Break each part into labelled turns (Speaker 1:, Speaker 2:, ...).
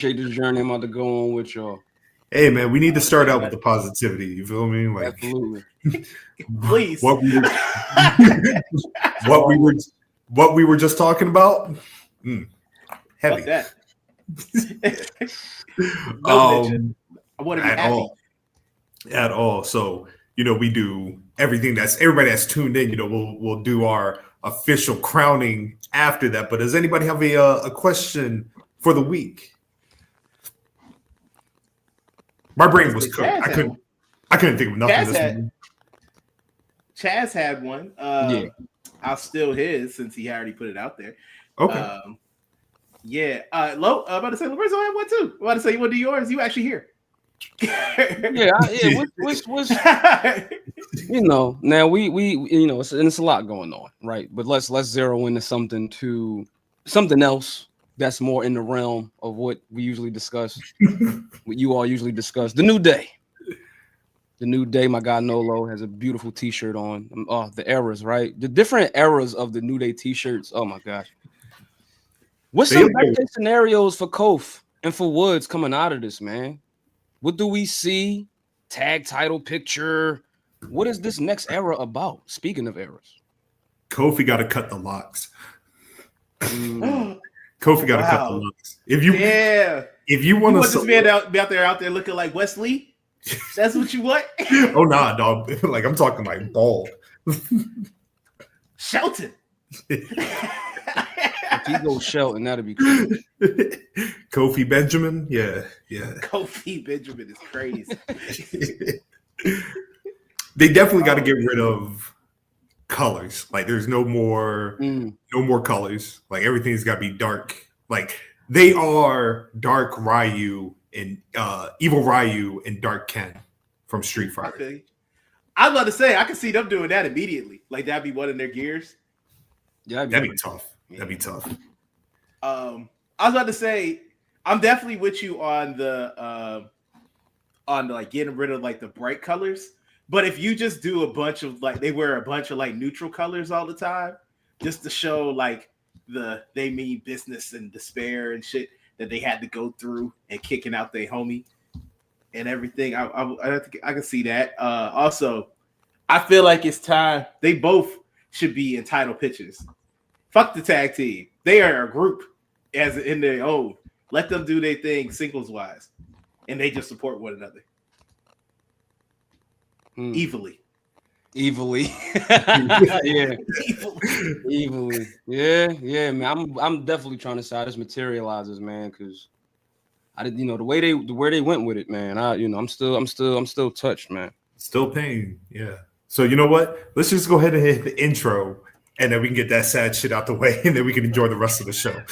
Speaker 1: this journey I'm about to go on with y'all.
Speaker 2: Hey man, we need to start out with the positivity. You feel me? Like,
Speaker 1: absolutely.
Speaker 3: Please.
Speaker 2: what we were just talking about. Heavy.
Speaker 3: Fuck that. I want to be happy.
Speaker 2: At all. So, we do everything everybody that's tuned in, we'll do our official crowning after that. But does anybody have a question for the week? My brain was cooked. I couldn't think of nothing this morning.
Speaker 3: Chaz had one. I'll steal his since he already put it out there.
Speaker 2: Okay.
Speaker 3: I'm about to say Lorenzo had one too. I'm about to say you want to do yours. You actually here.
Speaker 1: Which now we it's a lot going on, right? But let's zero into something else that's more in the realm of what we usually discuss, what you all usually discuss. The New Day. The New Day, my guy Nolo has a beautiful t-shirt on. The eras, right? The different eras of the New Day t-shirts. Oh my gosh. What's some best case scenarios for Kof and for Woods coming out of this, man? What do we see? Tag title picture. What is this next era about? Speaking of eras.
Speaker 2: Kofi got to cut the locks. Kofi got to cut the locks. If you want
Speaker 3: this man out there looking like Wesley, that's what you want?
Speaker 2: Oh nah, dog. Like I'm talking like bald.
Speaker 3: Shelton.
Speaker 1: If he goes Shelton, that'd be crazy.
Speaker 2: Kofi Benjamin, yeah.
Speaker 3: Kofi Benjamin is crazy.
Speaker 2: They definitely got to get rid of colors. Like there's no more colors. Like everything's got to be dark. Like they are Dark Ryu and Evil Ryu and Dark Ken from Street Fighter.
Speaker 3: Okay. I was about to say I can see them doing that immediately. Like that'd be one of their gears.
Speaker 1: Yeah,
Speaker 2: that'd be tough. That'd be tough.
Speaker 3: I was about to say I'm definitely with you on the like getting rid of like the bright colors. But if you just do a bunch of like they wear a bunch of like neutral colors all the time, just to show like they mean business and despair and shit that they had to go through and kicking out their homie and everything, I can see that. Also, I feel like it's time they both should be in title pictures. Fuck the tag team. They are a group as in their own. Let them do their thing singles wise, and they just support one another. Evilly.
Speaker 1: Yeah. Evilly. Yeah, man. I'm definitely trying to see how this materializes, man, because I did, where they went with it, man. I'm still touched, man.
Speaker 2: Still pain, yeah. So you know what? Let's just go ahead and hit the intro, and then we can get that sad shit out the way, and then we can enjoy the rest of the show.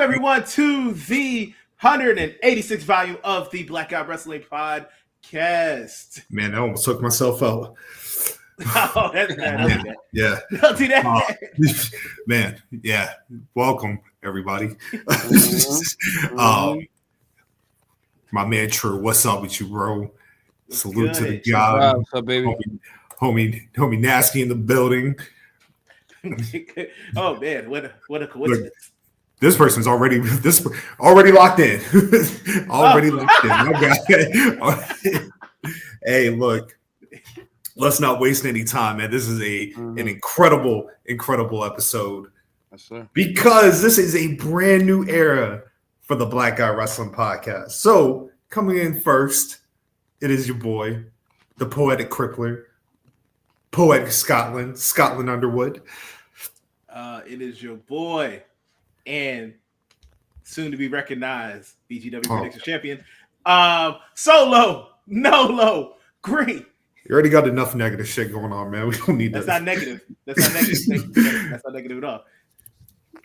Speaker 3: Everyone to the 186th volume of the Blackout Wrestling Podcast.
Speaker 2: Man, I almost took myself out.
Speaker 3: Oh, that's bad.
Speaker 2: Yeah.
Speaker 3: Don't do that.
Speaker 2: Man, yeah. Welcome, everybody. My man True, what's up with you, bro? Salute to the guy.
Speaker 1: What's up, baby?
Speaker 2: Homie Nasty in the building.
Speaker 3: Oh man, what a coincidence.
Speaker 2: This person's already locked in. Already locked in. My God. Hey, look. Let's not waste any time, man. This is an incredible episode.
Speaker 1: Yes, sir.
Speaker 2: Because this is a brand new era for the Black Guy Wrestling Podcast. So, coming in first, it is your boy, the Poetic Crippler, PoeticScotland, Scotland Underwood.
Speaker 3: It is your boy, and soon to be recognized BGW Prediction Champion, Solo, Nolo, Green.
Speaker 2: You already got enough negative shit going on, man. We don't need
Speaker 3: That's
Speaker 2: that.
Speaker 3: not negative. That's not negative. That's not negative at all.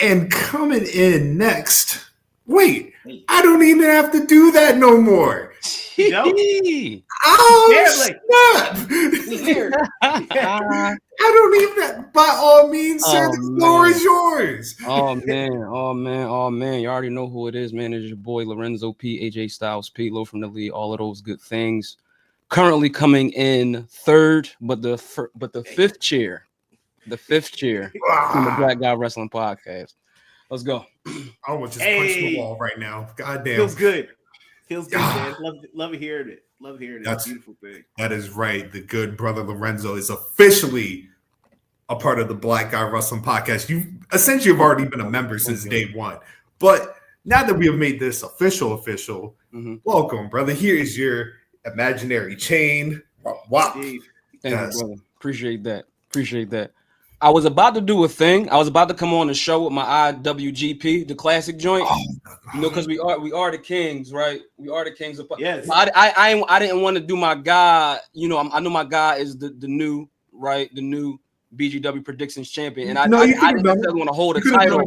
Speaker 2: And coming in next, wait, I don't even have to do that no more. Oh, snap. I don't even, by all means, sir, the floor is yours.
Speaker 1: Oh man. You already know who it is, man. It's your boy, Lorenzo P, AJ Styles P, Low from the league, all of those good things. Currently coming in third, but the fifth chair. The fifth chair from the Black Guy Wrestling Podcast. Let's go.
Speaker 2: I almost just punched the wall right now. God damn.
Speaker 3: Feels good, man. Love hearing it. That's a beautiful thing.
Speaker 2: That is right. The good brother Lorenzo is officially a part of the Black Guy Wrestling Podcast. You essentially have already been a member since day one. But now that we have made this official, welcome, brother. Here is your imaginary chain. Wow.
Speaker 1: Thank you, brother. Appreciate that. I was about to do a thing. I was about to come on the show with my IWGP, the classic joint. Because we are the kings, right? We are the kings of.
Speaker 3: Yes.
Speaker 1: I didn't want to do my guy. I know my guy is the new, right? The new BGW Predictions champion, and I didn't want to hold a title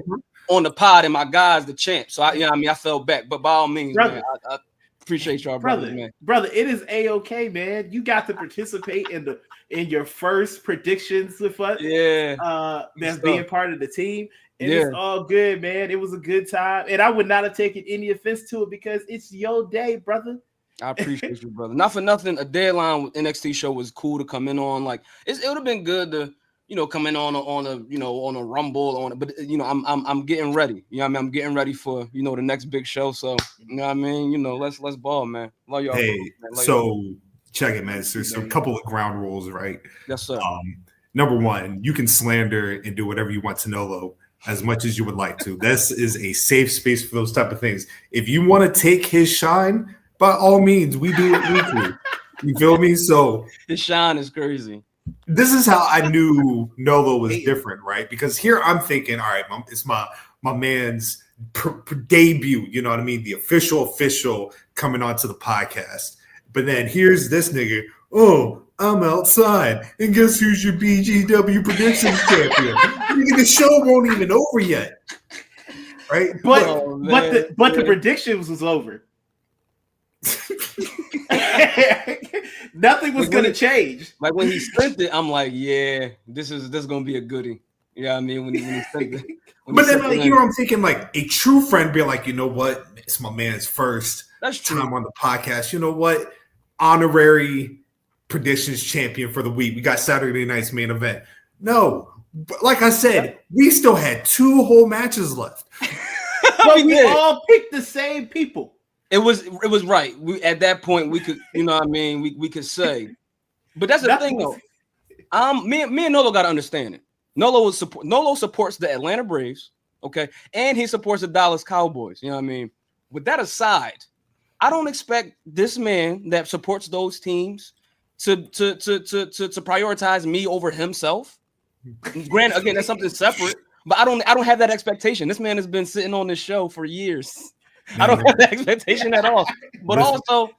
Speaker 1: on the pod, and my guy's the champ. So I fell back. But by all means, brother, man, I appreciate y'all, brother, man.
Speaker 3: Brother, it is A-okay, man. You got to participate in your first predictions with us.
Speaker 1: Yeah.
Speaker 3: That's being part of the team. And it's all good, man. It was a good time. And I would not have taken any offense to it because it's your day, brother.
Speaker 1: I appreciate you, brother. Not for nothing, a Deadline with NXT show was cool to come in on. Like it would have been good to, come in on a Rumble but I'm getting ready. I'm getting ready for, the next big show. So, let's ball, man. Love y'all.
Speaker 2: Hey, check it, man. So a couple of ground rules, right?
Speaker 1: Yes, sir.
Speaker 2: Number one, you can slander and do whatever you want to Nolo as much as you would like to. This is a safe space for those type of things. If you want to take his shine, by all means, we do it weekly. You feel me? So
Speaker 1: his shine is crazy.
Speaker 2: This is how I knew Nolo was different, right? Because here I'm thinking, all right, it's my man's debut, you know what I mean? The official coming onto the podcast. But then here's this nigga, I'm outside. And guess who's your BGW Predictions champion? The show won't even over yet. Right?
Speaker 3: But the predictions was over. Nothing was gonna change.
Speaker 1: Like when he sent it, I'm like, yeah, this is gonna be a goodie. Yeah, I mean when he sent it.
Speaker 2: But then I'm thinking like a true friend be like, you know what? It's my man's first time on the podcast. You know what? Honorary predictions champion for the week. We got Saturday night's main event. No, but like I said, we still had 2 whole matches left.
Speaker 3: But we all picked the same people.
Speaker 1: It was right. We at that point we could, we could say. But that's the thing though. Me and Nolo got to understand it. Nolo supports the Atlanta Braves, okay, and he supports the Dallas Cowboys. You know what I mean? With that aside, I don't expect this man that supports those teams to prioritize me over himself. Granted, again, that's something separate, but I don't have that expectation. This man has been sitting on this show for years. I don't have that expectation at all. But also,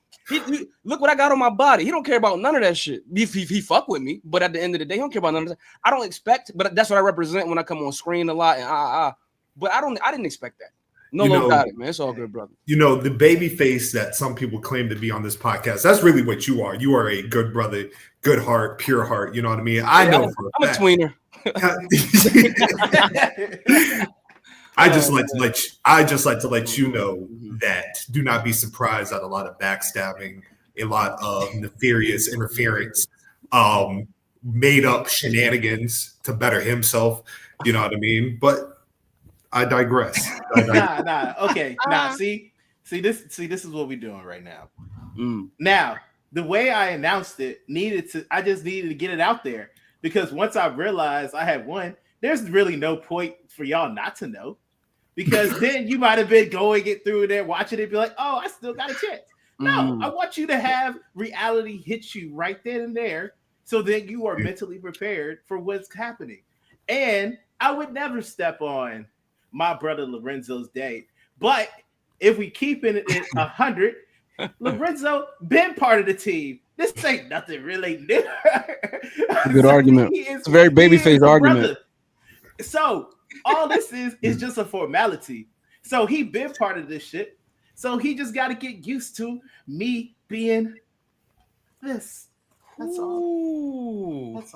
Speaker 1: look what I got on my body. He don't care about none of that shit. He fuck with me, but at the end of the day, he don't care about none of that. I don't expect, but that's what I represent when I come on screen a lot. And but I didn't expect that. No, got it, man. It's all good, brother.
Speaker 2: The baby face that some people claim to be on this podcast, that's really what you are. You are a good brother, good heart, pure heart. You know what I mean? I know
Speaker 1: I'm a tweener.
Speaker 2: I just like to let you know that do not be surprised at a lot of backstabbing, a lot of nefarious interference, made up shenanigans to better himself. You know what I mean? But I digress.
Speaker 3: Nah. Okay. See, this is what we're doing right now. Now, the way I announced it I just needed to get it out there, because once I realized I had won, there's really no point for y'all not to know, because then you might have been going it through there, watching it, be like, oh, I still got a chance. No, I want you to have reality hit you right then and there, so that you are mentally prepared for what's happening. And I would never step on my brother Lorenzo's day, but if we keep it at 100, Lorenzo been part of the team. This ain't nothing really new.
Speaker 1: Good argument. It's a very babyface argument.
Speaker 3: Brother. So all this is just a formality. So he been part of this shit. So he just got to get used to me being this. That's all. That's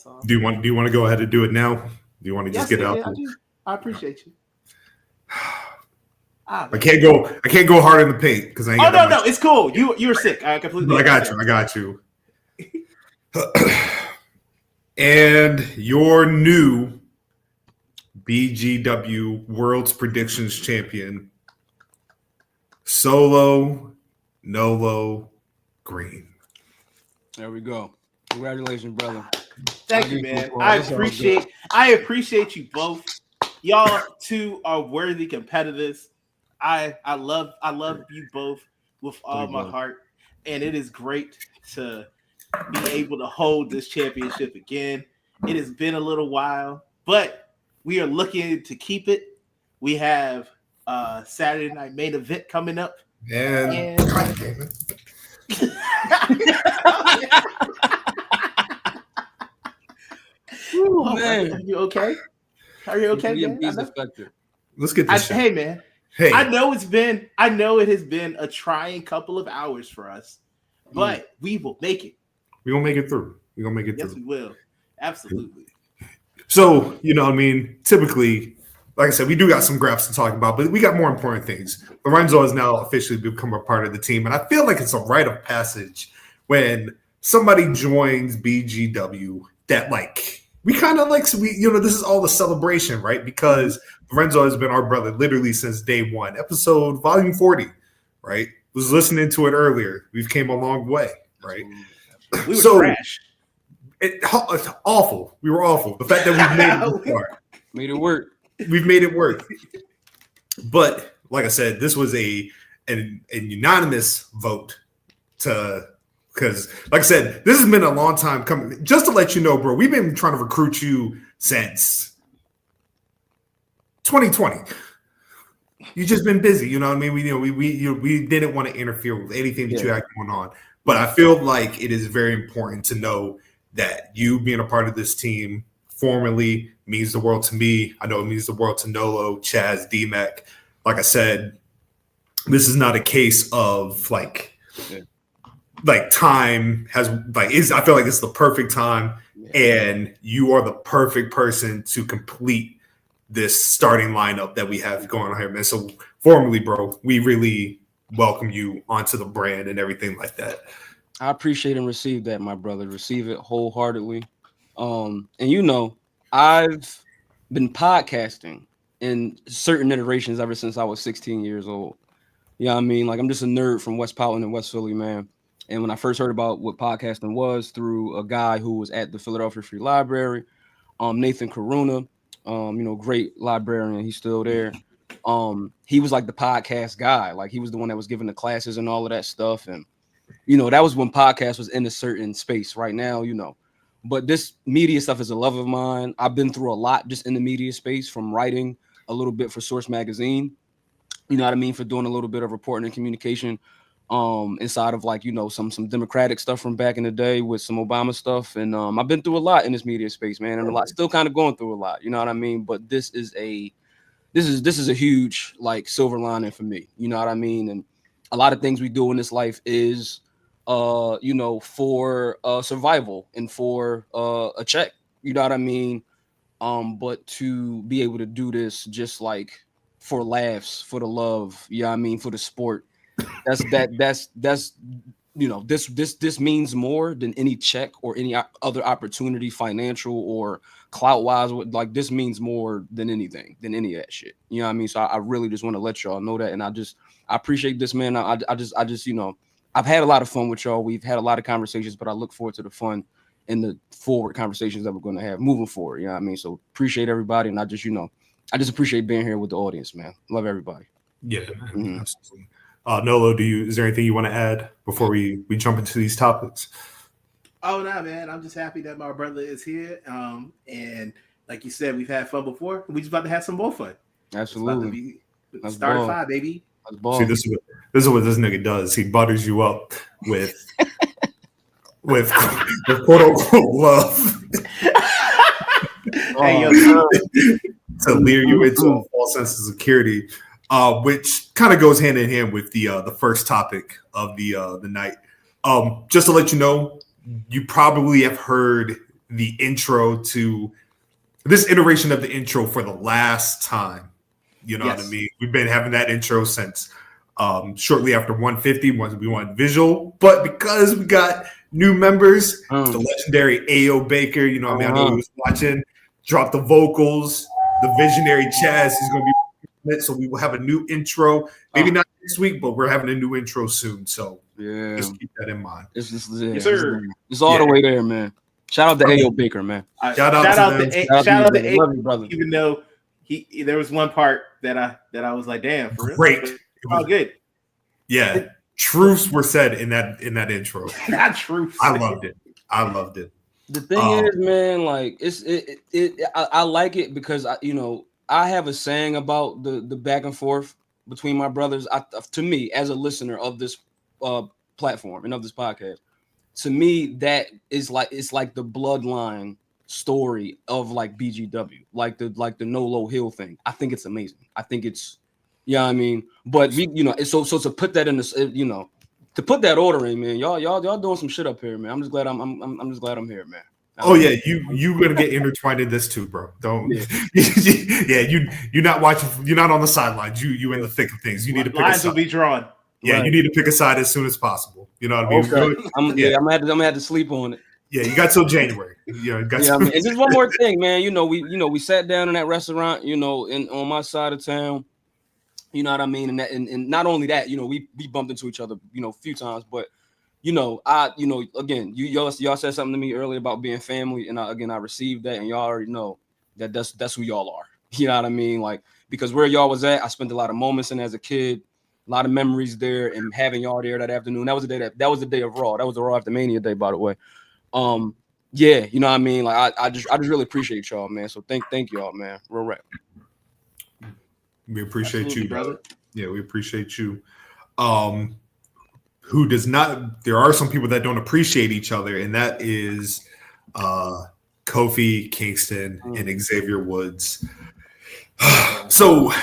Speaker 3: all.
Speaker 2: Do you want to go ahead and do it now? Do you want to just get it out?
Speaker 3: I appreciate you.
Speaker 2: I can't go hard in the paint because I ain't.
Speaker 3: Oh no, it's cool. You're sick. I completely.
Speaker 2: I got you. And your new BGW World's Predictions Champion, Solo Nolo Green.
Speaker 1: There we go. Congratulations, brother.
Speaker 3: Thank you, man. I appreciate you both. Y'all two are worthy competitors. I love you both with all my heart, and it is great to be able to hold this championship again. It has been a little while, but we are looking to keep it. We have Saturday night main event coming up.
Speaker 2: And
Speaker 3: oh, man. Are you okay? Man?
Speaker 2: Let's get this.
Speaker 3: Hey, man. Hey. I know it has been a trying couple of hours for us, but we will make it.
Speaker 2: We're gonna make it through.
Speaker 3: Yes, we will. Absolutely.
Speaker 2: So, typically, like I said, we do got some graphs to talk about, but we got more important things. Lorenzo has now officially become a part of the team, and I feel like it's a rite of passage when somebody joins BGW that we kind of this is all the celebration, right? Because Lorenzo has been our brother literally since day one, episode volume 40, right? Was listening to it earlier. We've came a long way, right?
Speaker 3: We were trash.
Speaker 2: It's awful. We were awful. The fact that we've made it this far.
Speaker 1: Made it work.
Speaker 2: We've made it work. But like I said, this was a unanimous vote because, like I said, this has been a long time coming. Just to let you know, bro, we've been trying to recruit you since 2020. You've just been busy, you know what I mean? We didn't want to interfere with anything that you had going on. But I feel like it is very important to know that you being a part of this team formally means the world to me. I know it means the world to Nolo, Chaz, DMAC. Like I said, this is not a case of time has I feel like it's the perfect time, and you are the perfect person to complete this starting lineup that we have going on here, man. So formally, bro, we really welcome you onto the brand and everything like that.
Speaker 1: I appreciate and receive that, my brother. Receive it wholeheartedly. And I've been podcasting in certain iterations ever since I was 16 years old. You know what I mean? Like, I'm just a nerd from West Powell and West Philly, man. And when I first heard about what podcasting was through a guy who was at the Philadelphia Free Library, Nathan Karuna, great librarian. He's still there. He was like the podcast guy. Like, he was the one that was giving the classes and all of that stuff. And, that was when podcast was in a certain space. Right now, but this media stuff is a love of mine. I've been through a lot just in the media space, from writing a little bit for Source Magazine, you know what I mean, for doing a little bit of reporting and communication inside of some Democratic stuff from back in the day with some Obama stuff. And I've been through a lot in this media space, man, and a lot, still kind of going through a lot, you know what I mean? But this is a huge silver lining for me, you know what I mean? And a lot of things we do in this life is for survival and for a check, you know what I mean? But to be able to do this just for laughs, for the love, you know what I mean, for the sport, that's this means more than any check or any other opportunity, financial or clout wise. Like, this means more than anything, than any of that shit. You know what I mean? So I really just want to let y'all know that, and I appreciate this, man. I just I've had a lot of fun with y'all. We've had a lot of conversations, but I look forward to the fun and the forward conversations that we're going to have moving forward. You know what I mean? So appreciate everybody, and I just appreciate being here with the audience, man. Love everybody.
Speaker 2: Yeah, absolutely. Nolo, is there anything you want to add before we jump into these topics?
Speaker 3: Oh no, man! I'm just happy that my brother is here. And like you said, we've had fun before. We just about to have some more fun.
Speaker 1: Absolutely.
Speaker 3: Start at 5, baby.
Speaker 2: See, this is what this nigga does. He butters you up with with quote unquote love.
Speaker 3: Hey, yo,
Speaker 2: to lure you into a false sense of security, which kind of goes hand in hand with the first topic of the night. Just to let you know, you probably have heard the intro to this iteration of the intro for the last time. You know what I mean? We've been having that intro since shortly after 150, once we went visual. But because we got new members, the legendary A.O. Baker, you know what I mean? I know he was watching, dropped the vocals. The visionary Chaz is going to be, so we will have a new intro. Maybe not this week, but we're having a new intro soon. So just keep that in mind.
Speaker 1: It's all the way there, man. Shout out to A.O. Baker, man.
Speaker 3: Shout out to A.O.
Speaker 1: Love you, brother.
Speaker 3: Even though there was one part that I was like, damn, for real?
Speaker 2: Great.
Speaker 3: It was good.
Speaker 2: Yeah. Truths were said in that intro.
Speaker 3: Not truths.
Speaker 2: I loved it.
Speaker 1: The thing is, man, like I like it because I have a saying about the back and forth between my brothers. To me, as a listener of this platform and of this podcast, to me that is it's like the bloodline story of like BGW, like the Nolo Hill thing. I think it's amazing. I think it's, I mean, but so to put that in this, to put that order in, man, y'all doing some shit up here, man. I'm just glad I'm just glad I'm here, man.
Speaker 2: Oh yeah, you gonna get intertwined in this too, bro. Don't you're not watching, you're not on the sidelines. You in the thick of things. You need to pick a side.
Speaker 3: Lines will be drawn.
Speaker 2: Yeah, right. You need to pick a side as soon as possible. You know what I mean?
Speaker 1: Okay. I'm gonna have to sleep on it.
Speaker 2: Yeah, you got till January.
Speaker 1: And just one more thing, man. We sat down in that restaurant, on my side of town. You know what I mean? And not only that, we bumped into each other, a few times, but again, y'all said something to me earlier about being family, and I received that, and y'all already know that that's who y'all are. You know what I mean? Like, because where y'all was at, I spent a lot of moments in as a kid, a lot of memories there, and having y'all there that afternoon. That was the day of Raw. That was the Raw After Mania day, by the way. Yeah, you know what I mean? Like, I just really appreciate y'all, man. So thank y'all, man. Real rap.
Speaker 2: We appreciate
Speaker 3: Absolutely,
Speaker 2: you,
Speaker 3: brother.
Speaker 2: Yeah, we appreciate you. Who does not? There are some people that don't appreciate each other, and that is Kofi Kingston and Xavier Woods. So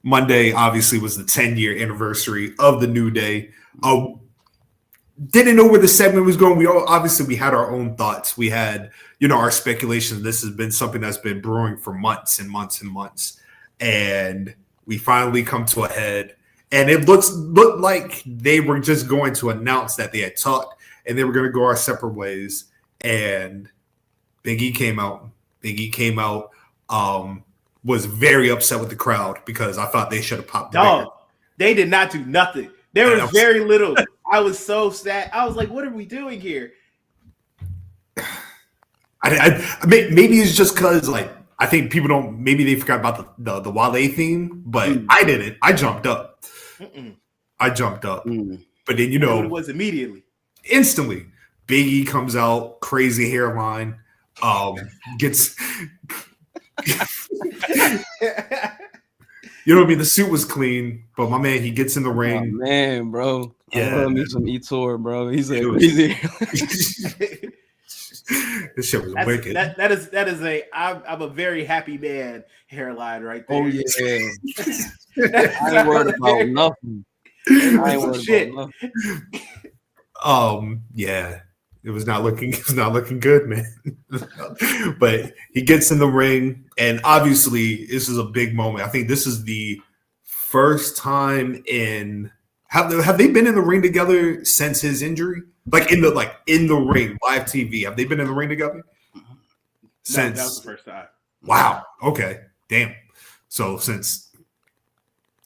Speaker 2: Monday obviously was the 10-year anniversary of the New Day. Didn't know where the segment was going. We had our own thoughts. We had, our speculation. This has been something that's been brewing for months and months and months. And we finally come to a head. And it looked like they were just going to announce that they had talked and they were going to go our separate ways. And Big E came out. Was very upset with the crowd because I thought they should have popped the
Speaker 3: Dog, they did not do nothing. There was very little. I was so sad. I was like, what are we doing here?
Speaker 2: Maybe it's just because, like, I think people don't. Maybe they forgot about the Wale theme, but I didn't. I jumped up. But then
Speaker 3: You know what it was immediately,
Speaker 2: instantly. Big E comes out, crazy hairline, gets. You know what I mean? The suit was clean, but my man, he gets in the ring.
Speaker 1: Oh, man, bro.
Speaker 2: Yeah,
Speaker 1: I love me some Etor, bro. He's like crazy.
Speaker 2: This shit was wicked.
Speaker 3: That is I'm a very happy man hairline right there.
Speaker 1: Oh yeah. I ain't worried about nothing.
Speaker 2: Yeah. It was not looking good, man. But he gets in the ring, and obviously this is a big moment. I think this is the first time in Have they been in the ring together since his injury? Like in the ring, live TV. Have they been in the ring together?
Speaker 3: Since that was the first time.
Speaker 2: Wow. Okay. Damn. So since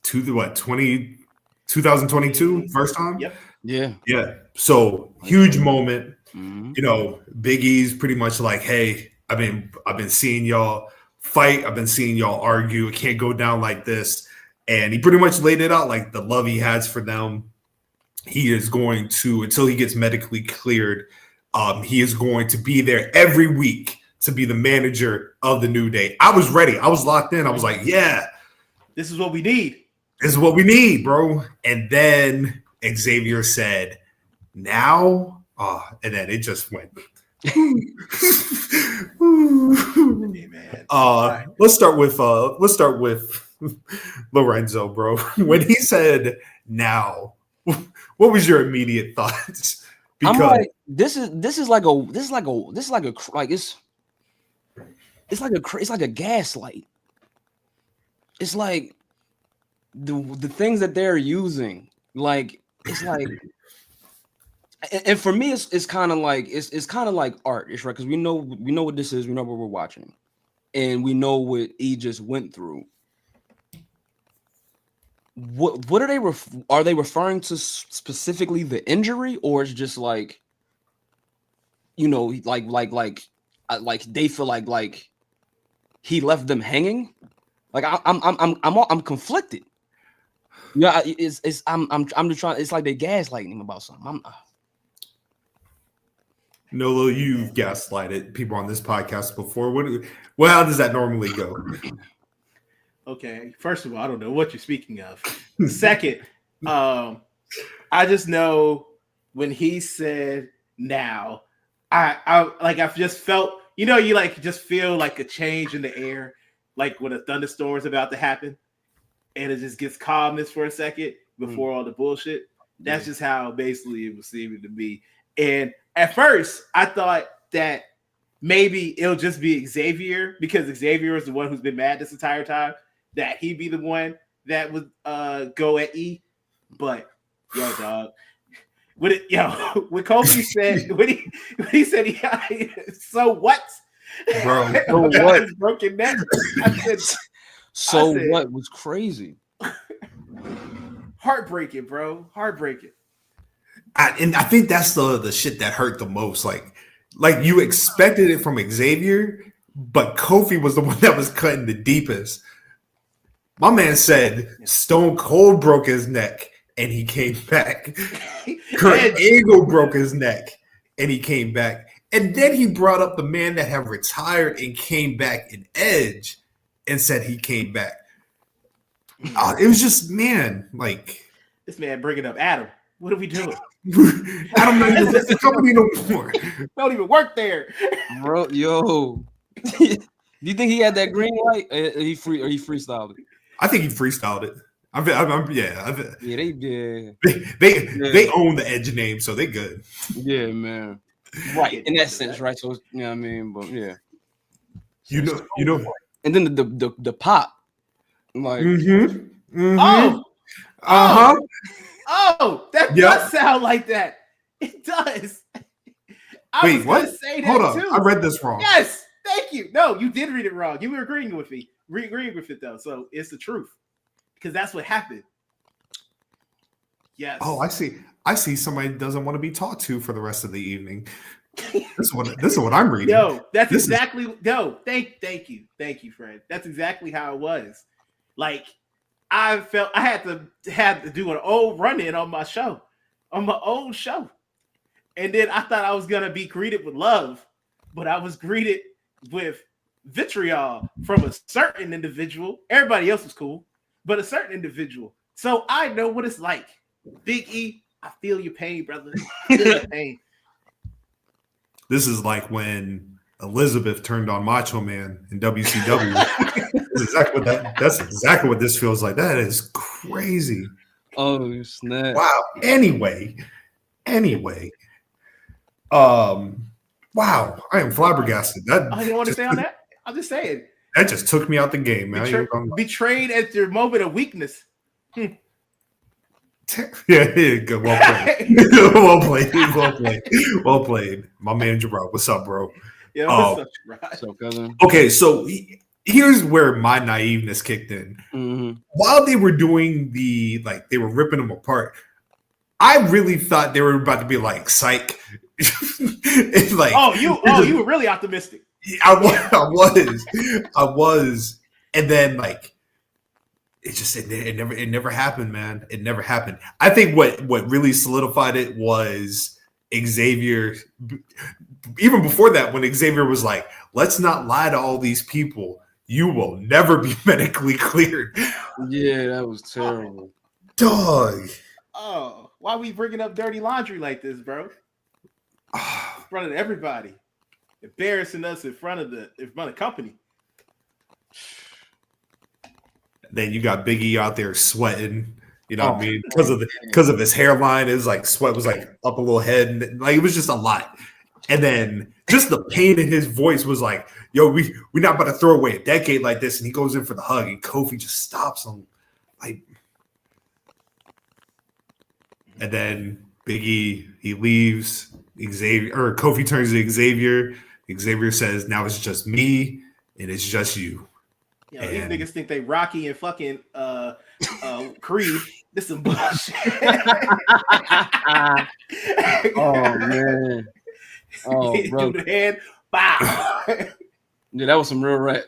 Speaker 2: 2022, first time?
Speaker 3: Yep.
Speaker 1: Yeah.
Speaker 2: Yeah. So huge moment.
Speaker 1: Mm-hmm.
Speaker 2: You know, Big E's pretty much like, hey, I've been seeing y'all fight. I've been seeing y'all argue. It can't go down like this. And he pretty much laid it out like the love he has for them. He is going to, until he gets medically cleared, he is going to be there every week to be the manager of the New Day. I was ready. I was locked in. I was like, yeah.
Speaker 3: This is what we need.
Speaker 2: This is what we need, bro. And then Xavier said, now, and then it just went.
Speaker 3: Hey, man.
Speaker 2: Let's start with Lorenzo, bro. When he said now, what was your immediate thoughts? Because
Speaker 1: I'm like, it's like a gaslight. It's like the things that they're using, like it's like, and for me, it's kind of like it's kind of like art, it's right, because we know what this is, we know what we're watching, and we know what E just went through. What are they referring to specifically the injury, or it's just like, you know, like they feel like he left them hanging? Like I'm conflicted. Yeah, I'm just trying. It's like they gaslighting him about something.
Speaker 2: Nolo, you've gaslighted people on this podcast before. How does that normally go?
Speaker 3: Okay, first of all, I don't know what you're speaking of. Second, I just know when he said now, I've just felt, you know, you like just feel like a change in the air, like when a thunderstorm is about to happen, and it just gets calmness for a second before all the bullshit. That's just how basically it was seeming to be. And at first, I thought that maybe it'll just be Xavier, because Xavier is the one who's been mad this entire time, that he'd be the one that would go at E. But yo, dog, when Kofi said when he said so what?
Speaker 2: Bro,
Speaker 1: So what?
Speaker 3: His broken neck. I said,
Speaker 1: What was crazy?
Speaker 3: Heartbreaking, bro. Heartbreaking.
Speaker 2: And I think that's the shit that hurt the most. Like you expected it from Xavier, but Kofi was the one that was cutting the deepest. My man said Stone Cold broke his neck and he came back. Kurt Angle broke his neck and he came back. And then he brought up the man that had retired and came back in Edge and said he came back. It was just, man, like...
Speaker 3: This man bringing up Adam. What are we doing?
Speaker 2: Adam not even with the company no more.
Speaker 3: Don't even work there.
Speaker 1: Bro, yo. Do you think he had that green light? He freestyled it?
Speaker 2: I think he freestyled it. They own the Edge name, so they good.
Speaker 1: Yeah, man. Right, in that sense, right? So, you know what I mean? But yeah.
Speaker 2: You know.
Speaker 1: And then the pop. Like,
Speaker 3: Oh, that does sound like that. It does.
Speaker 2: Wait, what? Hold on.
Speaker 3: Too.
Speaker 2: I read this wrong.
Speaker 3: Yes, thank you. No, you did read it wrong. You were agreeing with me. Agreeing with it though. So it's the truth. Because that's what happened. Yes.
Speaker 2: Oh, I see. I see somebody doesn't want to be talked to for the rest of the evening. This is what I'm reading.
Speaker 3: Yo, thank you, Fred. That's exactly how it was. Like, I felt I had to do an old run-in on my own show. And then I thought I was gonna be greeted with love, but I was greeted with vitriol from a certain individual. Everybody else was cool, but a certain individual. So I know what it's like. Big E, I feel your pain, brother. I feel your pain.
Speaker 2: This is like when Elizabeth turned on Macho Man in WCW. That's exactly what this feels like. That is crazy.
Speaker 1: Oh, snap.
Speaker 2: Wow. Anyway. Wow. I am flabbergasted.
Speaker 3: I didn't want to say on that. I'm just saying.
Speaker 2: That just took me out the game, man.
Speaker 3: Betrayed at your moment of weakness.
Speaker 2: Yeah, good. Well played. My man Gerard, what's up, bro?
Speaker 3: Yeah, what's up, Gerard?
Speaker 1: What's up, cousin?
Speaker 2: Okay, so here's where my naiveness kicked in.
Speaker 1: Mm-hmm.
Speaker 2: While they were doing they were ripping them apart, I really thought they were about to be like, psych.
Speaker 3: You were really optimistic.
Speaker 2: I was, and then it never happened, man. It never happened. I think what really solidified it was Xavier. Even before that, when Xavier was like, "Let's not lie to all these people. You will never be medically cleared."
Speaker 1: Yeah, that was terrible,
Speaker 2: dog.
Speaker 3: Oh, why are we bringing up dirty laundry like this, bro? In front of everybody, embarrassing us in front of the company.
Speaker 2: Then you got Big E out there sweating, you know what I mean? Because of his hairline, his sweat was up a little head, and it was just a lot. And then just the pain in his voice was like, yo, we're not about to throw away a decade like this. And he goes in for the hug, and Kofi just stops him. And then Big E, he leaves. Kofi turns to Xavier. Xavier says, now it's just me, and it's just you.
Speaker 3: These niggas think they Rocky and fucking Creed. This some bullshit.
Speaker 1: Oh man. Oh, bro.
Speaker 3: The head, bow.
Speaker 1: Yeah, that was some real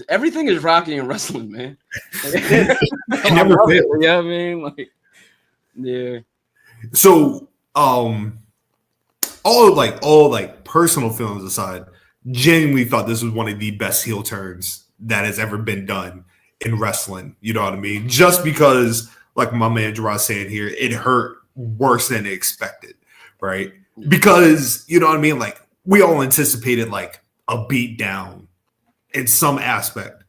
Speaker 1: everything is Rocky in wrestling, man.
Speaker 2: It never failed.
Speaker 1: Yeah, I mean, yeah.
Speaker 2: So, all personal feelings aside, genuinely thought this was one of the best heel turns that has ever been done in wrestling. You know what I mean? Just because, like my man Gerard saying here, it hurt worse than expected, right? Because, you know what I mean? We all anticipated a beat down in some aspect.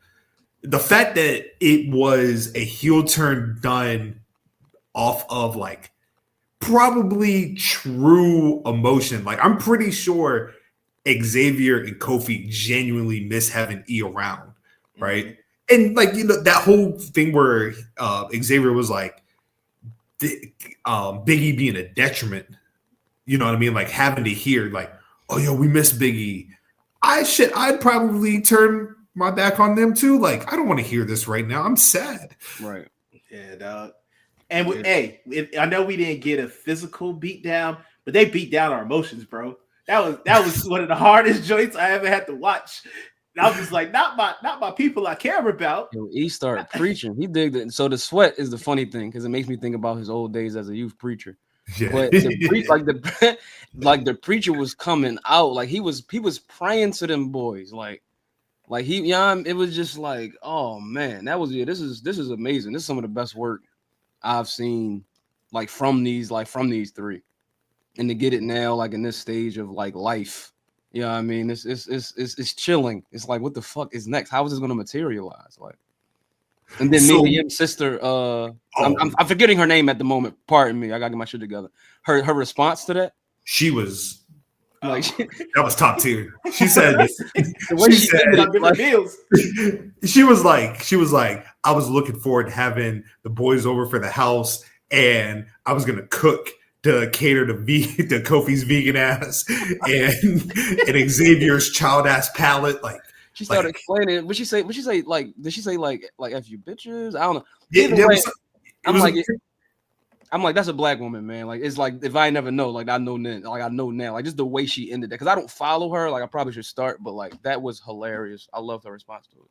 Speaker 2: The fact that it was a heel turn done off of probably true emotion. I'm pretty sure Xavier and Kofi genuinely miss having E around, right? And that whole thing where Xavier was Big E being a detriment. You know what I mean? Having to hear oh yo, we miss Big E. I'd probably turn my back on them too. I don't want to hear this right now. I'm sad.
Speaker 1: Right.
Speaker 3: Yeah, dog. And I know we didn't get a physical beat down, but they beat down our emotions, bro. That was one of the hardest joints I ever had to watch. And I was just not my people I care about.
Speaker 1: Yo, he started preaching. He digged it. So the sweat is the funny thing because it makes me think about his old days as a youth preacher.
Speaker 2: Yeah.
Speaker 1: But the preacher was coming out, he was praying to them boys, it was just oh man, that was this is amazing. This is some of the best work I've seen from these three, and to get it now in this stage of life. You know what I mean? It's chilling. It's what the fuck is next? How is this going to materialize? And then Miriam's sister, I'm forgetting her name at the moment. Pardon me. I gotta get my shit together. Her response to that,
Speaker 2: she was that was top tier. She said, she was like, I was looking forward to having the boys over for the house, and I was gonna cook to cater to Kofi's vegan ass and Xavier's child ass palate.
Speaker 1: She started explaining. What she say? Did she say F you bitches? I don't know. I'm like, that's a black woman, man. It's if I never know, I know then. I know now. Just the way she ended that. Because I don't follow her. I probably should start, but that was hilarious. I loved her response to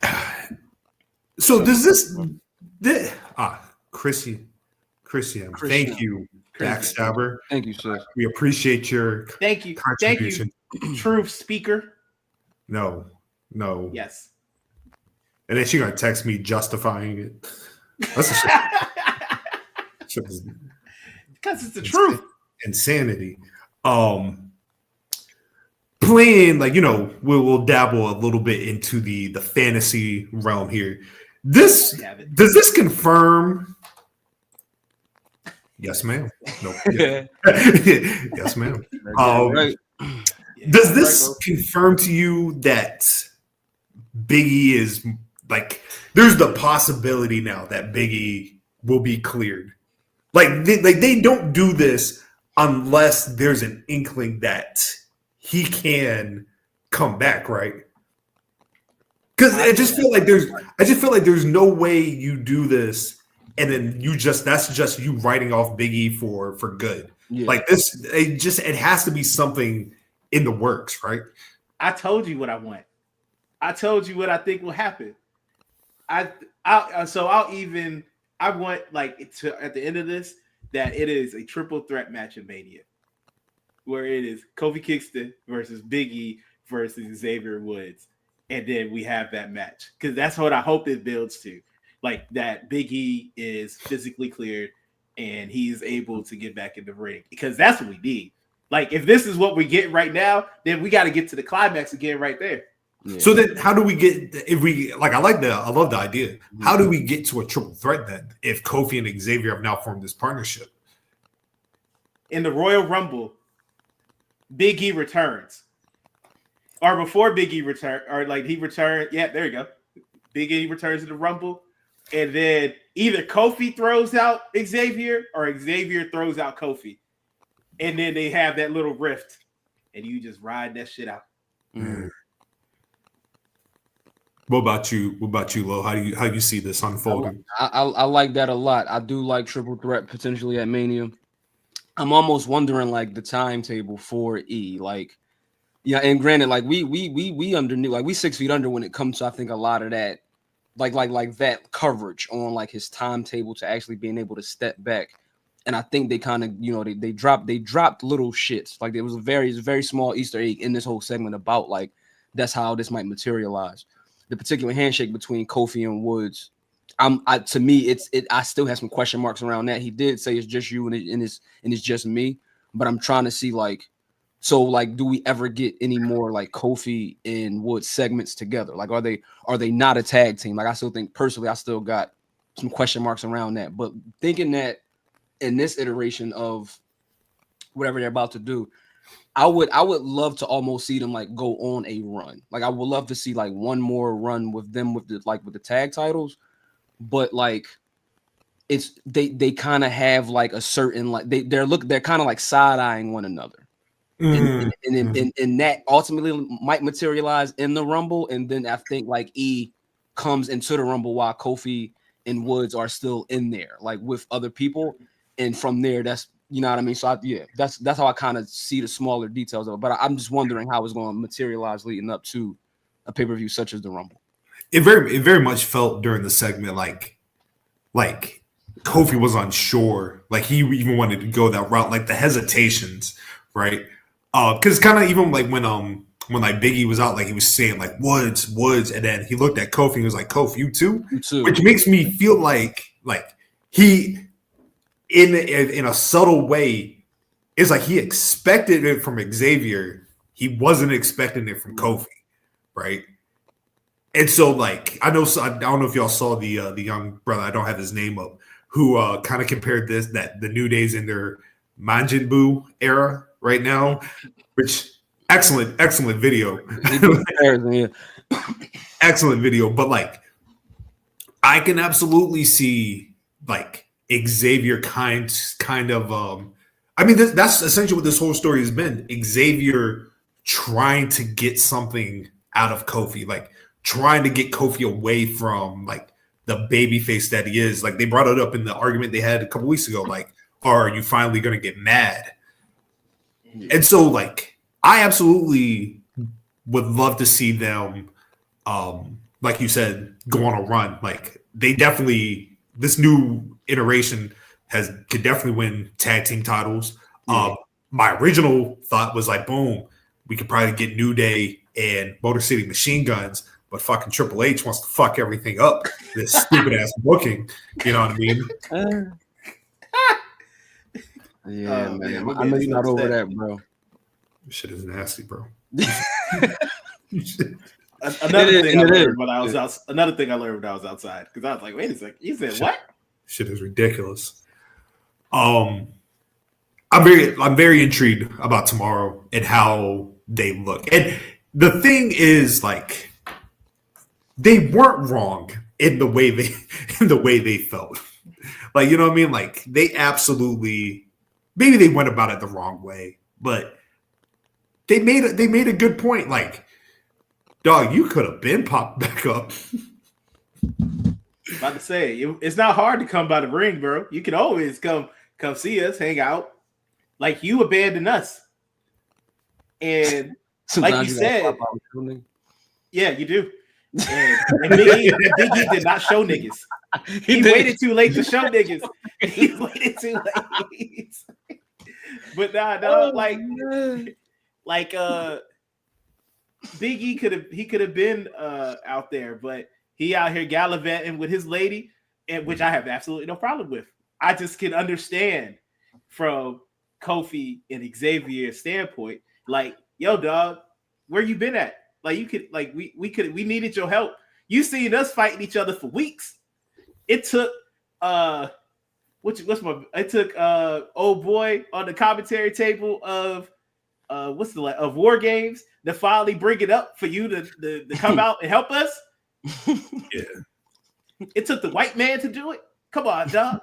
Speaker 2: it. So does this Christian, thank you, Backstabber.
Speaker 1: Thank you, sir.
Speaker 2: We appreciate your contribution.
Speaker 3: Thank you, truth speaker.
Speaker 2: No.
Speaker 3: Yes.
Speaker 2: And then she's gonna text me justifying it. That's a shit.
Speaker 3: Because it's the truth.
Speaker 2: Insanity. Playing we'll dabble a little bit into the fantasy realm here. Does this confirm? Yes, ma'am. No. Yeah. Yes, ma'am. Does this confirm to you that Big E is like there's the possibility now that Big E will be cleared. Like they don't do this unless there's an inkling that he can come back, right? Because I just feel like there's no way you do this and then that's just you writing off Big E for good. Yeah. Like this, it has to be something in the works, right?
Speaker 3: I told you what I want. I told you what I think will happen. I want like to at the end of this that it is a triple threat match in Mania, where it is Kofi Kingston versus Big E versus Xavier Woods, and then we have that match because that's what I hope it builds to, like that Big E is physically cleared and he's able to get back in the ring because that's what we need. Like if this is what we get right now, then we got to get to the climax again right there.
Speaker 2: Yeah. So then how do we get I love the idea. How do we get to a triple threat then if Kofi and Xavier have now formed this partnership?
Speaker 3: In the Royal Rumble, Big E returns. Or before Big E return, or like he returned. Yeah, there you go. Big E returns to the Rumble. And then either Kofi throws out Xavier or Xavier throws out Kofi. And then they have that little rift. And you just ride that shit out.
Speaker 2: Mm. What about you, Lo? How do you see this unfolding?
Speaker 1: I like that a lot. I do like triple threat potentially at Mania. I'm almost wondering like the timetable for E. Like, yeah, and granted, like we underneath, like we 6 feet under when it comes to I think a lot of that, like that coverage on like his timetable to actually being able to step back. And I think they kind of, they dropped little shits. Like there was a very small Easter egg in this whole segment about like that's how this might materialize. The particular handshake between Kofi and Woods, to me, I still have some question marks around that. He did say it's just you and it's just me, but I'm trying to see like, so like, do we ever get any more like Kofi and Woods segments together? Like, are they not a tag team? Like, I still think personally, I still got some question marks around that. But thinking that in this iteration of whatever they're about to do, I would love to almost see them like go on a run. Like I would love to see like one more run with them with the tag titles, but like it's they kind of have like a certain like they're kind of like side-eyeing one another. And that ultimately might materialize in the Rumble, and then I think like E comes into the Rumble while Kofi and Woods are still in there, like with other people, and from there that's. You know what I mean? So that's how I kind of see the smaller details of it. But I'm just wondering how it's going to materialize leading up to a pay-per-view such as the Rumble.
Speaker 2: It very much felt during the segment like Kofi was unsure. Like he even wanted to go that route, like the hesitations, right? Because kind of even like when like Big E was out, like he was saying like Woods, and then he looked at Kofi and was like, Kofi, you too? Which makes me feel like he. In a subtle way, it's like he expected it from Xavier. He wasn't expecting it from Kofi, right? And so, like, I don't know if y'all saw the young brother. I don't have his name up. Who kind of compared the New Day's in their Majin Buu era right now, which excellent video, excellent video. But like, I can absolutely see like. Xavier kind of I mean that's essentially what this whole story has been. Xavier trying to get something out of Kofi, like trying to get Kofi away from like the baby face that he is. Like they brought it up in the argument they had a couple weeks ago, like, are you finally gonna get mad? And so like I absolutely would love to see them like you said, go on a run. Like they definitely this new iteration could definitely win tag team titles. My original thought was like, boom, we could probably get New Day and Motor City Machine Guns, but fucking Triple H wants to fuck everything up. This stupid ass booking, you know what I mean?
Speaker 1: Yeah, man. I know you're not over that, bro.
Speaker 2: This shit is nasty, bro.
Speaker 3: Another thing I learned when I was outside, because I was like, wait a second, you said what?
Speaker 2: Shit is ridiculous. I'm very intrigued about tomorrow and how they look. And the thing is, like, they weren't wrong in the way they felt. Like, you know what I mean? Like, they absolutely, maybe they went about it the wrong way, but they made a good point. Like, dog, you could have been popped back up.
Speaker 3: About to say, it's not hard to come by the ring, bro. You can always come see us, hang out. Like, you abandoned us. And
Speaker 1: Sometimes
Speaker 3: like you said, yeah, you do. And Big E did not show niggas. He waited too late to show niggas. He waited too late. But nah, like Big E could have been out there, but he out here gallivanting with his lady, and which I have absolutely no problem with. I just can understand from Kofi and Xavier's standpoint, like, yo, dog, where you been at? Like, you could, like, we needed your help. You seen us fighting each other for weeks. It took old boy on the commentary table of of War Games to finally bring it up for you to come out and help us.
Speaker 2: Yeah.
Speaker 3: It took the white man to do it. Come on, dog.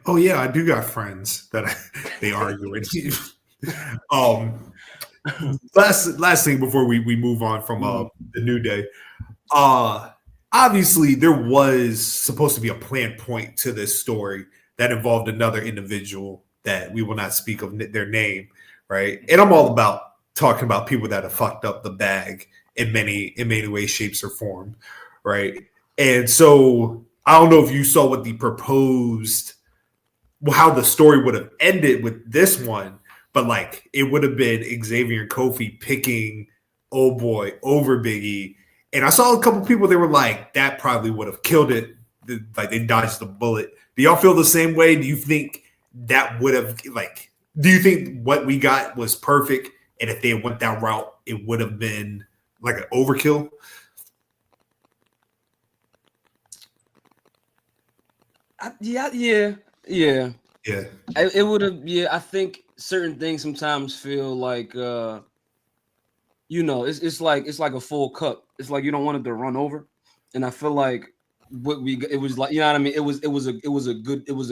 Speaker 2: Oh yeah, I do got friends that they argue with. Last thing before we move on from the New Day. Obviously there was supposed to be a planned point to this story that involved another individual that we will not speak of their name, right? And I'm all about talking about people that have fucked up the bag in many ways, shapes, or form, right? And so I don't know if you saw what the proposed, how the story would have ended with this one, but like it would have been Xavier and Kofi picking old boy over Big E. And I saw a couple people, they were like, that probably would have killed it. Like they dodged the bullet. Do y'all feel the same way? Do you think that would have, like, do you think what we got was perfect? And if they went that route, it would have been like an overkill?
Speaker 1: Yeah. It would have. Yeah, I think certain things sometimes feel like, it's like a full cup. It's like you don't want it to run over, and I feel like it was like, you know what I mean. It was a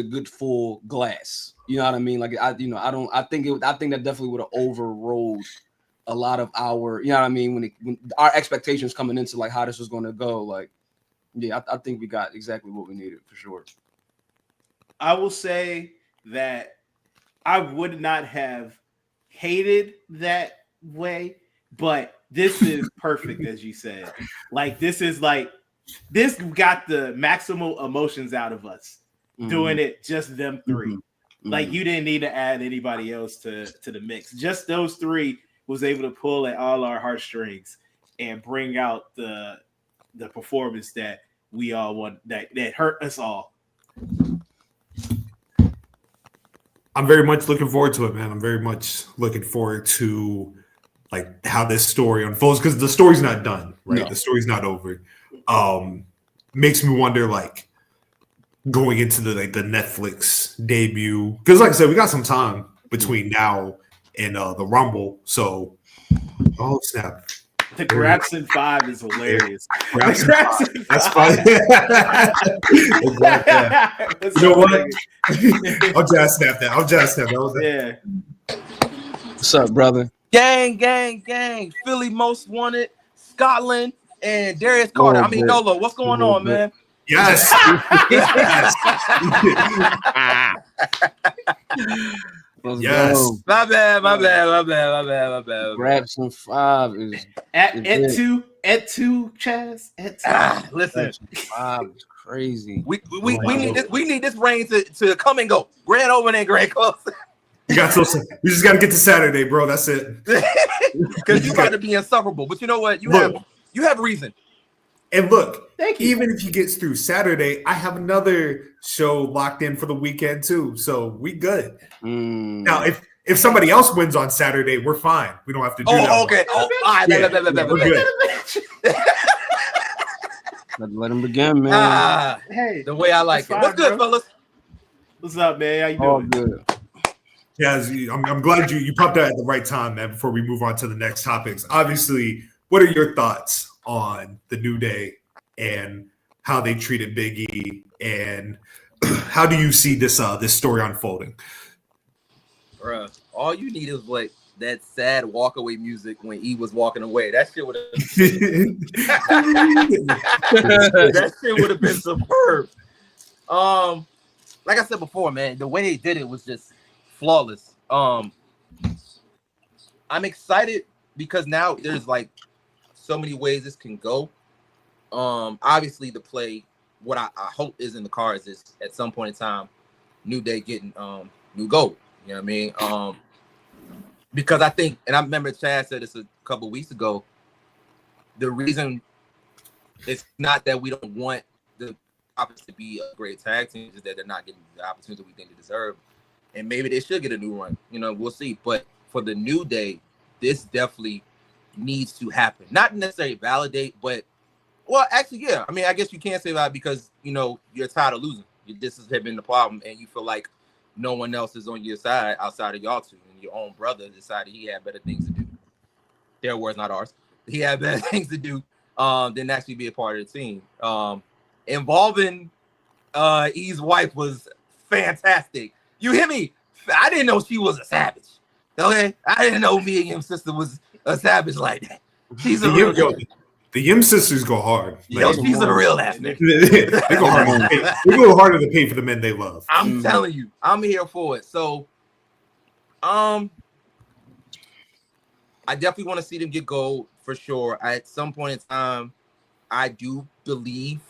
Speaker 1: good full glass. You know what I mean? Like I think that definitely would have overrode a lot of our, you know what I mean, when our expectations coming into like how this was going to go. Like, yeah, I think we got exactly what we needed for sure.
Speaker 3: I will say that I would not have hated that way, but this is perfect, as you said. Like, this got the maximal emotions out of us doing it, just them three. Like, you didn't need to add anybody else to the mix. Just those three was able to pull at all our heartstrings and bring out the performance that we all want, that hurt us all.
Speaker 2: I'm very much looking forward to it, man. I'm very much looking forward to like how this story unfolds, because the story's not done, right? No. The story's not over. Makes me wonder, like, going into the Netflix debut, because like I said, we got some time between now and the Rumble. So, oh snap!
Speaker 3: The Grabson 5 is hilarious.
Speaker 2: Grabson 5. That's funny. You know what? I'll just snap that.
Speaker 3: Yeah.
Speaker 1: What's up, brother?
Speaker 4: Gang. Philly Most Wanted, Scotland, and Darius Carter. Nolo. What's going on, man?
Speaker 2: Yes. Yes.
Speaker 4: My bad.
Speaker 1: Grabson 5 is
Speaker 3: at two, Chaz. At 2.
Speaker 4: Listen,
Speaker 1: 5 is crazy.
Speaker 4: We need this reign to come and go. Grand open and grand close.
Speaker 2: You just got to get to Saturday, bro. That's it.
Speaker 4: Because you got to be insufferable. But you know what? You have reason.
Speaker 2: And look,
Speaker 3: thank you.
Speaker 2: Even if he gets through Saturday, I have another show locked in for the weekend too. So we good. Now, if somebody else wins on Saturday, we're fine. We don't have to do that.
Speaker 4: Oh, okay. All right.
Speaker 2: We're good.
Speaker 1: Let him begin, man.
Speaker 3: Hey,
Speaker 4: the way I like it. What's good, fellas?
Speaker 3: What's up, man? How you doing?
Speaker 1: All good.
Speaker 2: Yeah, I'm glad you popped out at the right time, man, before we move on to the next topics. Obviously, what are your thoughts on the New Day and how they treated Big E, and how do you see this story unfolding?
Speaker 4: Bruh, all you need is like that sad walkaway music when E was walking away. That shit would have that shit would have been superb. Like I said before, man, the way they did it was just flawless. I'm excited because now there's like so many ways this can go. Obviously the play, what I hope is in the cards is at some point in time, New Day getting new gold. You know what I mean? Because I think, and I remember Chaz said this a couple weeks ago, the reason it's not that we don't want the Profits to be a great tag team is that they're not getting the opportunity we think they deserve. And maybe they should get a new run. You know, we'll see. But for the New Day, this definitely needs to happen. Not necessarily validate, but, well, actually, yeah. I mean, I guess you can't say that because, you know, you're tired of losing. This has been the problem, and you feel like no one else is on your side outside of y'all two. And your own brother decided he had better things to do. Their words, not ours. He had better things to do than actually be a part of the team. Involving E's wife was fantastic. You hear me? I didn't know she was a savage. Okay? I didn't know me and Yim's sister was a savage like that. She's a real
Speaker 2: the Yim sisters go hard.
Speaker 4: Yo, she's a real ass nigga.
Speaker 2: They go hard. They go harder to pay for the men they love.
Speaker 4: I'm telling you, I'm here for it. So, I definitely want to see them get gold for sure. At some point in time, I do believe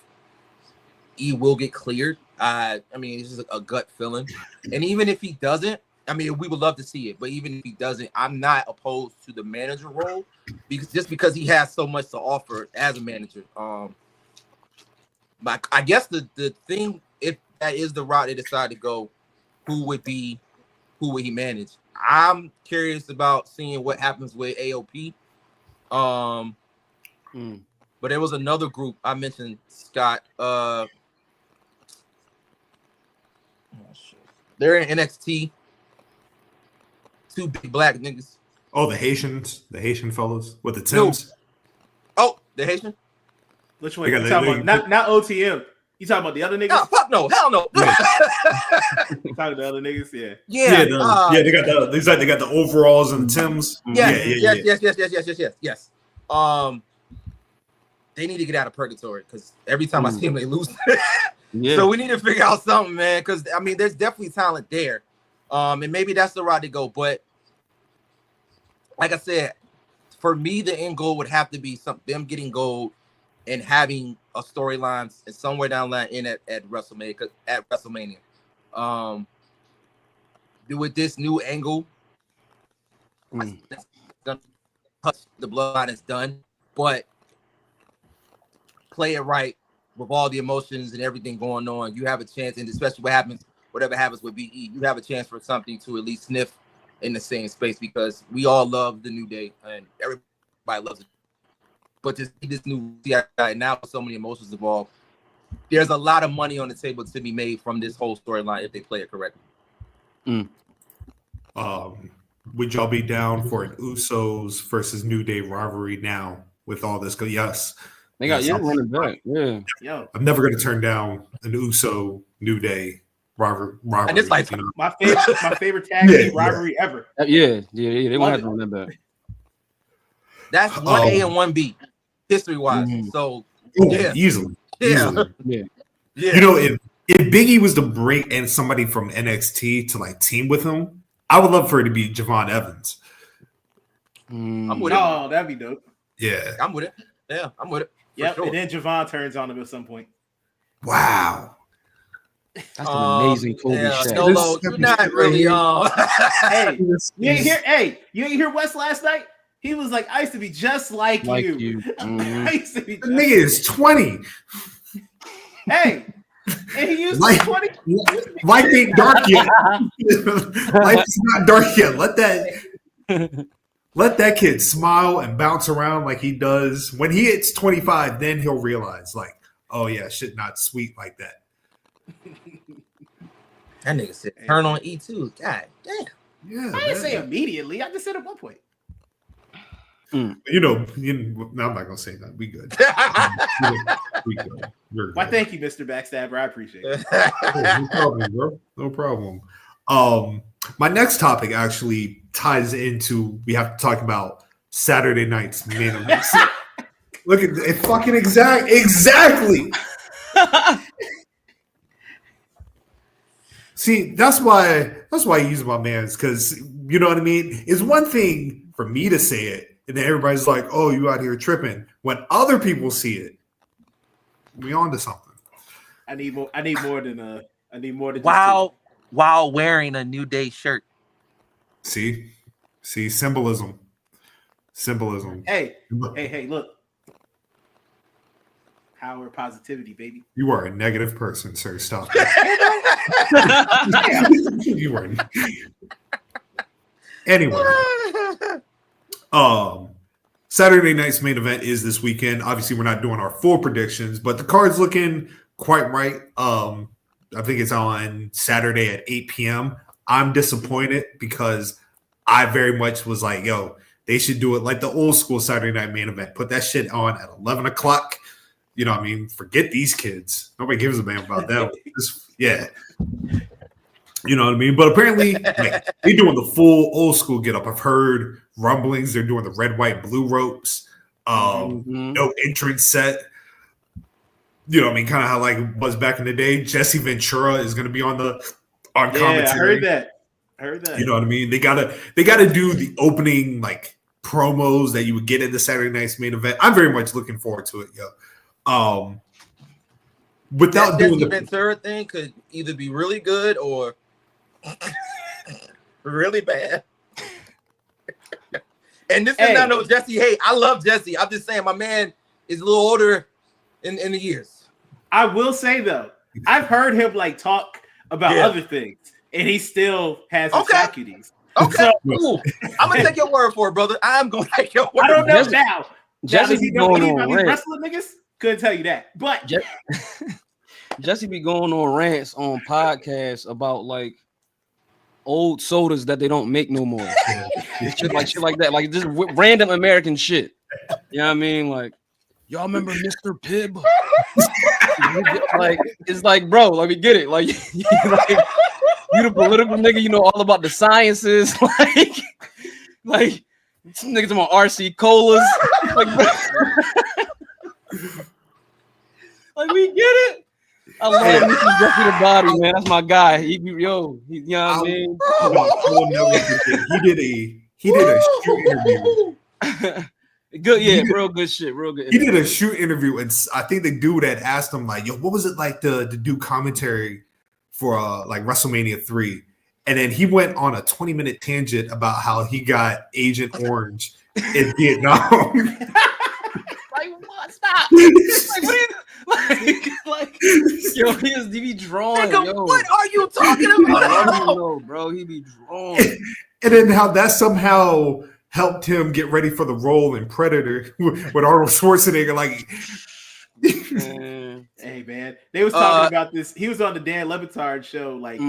Speaker 4: he will get cleared. I mean, it's just a gut feeling. And even if he doesn't, I mean, we would love to see it. But even if he doesn't, I'm not opposed to the manager role because he has so much to offer as a manager. But I guess the thing, if that is the route they decide to go, who would he manage? I'm curious about seeing what happens with AOP. But there was another group I mentioned, Scott. They're in NXT. Two big black niggas.
Speaker 2: Oh, the Haitian fellas with the Tims.
Speaker 4: No. Oh, the Haitian.
Speaker 3: Which one? You talking about? Not OTM. You talking about the other niggas?
Speaker 4: No, fuck no, hell no.
Speaker 3: You talking about the other niggas? Yeah.
Speaker 2: They got the overalls and the Tims.
Speaker 4: Yes. They need to get out of purgatory because every time I see them, they lose. So we need to figure out something, man. Because I mean, there's definitely talent there, and maybe that's the route to go. But like I said, for me, the end goal would have to be them getting gold and having a storyline and somewhere down the line in at WrestleMania. With this new angle, the bloodline is done, but play it right with all the emotions and everything going on. You have a chance, and especially whatever happens with BE, you have a chance for something to at least sniff in the same space because we all love the New Day and everybody loves it. But to see this new guy now with so many emotions involved, there's a lot of money on the table to be made from this whole storyline if they play it correctly.
Speaker 2: Would y'all be down for an Usos versus New Day rivalry now with all this? Yes.
Speaker 1: They got running back. Yeah.
Speaker 3: Yo,
Speaker 2: I'm never going to turn down an Uso New Day rivalry.
Speaker 3: And it's like my favorite tag team rivalry ever.
Speaker 1: Yeah. They won't have to run that back.
Speaker 4: That's 1A and 1B, history-wise. So,
Speaker 2: easily.
Speaker 4: Yeah.
Speaker 2: You know, if Biggie was to bring in somebody from NXT to like team with him, I would love for it to be Javon Evans.
Speaker 4: I'm with it.
Speaker 3: Oh, that'd be dope.
Speaker 2: Yeah.
Speaker 4: I'm with it. Yeah, I'm with it.
Speaker 3: Yeah,
Speaker 4: sure.
Speaker 3: And then Javon turns on him at some point.
Speaker 2: Wow.
Speaker 1: That's an amazing Kobe shot.
Speaker 4: Nolo, you're not really
Speaker 3: Hey, you ain't hear Wes last night? He was like, I used to be just like you. I used to be
Speaker 2: the nigga is 20.
Speaker 3: Hey, and he used to be 20.
Speaker 2: Life ain't dark yet. Life is not dark yet. Let that kid smile and bounce around like he does. When he hits 25, then he'll realize, like, oh yeah, shit not sweet like that.
Speaker 4: That nigga said turn on E2. God damn.
Speaker 2: Yeah.
Speaker 3: I didn't say immediately. I just said at one point.
Speaker 2: You know, no, I'm not gonna say that. We good. We good. We're good.
Speaker 3: Why, thank you, Mr. Backstabber. I appreciate it.
Speaker 2: No problem, bro. No problem. My next topic actually ties into we have to talk about Saturday night's main event. Look at it, fucking exactly. See, that's why I use my man's, because you know what I mean. It's one thing for me to say it, and then everybody's like, "Oh, you out here tripping." When other people see it, we on to something.
Speaker 3: I need more than
Speaker 4: while wearing a New Day shirt.
Speaker 2: See, symbolism.
Speaker 3: Hey, look. Power of positivity, baby.
Speaker 2: You are a negative person, sir. Stop. You are. Anyway, Saturday night's main event is this weekend. Obviously, we're not doing our full predictions, but the card's looking quite right. I think it's on Saturday at 8 p.m. I'm disappointed because I very much was like, yo, they should do it like the old school Saturday night main event. Put that shit on at 11 o'clock. You know what I mean? Forget these kids. Nobody gives a damn about them. Yeah. You know what I mean? But apparently, like, they're doing the full old school get up. I've heard rumblings. They're doing the red, white, blue ropes. No entrance set. You know what I mean? Kind of how like it was back in the day. Jesse Ventura is going to be on commentary.
Speaker 3: I heard that.
Speaker 2: You know what I mean? They gotta do the opening like promos that you would get in the Saturday night's main event. I'm very much looking forward to it, yo. Without doing the
Speaker 4: Ventura thing could either be really good or really bad. And this is not no Jesse. Hey, I love Jesse. I'm just saying my man is a little older in the years.
Speaker 3: I will say though, I've heard him like talk about other things, and he still has his faculties.
Speaker 4: Okay, so, cool. I'm gonna take your word for it, brother. I'm gonna take your word.
Speaker 3: I don't know now.
Speaker 1: Jesse be going on rants.
Speaker 3: Wrestling niggas couldn't tell you that, but
Speaker 1: Jesse be going on rants on podcasts about like old sodas that they don't make no more. shit like that, like just random American shit. You know what I mean? Like, y'all remember Mr. Pibb? Like, it's like, bro, let me get it. Like, you the political nigga, you know all about the sciences. like some niggas talking about RC colas. Like, we get it. I love Mr. Jesse the Body, man. That's my guy. You know what I mean?
Speaker 2: He did a shoot interview.
Speaker 1: Good, real good shit. Real good.
Speaker 2: He did a shoot interview, and I think the dude had asked him like, "Yo, what was it like to do commentary for like WrestleMania 3?" And then he went on a 20-minute tangent about how he got Agent Orange in Vietnam.
Speaker 1: Like, what? Stop! Like, yo, he be drawing. Yo,
Speaker 4: what are you talking about?
Speaker 1: No, bro, he be drawing.
Speaker 2: And then how that somehow helped him get ready for the role in Predator with Arnold Schwarzenegger. Like,
Speaker 3: hey man, they was talking about this. He was on the Dan LeBatard show like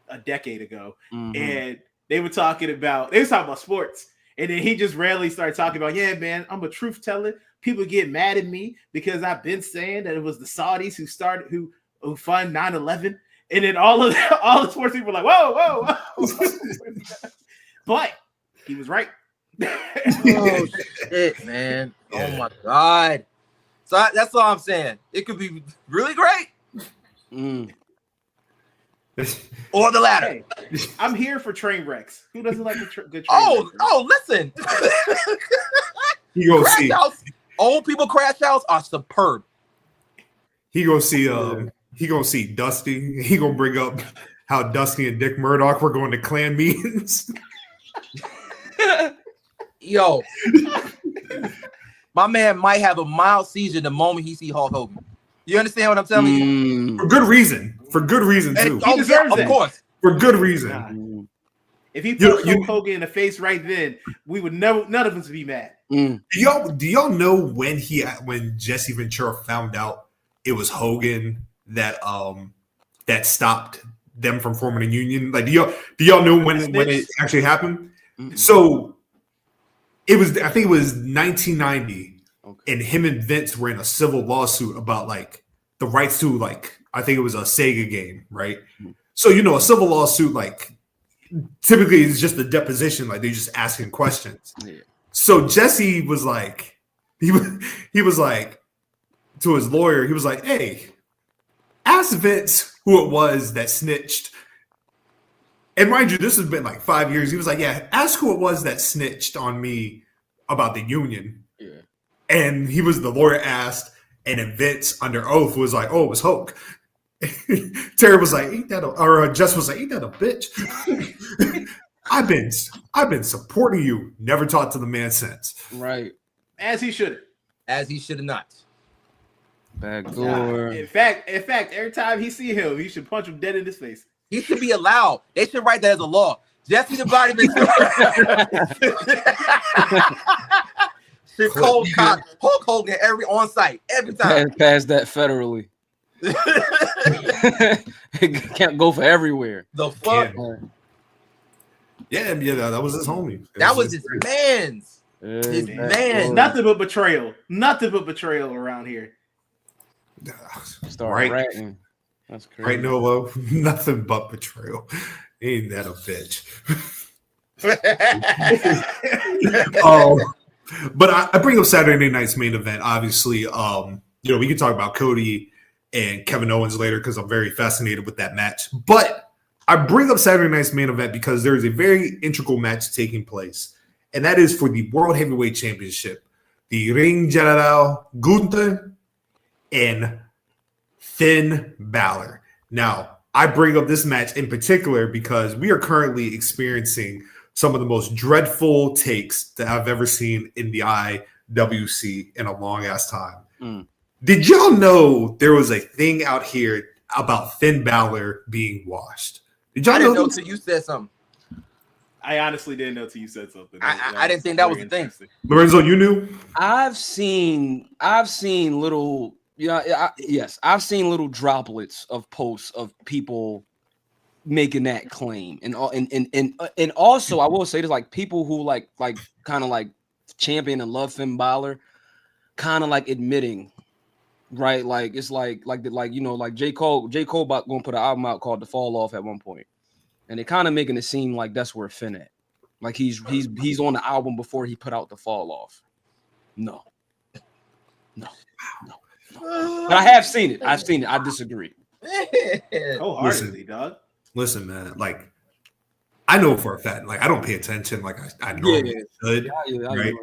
Speaker 3: a decade ago, and they was talking about sports. And then he just randomly started talking about, yeah, man, I'm a truth teller. People get mad at me because I've been saying that it was the Saudis who fund 9/11. And then all the sports people were like, whoa. But he was right.
Speaker 4: Oh shit, man. Yeah. Oh my God. So that's all I'm saying. It could be really great. Or the latter.
Speaker 3: Hey, I'm here for train wrecks. Who doesn't like good train wrecks?
Speaker 4: Listen.
Speaker 2: He go see
Speaker 4: old people crash outs are superb.
Speaker 2: He gonna see Dusty. He gonna bring up how Dusty and Dick Murdoch were going to clan meetings.
Speaker 4: Yo, my man might have a mild seizure the moment he see Hulk Hogan. You understand what I'm telling you?
Speaker 2: For good reason. For good reason too.
Speaker 3: He deserves it.
Speaker 4: Of course.
Speaker 2: For good reason.
Speaker 3: If he punched Hulk Hogan in the face right then, we would none of us would be mad.
Speaker 2: Do y'all know when Jesse Ventura found out it was Hogan that stopped them from forming a union? Like, do y'all know when it actually happened? So I think it was 1990, and him and Vince were in a civil lawsuit about like the rights to like I think it was a Sega game, right? So a civil lawsuit like typically is just a deposition, like they're just asking questions.
Speaker 1: Yeah.
Speaker 2: So Jesse was like, he was like to his lawyer, he was like, "Hey, ask Vince who it was that snitched." And mind you, this has been like 5 years. He was like, "Yeah, ask who it was that snitched on me about the union."
Speaker 1: Yeah.
Speaker 2: And the lawyer asked, and then Vince under oath was like, "Oh, it was Hulk." Terry was like, Jess was like, "Ain't that a bitch?" I've been supporting you. Never talked to the man since.
Speaker 1: Right.
Speaker 3: As he should
Speaker 4: have not.
Speaker 1: Backdoor.
Speaker 3: In fact, every time he see him, he should punch him dead in his face.
Speaker 4: He should be allowed. They should write that as a law. Jesse the Body Man should cold cock Hulk Hogan on site every time.
Speaker 1: Pass that federally. Can't go for everywhere.
Speaker 4: The fuck?
Speaker 2: Yeah, that was his homie.
Speaker 4: That was his man's. His man.
Speaker 3: Nothing but betrayal. Nothing but betrayal around here.
Speaker 1: Start ratting. That's crazy.
Speaker 2: Right, Nolo? Nothing but betrayal. Ain't that a bitch? But I bring up Saturday night's main event. Obviously, we can talk about Cody and Kevin Owens later because I'm very fascinated with that match. But I bring up Saturday night's main event because there is a very integral match taking place, and that is for the World Heavyweight Championship. The Ring General Gunther and Finn Balor. Now, I bring up this match in particular because we are currently experiencing some of the most dreadful takes that I've ever seen in the IWC in a long ass time. Did y'all know there was a thing out here about Finn Balor being washed? Did y'all
Speaker 4: I didn't know
Speaker 2: this?
Speaker 4: till you said something.
Speaker 3: I honestly didn't know till you said something.
Speaker 4: I didn't think that was the thing.
Speaker 2: Lorenzo, you knew?
Speaker 1: I've seen little. Yes, I've seen little droplets of posts of people making that claim, and also I will say this, like people who like kind of like champion and love Finn Balor, kind of like admitting, right? Like it's like J. Cole about going to put an album out called The Fall Off at one point, and they're kind of making it seem like that's where Finn at, like he's on the album before he put out The Fall Off. No. But I have seen it. I disagree.
Speaker 3: Wholeheartedly, dog.
Speaker 2: Listen, man. Like, I know for a fact. Like, I don't pay attention. Like, I normally should. Right?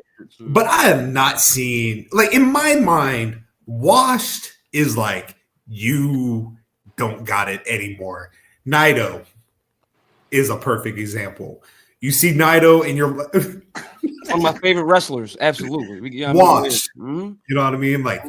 Speaker 2: But I have not seen. Like, in my mind, washed is like you don't got it anymore. Naito is a perfect example. You see Naito, and you're
Speaker 1: one of my favorite wrestlers. Absolutely,
Speaker 2: washed. You know what I mean? Like.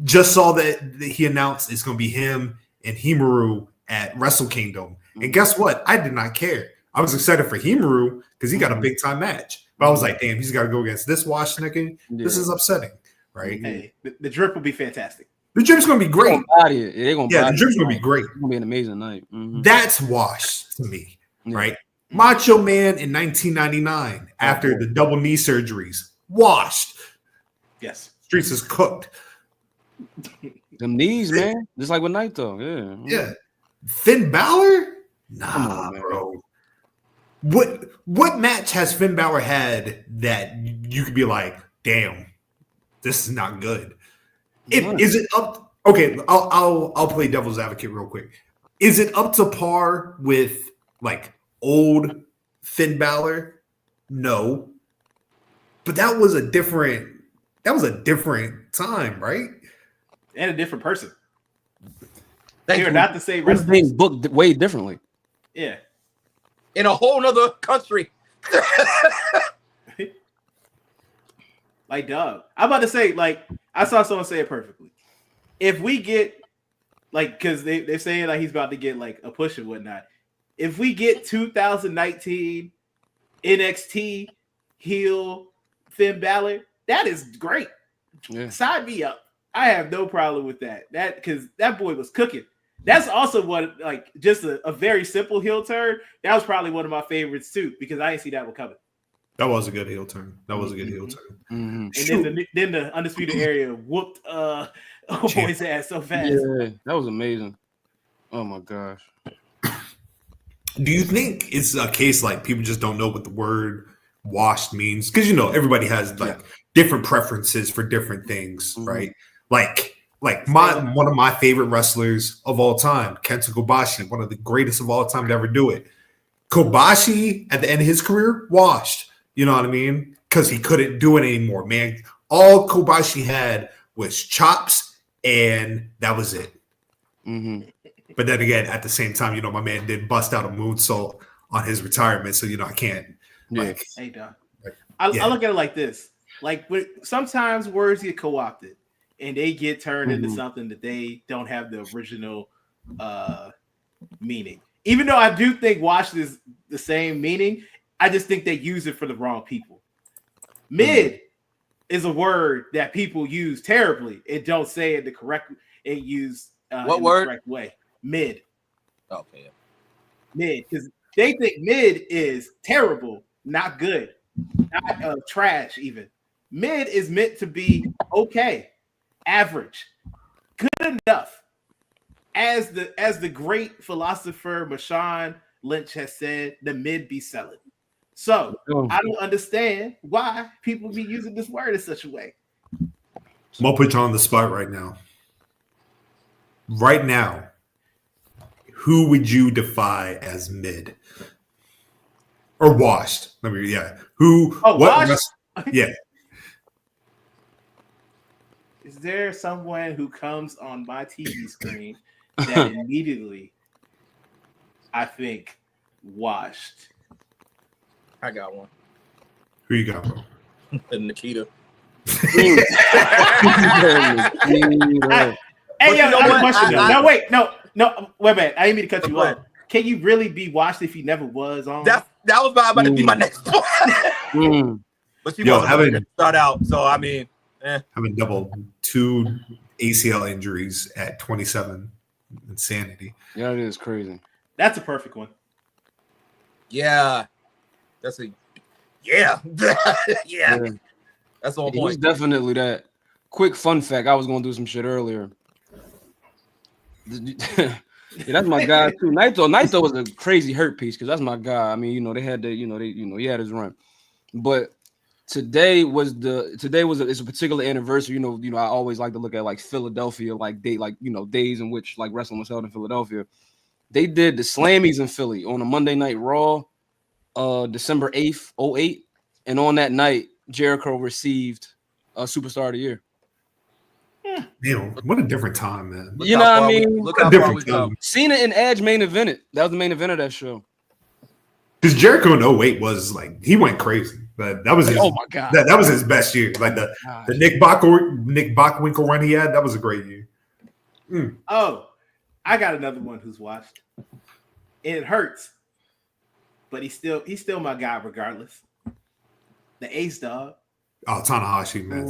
Speaker 2: Just saw that he announced it's going to be him and Himaru at Wrestle Kingdom. And guess what? I did not care. I was excited for Himaru because he got a big time match. But I was like, damn, he's got to go against this wash nigga. Yeah. This is upsetting, right?
Speaker 3: Hey, the drip will be fantastic.
Speaker 2: The drip's going to be great.
Speaker 1: The
Speaker 2: drip's going to be great.
Speaker 1: It's going to be an amazing night.
Speaker 2: That's wash to me, right? Macho Man in 1999 after the double knee surgeries. Washed.
Speaker 3: Yes.
Speaker 2: Streets is cooked.
Speaker 1: Them knees, man. Just like with Naito.
Speaker 2: Yeah. Finn Balor? Nah, bro. What match has Finn Balor had that you could be like, damn, this is not good? Is it up? Okay, I'll play devil's advocate real quick. Is it up to par with like old Finn Balor? No. But that was a different time, right?
Speaker 3: And a different person.
Speaker 4: You're
Speaker 3: not the same
Speaker 1: wrestler. Being booked way differently.
Speaker 3: Yeah.
Speaker 4: In a whole nother country.
Speaker 3: Like, dog. I'm about to say, like, I saw someone say it perfectly. If we get, like, because they're saying like he's about to get like a push and whatnot. If we get 2019 NXT heel Finn Balor, that is great. Yeah. Sign me up. I have no problem with that. Because that boy was cooking. That's also what, like, just a very simple heel turn. That was probably one of my favorites too, because I didn't see that one coming.
Speaker 2: That was a good heel turn.
Speaker 3: And then the Undisputed Era whooped boy's ass so fast.
Speaker 1: Yeah, that was amazing. Oh my gosh.
Speaker 2: Do you think it's a case like people just don't know what the word washed means? Because everybody has different preferences for different things, right? Like one of my favorite wrestlers of all time, Kenta Kobashi, one of the greatest of all time to ever do it. Kobashi at the end of his career washed. You know what I mean? Because he couldn't do it anymore, man. All Kobashi had was chops, and that was it.
Speaker 1: Mm-hmm.
Speaker 2: But then again, at the same time, my man did bust out a moonsault on his retirement, so I can't.
Speaker 3: Hey, Don. I look at it like this: like sometimes words get co-opted, and they get turned into something that they don't have the original meaning. Even though I do think "washed" is the same meaning, I just think they use it for the wrong people. Mid is a word that people use terribly. It don't say it the correct. It used
Speaker 4: what word?
Speaker 3: The correct way. Mid.
Speaker 4: Okay.
Speaker 3: Mid, because they think mid is terrible, not good, not trash. Even mid is meant to be okay, average, good enough. As the great philosopher Marshawn Lynch has said, the mid be selling. So I don't understand why people be using this word in such a way.
Speaker 2: I'm gonna put you on the spot right now. Right now, who would you defy as mid or washed? Who?
Speaker 3: Oh, washed?
Speaker 2: Yeah.
Speaker 3: Is there someone who comes on my TV screen that immediately I think washed?
Speaker 4: I got one.
Speaker 2: Who you got, bro?
Speaker 4: Nikita.
Speaker 3: Hey, yo, I have a question. No, wait a minute. I didn't mean to cut you off. Can you really be washed if he never was on?
Speaker 4: That was about to be my next point. But she wasn't to start out, so I mean,
Speaker 2: having double 2 ACL injuries at 27, insanity.
Speaker 1: Yeah, it is crazy.
Speaker 3: That's a perfect one.
Speaker 4: Yeah, that's a yeah. That's the whole point.
Speaker 1: He's definitely that. Quick fun fact: I was gonna do some shit earlier. Yeah, that's my guy too. Naito was a crazy hurt piece because that's my guy. I mean, they had he had his run, but today was it's a particular anniversary. I always like to look at like Philadelphia, days in which like wrestling was held in Philadelphia. They did the Slammies in Philly on a Monday Night Raw, December 8th, 2008, and on that night, Jericho received a Superstar of the Year.
Speaker 2: Man, what a different time, man.
Speaker 1: Look how
Speaker 2: far we come.
Speaker 1: Cena and Edge main evented. That was the main event of that show.
Speaker 2: Because Jericho in 2008 was he went crazy. But that was his,
Speaker 1: oh my god,
Speaker 2: that was his best year. Like the Nick Bockwinkel run he had, that was a great year.
Speaker 3: Oh, I got another one who's watched. And it hurts, but he's still my guy regardless. The Ace Dog.
Speaker 2: Oh, Tanahashi, man.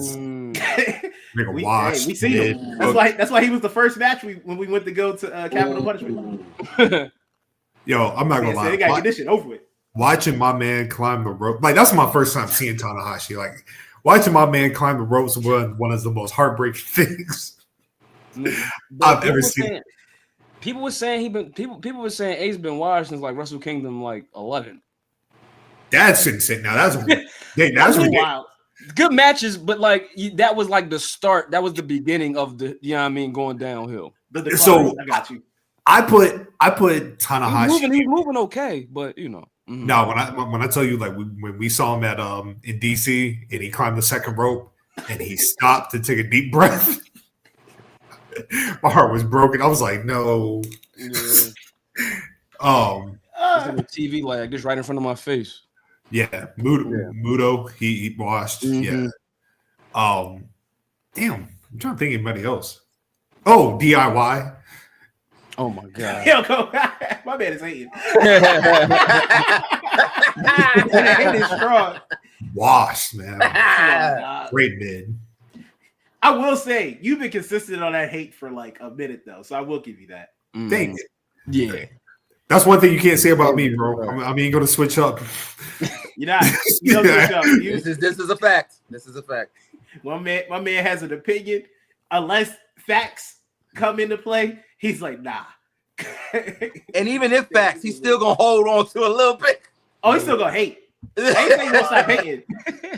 Speaker 3: We seen him. That's why he was the first match when we went to go to Capital Punishment.
Speaker 2: Yo, I'm not gonna lie.
Speaker 3: They gotta get this shit over with.
Speaker 2: Watching my man climb the rope, that's my first time seeing Tanahashi. Like watching my man climb the ropes was one of the most heartbreaking things I've ever seen.
Speaker 1: People were saying people were saying Ace been washed since like Wrestle Kingdom 11.
Speaker 2: That's insane. Now that's
Speaker 3: wild.
Speaker 1: Good matches, but that was like the start. That was the beginning of the going downhill.
Speaker 2: So
Speaker 3: I got you.
Speaker 2: I put Tanahashi.
Speaker 1: He's moving okay, but
Speaker 2: No, when I tell you when we saw him at in DC and he climbed the second rope and he stopped to take a deep breath, my heart was broken. I was like, no.
Speaker 1: Yeah. TV like just right in front of my face.
Speaker 2: Yeah, Muto, he washed.
Speaker 1: Mm-hmm.
Speaker 2: Yeah. Damn, I'm trying to think of anybody else. Oh, DIY.
Speaker 1: Oh my god.
Speaker 3: Yo, go. My man is hating. Hating strong.
Speaker 2: Washed, man. Great mid.
Speaker 3: I will say you've been consistent on that hate for like a minute though, so I will give you that.
Speaker 2: Thank you.
Speaker 1: Yeah.
Speaker 2: That's one thing you can't say about me, bro. I mean, going to switch up.
Speaker 3: You're not. You don't switch up.
Speaker 4: This is a fact. This is a fact.
Speaker 3: My man has an opinion. Unless facts come into play, he's like, nah.
Speaker 4: And even if facts, he's still gonna hold on to a little bit.
Speaker 3: Oh, he's still gonna hate. I ain't saying he won't stop hating.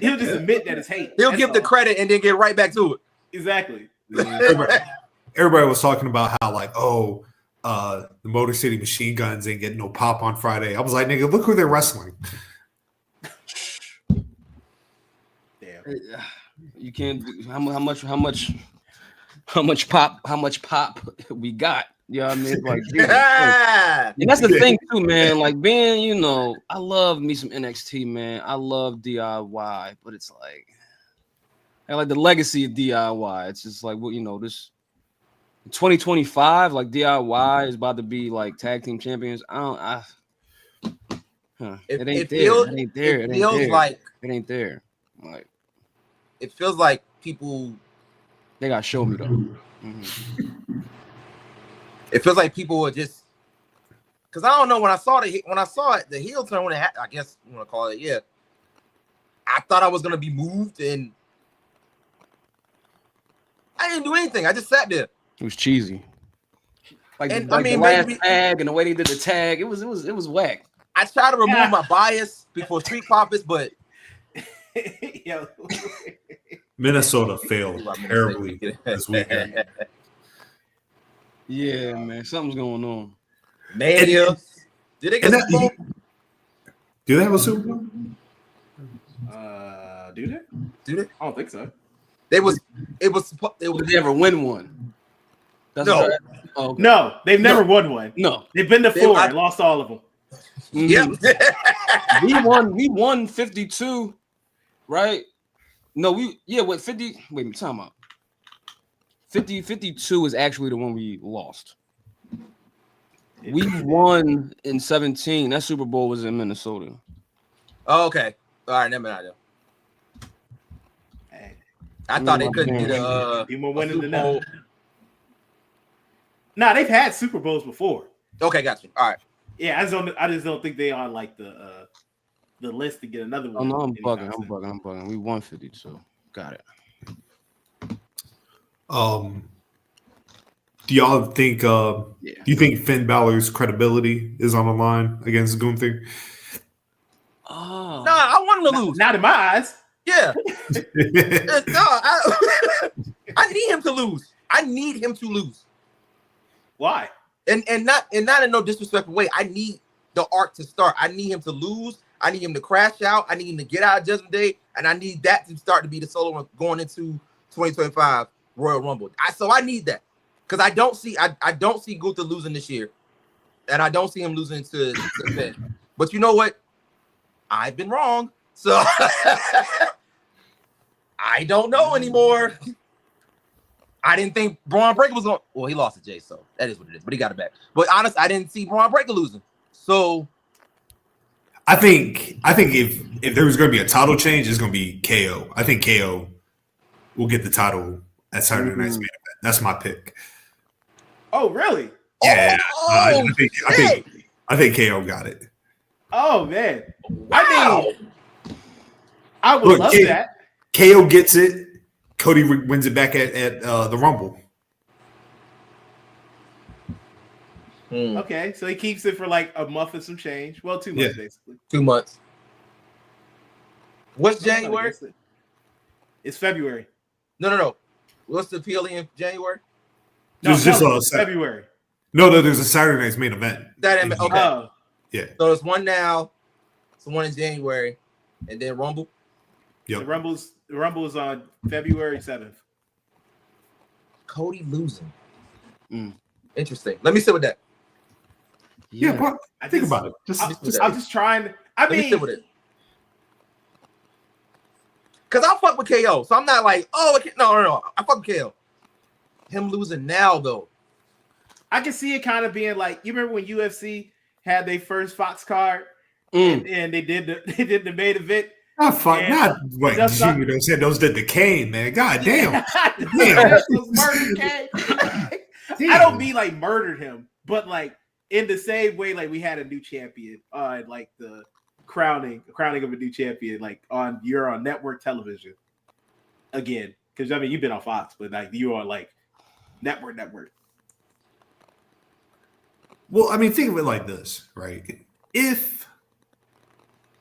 Speaker 3: He'll just admit that it's hate.
Speaker 4: He'll give the credit and then get right back to it.
Speaker 3: Exactly.
Speaker 2: Everybody was talking about how the Motor City Machine Guns ain't getting no pop on Friday. I was like, nigga, look who they're wrestling.
Speaker 3: Damn.
Speaker 1: You can't do how much pop we got. You know what I mean? Like, and that's the thing too, man. Like being, I love me some NXT, man. I love DIY, but it's like I like the legacy of DIY. It's just like, well, this 2025, like DIY is about to be like tag team champions. It ain't there. It ain't there. Like
Speaker 4: it feels like people.
Speaker 1: They got to show me though. Mm-hmm.
Speaker 4: It feels like people were just because I don't know when I saw it, the heel turn when I guess you want to call it, yeah. I thought I was gonna be moved and I didn't do anything. I just sat there.
Speaker 1: It was cheesy. The last tag and the way they did the tag, it was whack.
Speaker 4: I tried to remove my bias before Street Profits, but
Speaker 2: Minnesota failed terribly this weekend.
Speaker 1: Yeah, man, something's going on.
Speaker 4: Mania. Did they get a Super Bowl?
Speaker 2: Do they have a Super Bowl?
Speaker 3: Do they? I don't think so.
Speaker 4: It was.
Speaker 1: Did they ever win one?
Speaker 3: No. Oh, okay. No, they've never won one.
Speaker 1: No,
Speaker 3: they've been to 4 and lost all of them.
Speaker 1: Mm-hmm. we won 52, right? No, with 50. Wait, time out. 52 is actually the one we lost. We won in 17. That Super Bowl was in Minnesota.
Speaker 4: Oh, okay. All right, never mind.
Speaker 3: Hey,
Speaker 4: I thought they couldn't get a
Speaker 3: more winning than that. Nah, they've had Super Bowls before.
Speaker 4: Okay, got you. All right.
Speaker 3: Yeah, I just don't think they are like the list to get another one.
Speaker 1: Oh no, I'm bugging. We won 52. Got it.
Speaker 2: Do y'all think? Do you think Finn Balor's credibility is on the line against Gunther?
Speaker 1: Oh,
Speaker 4: no, I want him to lose.
Speaker 3: Not in my eyes.
Speaker 4: Yeah. No, I need him to lose. I need him to lose.
Speaker 3: Why?
Speaker 4: And not in no disrespectful way. I need the arc to start. I need him to lose. I need him to crash out. I need him to get out of Judgment Day, and I need that to start to be the solo run going into 2025 Royal Rumble. So I need that because I don't see Gunther losing this year, and I don't see him losing to Finn. But you know what? I've been wrong, so I don't know anymore. I didn't think Braun Breaker was going. Well, he lost to Jay, so that is what it is. But he got it back. But honestly, I didn't see Braun Breaker losing. So
Speaker 2: I think if there was going to be a title change, it's going to be KO. I think KO will get the title at Saturday Night's Main Event. That's my pick.
Speaker 3: Oh, really?
Speaker 2: Yeah, I think KO got it.
Speaker 3: Oh man, wow. I would love that.
Speaker 2: KO gets it. Cody wins it back at the Rumble.
Speaker 3: Okay, so he keeps it for like a month and some change. Well, 2 months basically.
Speaker 4: 2 months. What's January?
Speaker 3: It's February.
Speaker 4: No. What's the PLE in January?
Speaker 2: Just
Speaker 3: February.
Speaker 2: No, there's a Saturday Night's Main Event.
Speaker 4: Okay.
Speaker 3: Oh.
Speaker 2: Yeah.
Speaker 4: So there's one now, so one in January, and then Rumble.
Speaker 2: Yep.
Speaker 3: The Rumble is on February 7th.
Speaker 4: Cody losing. Interesting. Let me sit with that.
Speaker 2: Yeah, but think about it.
Speaker 3: I'm just trying. Let me sit with it.
Speaker 4: Because I'll fuck with KO. So I'm not like, no. I fuck with KO. Him losing now, though.
Speaker 3: I can see it kind of being like, you remember when UFC had their first Fox card and they did the main event?
Speaker 2: Oh, fuck. Not what Jimmy said. Those did the Kane, man. God damn.
Speaker 3: Murdered Kane. I don't mean like murdered him, but like in the same way, like we had a new champion on like the crowning of a new champion, like you're on network television again. Because I mean, you've been on Fox, but like you're on like network.
Speaker 2: Well, I mean, think of it like this, right? If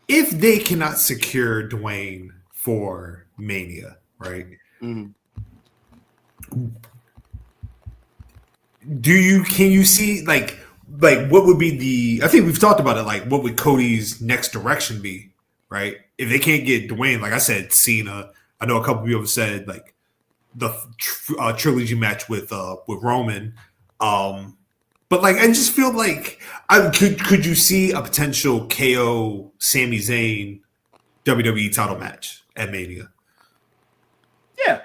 Speaker 2: they cannot secure Dwayne for Mania, right?
Speaker 1: Mm-hmm.
Speaker 2: Can you see like what would be the? I think we've talked about it. Like, what would Cody's next direction be, right? If they can't get Dwayne, like I said, Cena. I know a couple people have said like the trilogy match with Roman. But like, I just feel like could you see a potential KO Sami Zayn WWE title match at Mania?
Speaker 3: Yeah,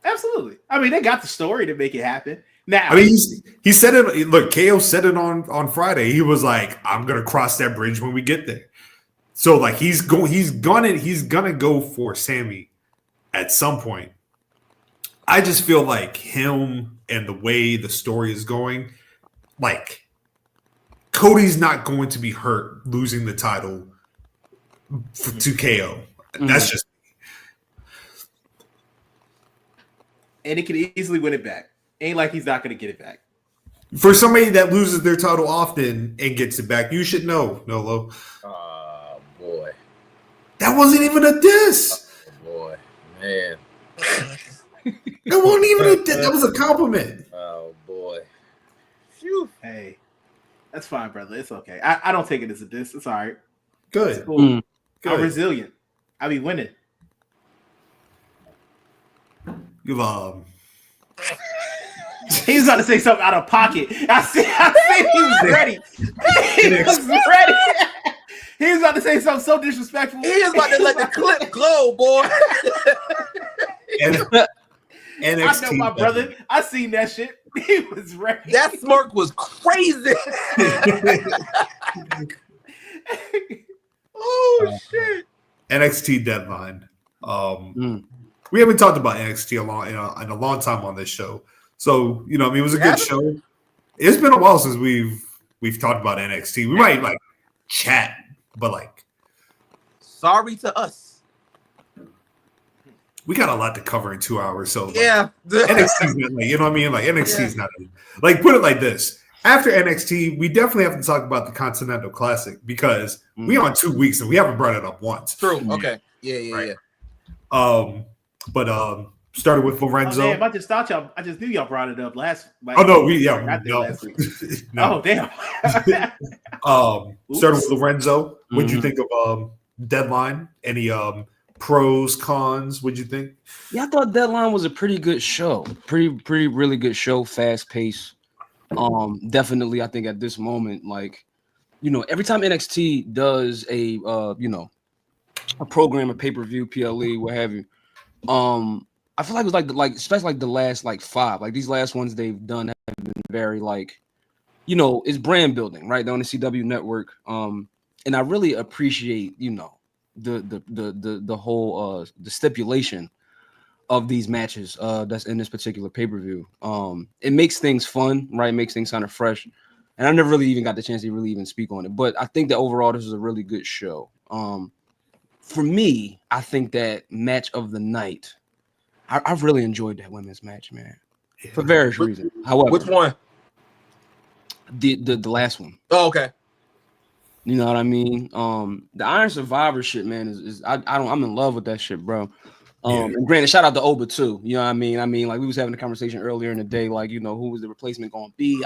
Speaker 3: absolutely. I mean, they got the story to make it happen. Now,
Speaker 2: I mean, he said it. Look, KO said it on Friday. He was like, "I'm gonna cross that bridge when we get there." So like, he's gonna go for Sami at some point. I just feel like him and the way the story is going, like Cody's not going to be hurt losing the title to KO. That's just,
Speaker 3: and he could easily win it back. Ain't like he's not going to get it back.
Speaker 2: for somebody that loses their title often and gets it back. You should know, Nolo.
Speaker 4: Oh boy,
Speaker 2: That wasn't even a diss.
Speaker 4: oh boy, man.
Speaker 2: That wasn't even a diss. That was a compliment.
Speaker 4: Oh boy.
Speaker 3: Phew. Hey, that's fine, brother. It's okay. I don't take it as a diss. It's all right.
Speaker 2: Good.
Speaker 3: It's cool.
Speaker 2: Good.
Speaker 3: I'm resilient. I be winning.
Speaker 2: You've
Speaker 3: He was about to say something out of pocket. I said he was ready. He was ready. He was about to say something so disrespectful.
Speaker 4: He is about to let the clip glow, boy.
Speaker 2: NXT.
Speaker 3: I know my brother. I seen that shit. He was ready.
Speaker 4: That smirk was crazy. Oh shit.
Speaker 2: NXT Deadline. We haven't talked about NXT in a long time on this show. So, you know, I mean, it was a good show. It's been a while since we've talked about NXT. We might like chat, but like,
Speaker 4: sorry to us.
Speaker 2: we got a lot to cover in 2 hours. So like,
Speaker 4: Yeah.
Speaker 2: NXT's not like, you know what I mean? Like NXT's not like, put it like this. After NXT, we definitely have to talk about the Continental Classic because we on 2 weeks and we haven't brought it up once.
Speaker 4: True. Okay. Yeah.
Speaker 2: Right. But started with Lorenzo.
Speaker 3: Oh, damn, I just knew y'all brought it up last. Like,
Speaker 2: last week.
Speaker 3: No. Oh damn.
Speaker 2: Started with Lorenzo. What'd you think of Deadline? Any pros, cons? What'd you think?
Speaker 1: Yeah, I thought Deadline was a pretty good show. Really good show. Fast pace. Definitely, I think at this moment, like, you know, every time NXT does a a program, a pay-per-view, PLE, what have you, I feel like it was like especially like the last like 5, like these last ones they've done have been very like, you know, it's brand building, right? They're on the CW network. And I really appreciate, you know, the whole the stipulation of these matches that's in this particular pay-per-view. It makes things fun, right? It makes things kind of fresh. And I never really even got the chance to really even speak on it. But I think that overall this is a really good show. For me, I think that match of the night, I've really enjoyed that women's match, man. For various reasons. However,
Speaker 4: which one?
Speaker 1: The last one.
Speaker 4: Oh, okay.
Speaker 1: You know what I mean? The Iron Survivor shit, man, is I'm in love with that shit, bro. And granted, shout out to Oba too. You know what I mean? I mean, like we was having a conversation earlier in the day, like, you know, who was the replacement going to be?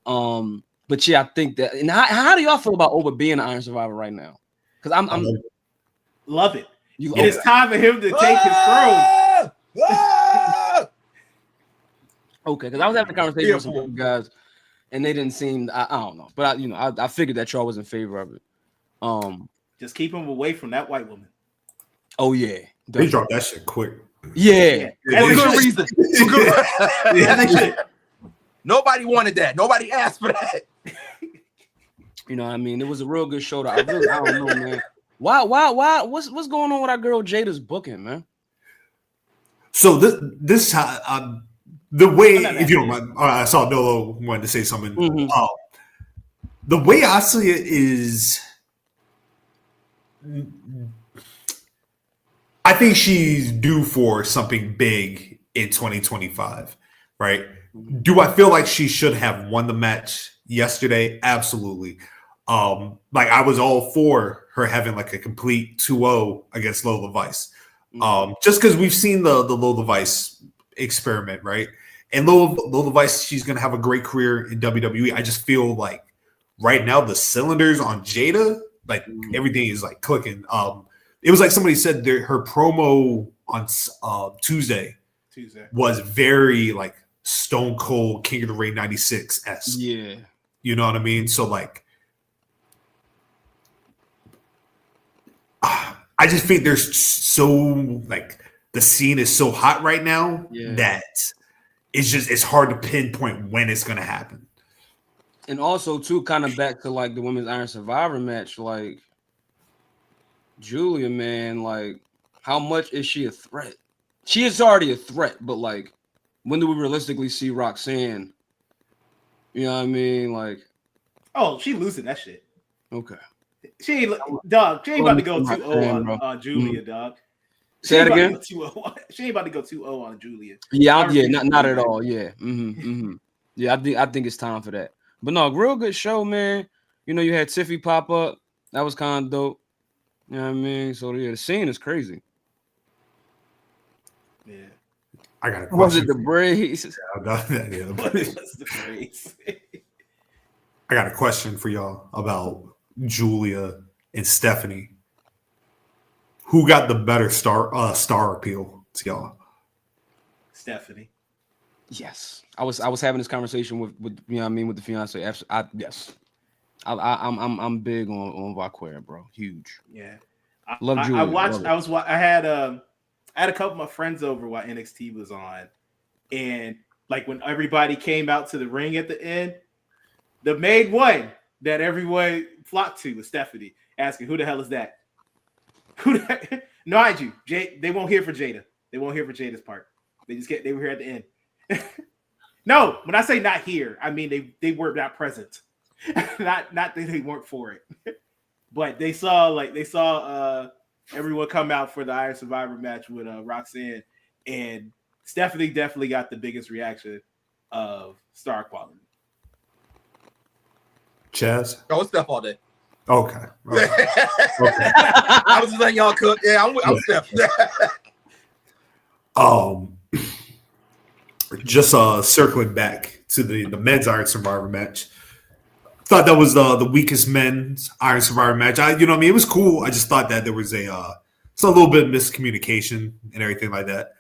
Speaker 1: But yeah, I think that. And how do y'all feel about Oba being an Iron Survivor right now? Because I'm
Speaker 3: love it. It is time for him to take his throne.
Speaker 1: Okay, because I was having a conversation with some guys, and they didn't seem. I don't know, but I figured that y'all was in favor of it.
Speaker 3: Just keep him away from that white woman.
Speaker 1: Oh yeah,
Speaker 2: they dropped that shit quick.
Speaker 1: Yeah.
Speaker 4: For good reason. Nobody wanted that. Nobody asked for that.
Speaker 1: You know what I mean? It was a real good show. I don't know, man. Why? What's going on with our girl Jada's booking, man?
Speaker 2: So this the way, if you don't mind, I saw Nolo wanted to say something. The way I see it is, I think she's due for something big in 2025, right? Do I feel like she should have won the match yesterday? Absolutely. Like I was all for her having like a complete 2-0 against Lola Vice. Just because we've seen the Lola Vice experiment, right? And Lola Vice, she's gonna have a great career in WWE. I just feel like right now the cylinders on Jada, like everything is like clicking. It was like somebody said her promo on Tuesday was very like Stone Cold King of the Ring 96-esque.
Speaker 1: Yeah.
Speaker 2: You know what I mean? So like I just think there's so like the scene is so hot right now that it's hard to pinpoint when it's gonna happen.
Speaker 1: And also too, kind of back to like the Women's Iron Survivor match, like Julia, man, like how much is she a threat? She is already a threat, but like when do we realistically see Roxanne? You know what I mean? Like,
Speaker 3: oh, she losing that shit.
Speaker 1: Okay.
Speaker 3: She ain't about to go 2-0 on Julia, dog.
Speaker 1: Say that again?
Speaker 3: She ain't about to go 2-0 on Julia.
Speaker 1: Yeah, not at all. Yeah. Yeah, I think it's time for that. But no, real good show, man. You know, you had Tiffy pop up. That was kind of dope. You know what I mean? So yeah, the scene is crazy.
Speaker 3: Yeah.
Speaker 2: I got a question.
Speaker 1: Was it the braids?
Speaker 3: The braids.
Speaker 2: I got a question for y'all about Julia and Stephanie. Who got the better star appeal to y'all?
Speaker 3: Stephanie.
Speaker 1: Yes. I was having this conversation with you know what I mean with the fiance. Yes. I'm big on Vaquera, bro. Huge.
Speaker 3: Yeah.
Speaker 1: Love Julia.
Speaker 3: I had a couple of my friends over while NXT was on, and like when everybody came out to the ring at the end, the main one that everyone flocked to was Stephanie, asking, "Who the hell is that?" Mind you, they won't hear for Jada. They won't hear for Jada's part. They were here at the end. No, when I say not here, I mean they were not present. not that they weren't for it. But they saw everyone come out for the Iron Survivor match with Roxanne, and Stephanie definitely got the biggest reaction of star quality.
Speaker 2: Chaz?
Speaker 4: Oh, it's Steph all day.
Speaker 2: Okay.
Speaker 4: I was just letting y'all cook. Yeah, I'm Steph.
Speaker 2: Just circling back to the men's Iron Survivor match. Thought that was the weakest men's Iron Survivor match. You know what I mean? It was cool. I just thought that there was a little bit of miscommunication and everything like that.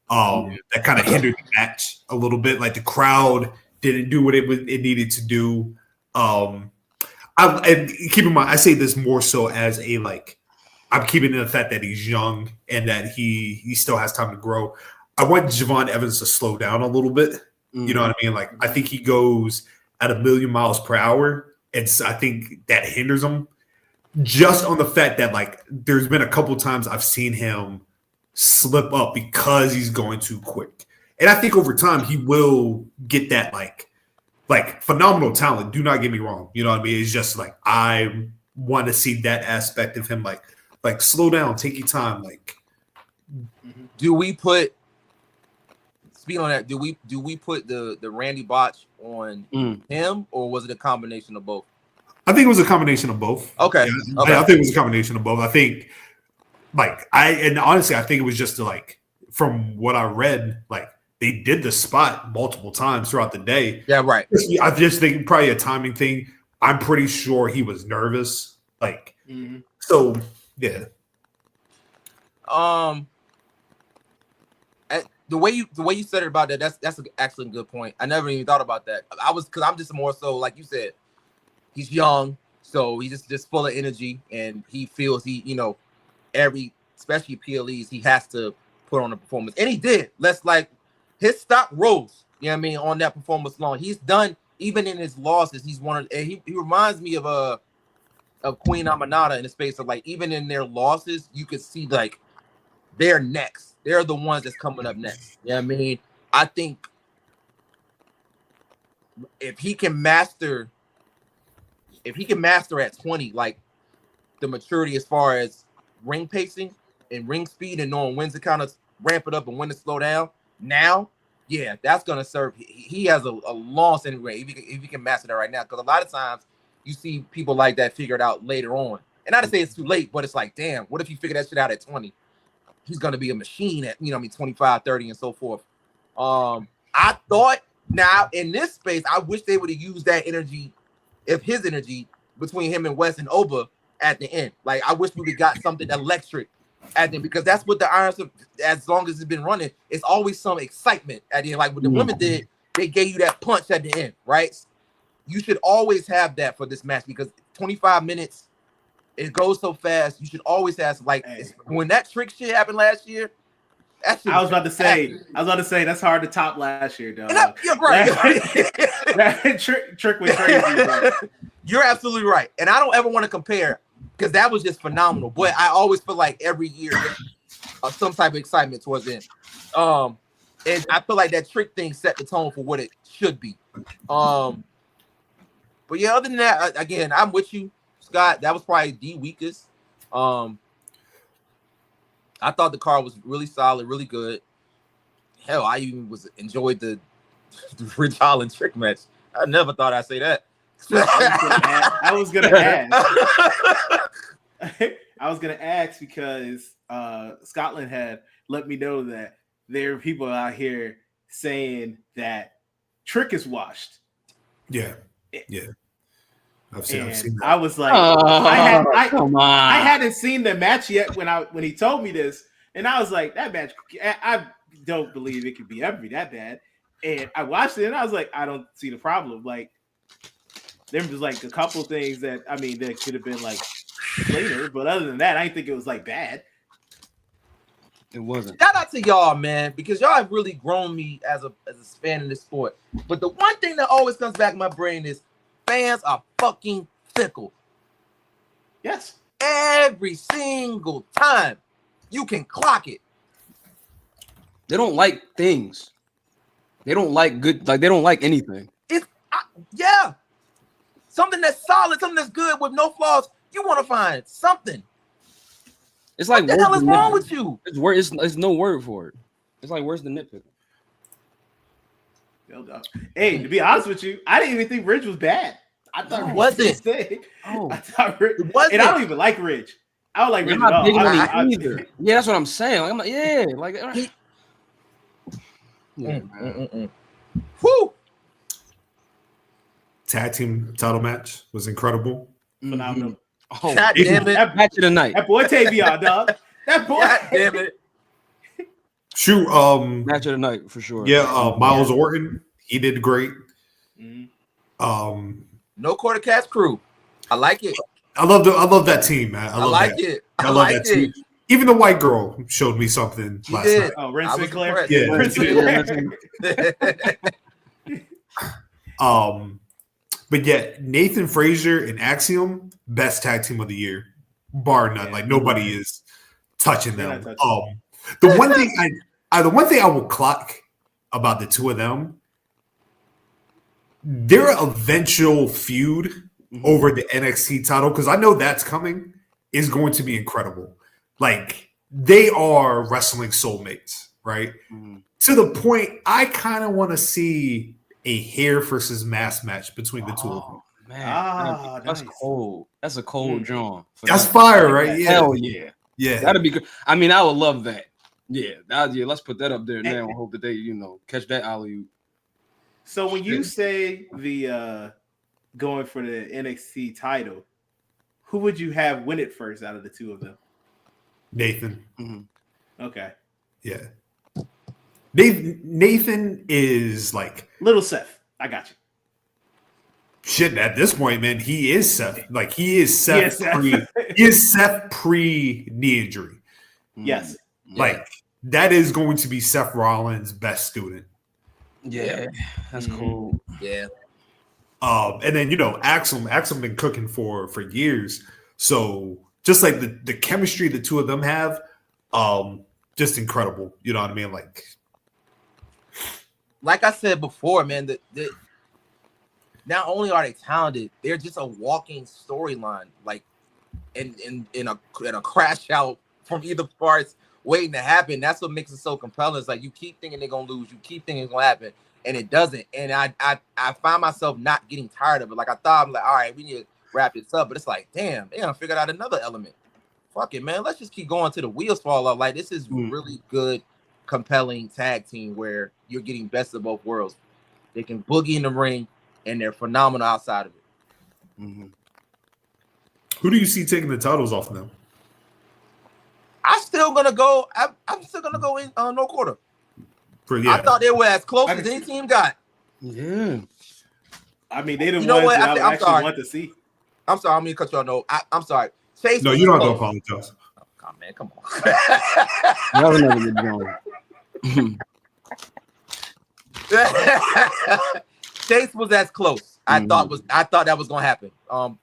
Speaker 2: That kind of hindered the match a little bit. Like the crowd didn't do what it needed to do. And keep in mind, I say this more so as a like, I'm keeping in the fact that he's young and that he still has time to grow. I want Javon Evans to slow down a little bit. You know what I mean? Like I think he goes at 1,000,000 miles per hour, and so I think that hinders him. Just on the fact that like there's been a couple times I've seen him slip up because he's going too quick, and I think over time he will get that like phenomenal talent. Do not get me wrong. You know what I mean? It's just like I want to see that aspect of him. Like slow down, take your time. Like,
Speaker 4: do we put? Speaking on that, do we put the Randy botch on him, or was it a combination of both?
Speaker 2: I think it was a combination of both.
Speaker 4: Okay.
Speaker 2: Yeah, okay. I think it was a combination of both. I think, honestly, I think it was just like from what I read, like they did the spot multiple times throughout the day.
Speaker 4: Yeah, right.
Speaker 2: I just think probably a timing thing. I'm pretty sure he was nervous. Like, so yeah.
Speaker 4: The way you said it about that, that's actually a good point. I never even thought about that. Because I'm just more so like you said, he's young, so he's just full of energy, and he feels especially PLEs, he has to put on a performance, and he did. His stock rose. You know what I mean, on that performance alone. He's done even in his losses. He's one of he reminds me of Queen Amanada in the space of like even in their losses, you could see like they're next. They're the ones that's coming up next. You know what I mean? I think if he can master if he can master at 20, like the maturity as far as ring pacing and ring speed and knowing when to kind of ramp it up and when to slow down. Now, yeah, that's gonna serve. He has a long standing way if he can master that right now. Because a lot of times you see people like that figured out later on. And not to say it's too late, but it's like, damn, what if you figure that shit out at 20? He's gonna be a machine at 25, 30, and so forth. I thought now in this space, I wish they would have used that energy, his energy between him and Wes and Oba at the end. Like I wish we would have got something electric at the end, because that's what the Irons, as long as it's been running, it's always some excitement at the end. Like what the women did, they gave you that punch at the end, right? You should always have that for this match, because 25 minutes, it goes so fast. You should always have when that trick shit happened last year.
Speaker 3: I was about to say that's hard to top last year, dog.
Speaker 4: You're right.
Speaker 3: That trick was crazy. Bro.
Speaker 4: You're absolutely right, and I don't ever want to compare, because that was just phenomenal. But I always feel like every year some type of excitement towards the end. And I feel like that trick thing set the tone for what it should be. But yeah, other than that, again, I'm with you, Scott. That was probably the weakest. I thought the card was really solid, really good. Hell, I even enjoyed the Ridge Holland trick match. I never thought I'd say that.
Speaker 3: I was gonna ask. I was gonna ask because Scotland had let me know that there are people out here saying that Trick is washed.
Speaker 2: Yeah. I've seen that.
Speaker 3: I was like, I hadn't seen the match yet when he told me this, and I was like, that match, I don't believe it could be ever be that bad. And I watched it, and I was like, I don't see the problem. Like, there was like a couple things that could have been like later, but other than that, I didn't think it was like bad.
Speaker 1: It wasn't.
Speaker 4: Shout out to y'all, man, because y'all have really grown me as a fan of this sport. But the one thing that always comes back in my brain is fans are fucking fickle.
Speaker 3: Yes.
Speaker 4: Every single time you can clock it.
Speaker 1: They don't like things. They don't like good, like they don't like anything.
Speaker 4: Yeah. Something that's solid, something that's good with no flaws. You want to find something.
Speaker 1: It's like,
Speaker 4: what the hell is wrong with you?
Speaker 1: It's no word for it. It's like, where's the nitpick?
Speaker 3: Hey, to be honest with you, I didn't even think Ridge was bad. I thought Ridge was
Speaker 4: wasn't.
Speaker 3: I thought Ridge wasn't. And I don't even like Ridge. I don't like Ridge at all.
Speaker 1: Either. Yeah, that's what I'm saying. Like, I'm like, yeah, like.
Speaker 4: Whoo!
Speaker 2: Tag team title match was incredible.
Speaker 3: Phenomenal.
Speaker 1: Oh,
Speaker 4: God damn it!
Speaker 1: That match of the night.
Speaker 3: That boy Tavion, dog. That boy.
Speaker 4: God damn it!
Speaker 2: Shoot,
Speaker 1: match of the night for sure.
Speaker 2: Yeah, Miles Orton, he did great.
Speaker 4: No quarter cast crew. I like it.
Speaker 2: I love that team, man. I love
Speaker 4: it.
Speaker 2: I love that team. Even the white girl showed me something last night.
Speaker 3: Oh, Ren Sinclair.
Speaker 2: Yeah.
Speaker 3: Ren Sinclair.
Speaker 2: But yeah, Nathan Frazier and Axiom, best tag team of the year, bar none. Like nobody is touching them. The one thing I will clock about the two of them, their eventual feud over the NXT title, because I know that's coming, is going to be incredible. Like they are wrestling soulmates, right? To the point, I kind of want to see a hair versus mask match between the two of them.
Speaker 1: Man, that's nice. Cold. That's a cold draw.
Speaker 2: That's fire, right? Yeah.
Speaker 1: Hell yeah.
Speaker 2: Yeah.
Speaker 1: That'd be good. I mean, I would love that. Yeah. Let's put that up there now and hope that they, catch that alley-oop.
Speaker 3: So when you say the going for the NXT title, who would you have win it first out of the two of them?
Speaker 2: Nathan.
Speaker 3: Okay.
Speaker 2: Yeah. Nathan is like
Speaker 3: Little Seth. I got you.
Speaker 2: Shit, at this point, man, he is Seth. Like he is Seth pre knee injury.
Speaker 3: Yes.
Speaker 2: Like that is going to be Seth Rollins' best student.
Speaker 1: Yeah, that's cool.
Speaker 4: Yeah.
Speaker 2: And then Axel been cooking for years. So just like the chemistry the two of them have, just incredible. You know what I mean? Like
Speaker 4: I said before, man, not only are they talented, they're just a walking storyline, like in a crash out from either parts waiting to happen. That's what makes it so compelling. It's like you keep thinking they're gonna lose, you keep thinking it's gonna happen, and it doesn't. And I find myself not getting tired of it. Like I thought, I'm like, all right, we need to wrap this up, but it's like, damn, they done figured out another element. Fuck it, man. Let's just keep going till the wheels fall off. Like this is really good, compelling tag team where you're getting best of both worlds. They can boogie in the ring, and they're phenomenal outside of it.
Speaker 1: Mm-hmm.
Speaker 2: Who do you see taking the titles off now?
Speaker 4: I'm still gonna go in no quarter. I thought they were as close as any team got.
Speaker 1: Yeah.
Speaker 3: I mean, they the ones that I would actually want to see.
Speaker 4: I'm sorry, I'm gonna cut you off. No, I'm sorry. Chase,
Speaker 2: no, you don't have to apologize.
Speaker 4: Oh, God, man, come on.
Speaker 1: That was never good going.
Speaker 4: Chase was as close. I thought that was gonna happen. No